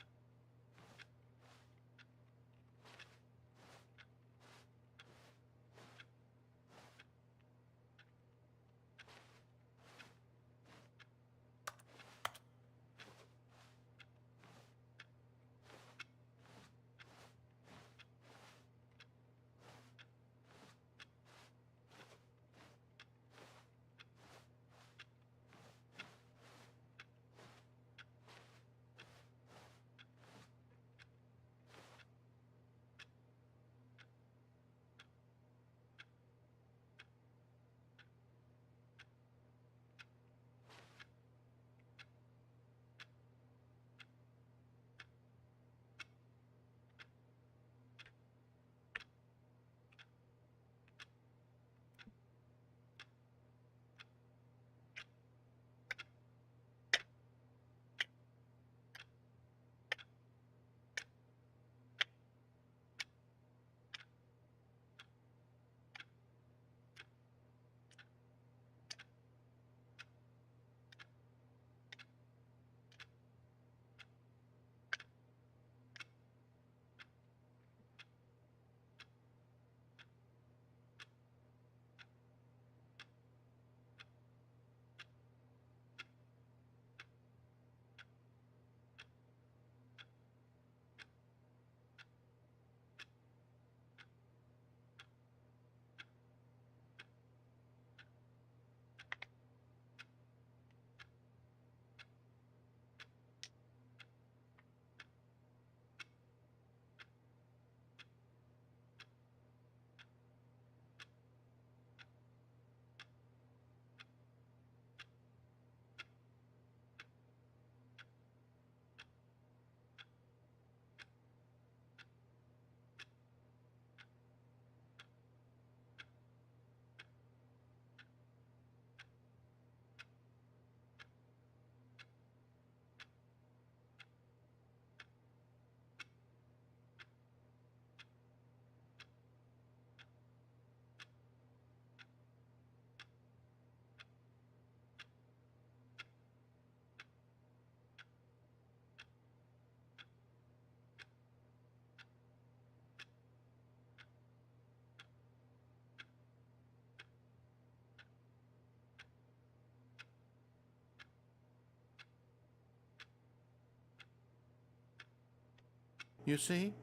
Speaker 15: You see?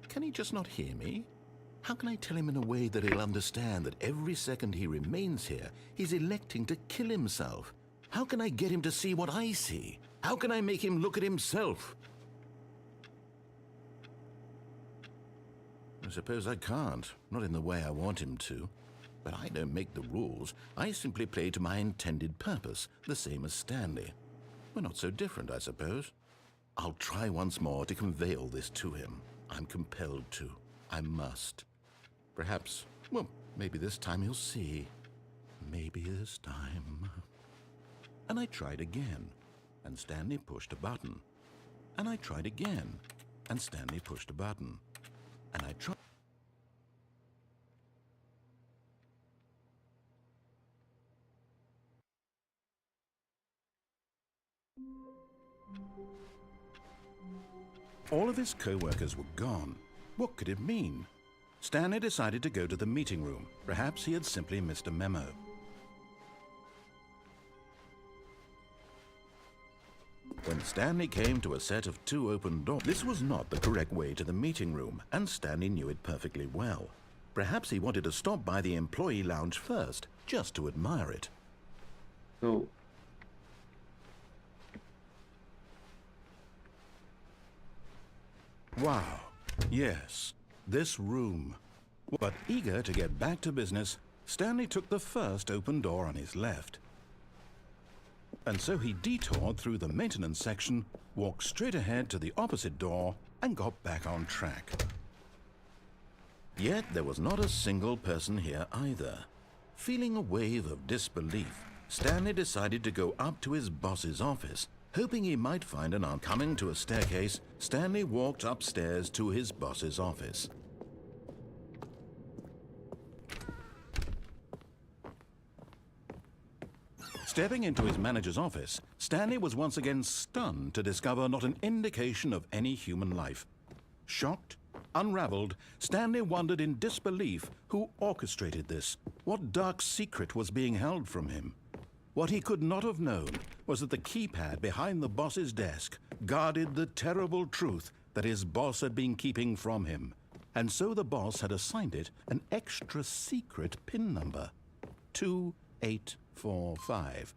Speaker 15: Can he just not hear me? How can I tell him in a way that he'll understand that every second he remains here, he's electing to kill himself? How can I get him to see what I see? How can I make him look at himself? I suppose I can't, not in the way I want him to. But I don't make the rules. I simply play to my intended purpose, the same as Stanley. We're not so different, I suppose. I'll try once more to convey all this to him. I'm compelled to. I must. Perhaps, well, maybe this time he'll see. Maybe this time. And I tried again, and Stanley pushed a button. And I tried again, and Stanley pushed a button. And I tried. All of his co-workers were gone. What could it mean? Stanley decided to go to the meeting room. Perhaps he had simply missed a memo. When Stanley came to a set of 2 open doors, this was not the correct way to the meeting room, and Stanley knew it perfectly well. Perhaps he wanted to stop by the employee lounge first, just to admire it.
Speaker 1: So,
Speaker 15: wow, yes, this room. But eager to get back to business, Stanley took the first open door on his left. And so he detoured through the maintenance section, walked straight ahead to the opposite door, and got back on track. Yet there was not a single person here either. Feeling a wave of disbelief, Stanley decided to go up to his boss's office, hoping he might find an aunt. Coming to a staircase, Stanley walked upstairs to his boss's office. Stepping into his manager's office, Stanley was once again stunned to discover not an indication of any human life. Shocked, unraveled, Stanley wondered in disbelief who orchestrated this, what dark secret was being held from him. What he could not have known was that the keypad behind the boss's desk guarded the terrible truth that his boss had been keeping from him. And so the boss had assigned it an extra secret PIN number, 2845.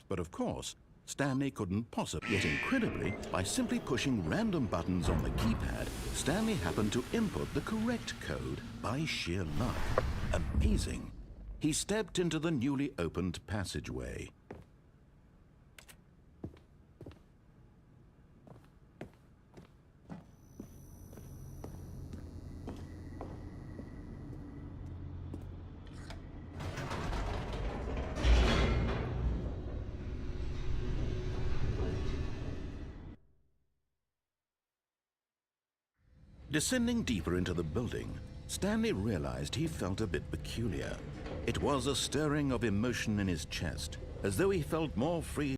Speaker 15: But of course, Stanley couldn't possibly. Yet incredibly, by simply pushing random buttons on the keypad, Stanley happened to input the correct code by sheer luck. Amazing. He stepped into the newly opened passageway. Descending deeper into the building, Stanley realized he felt a bit peculiar. It was a stirring of emotion in his chest, as though he felt more free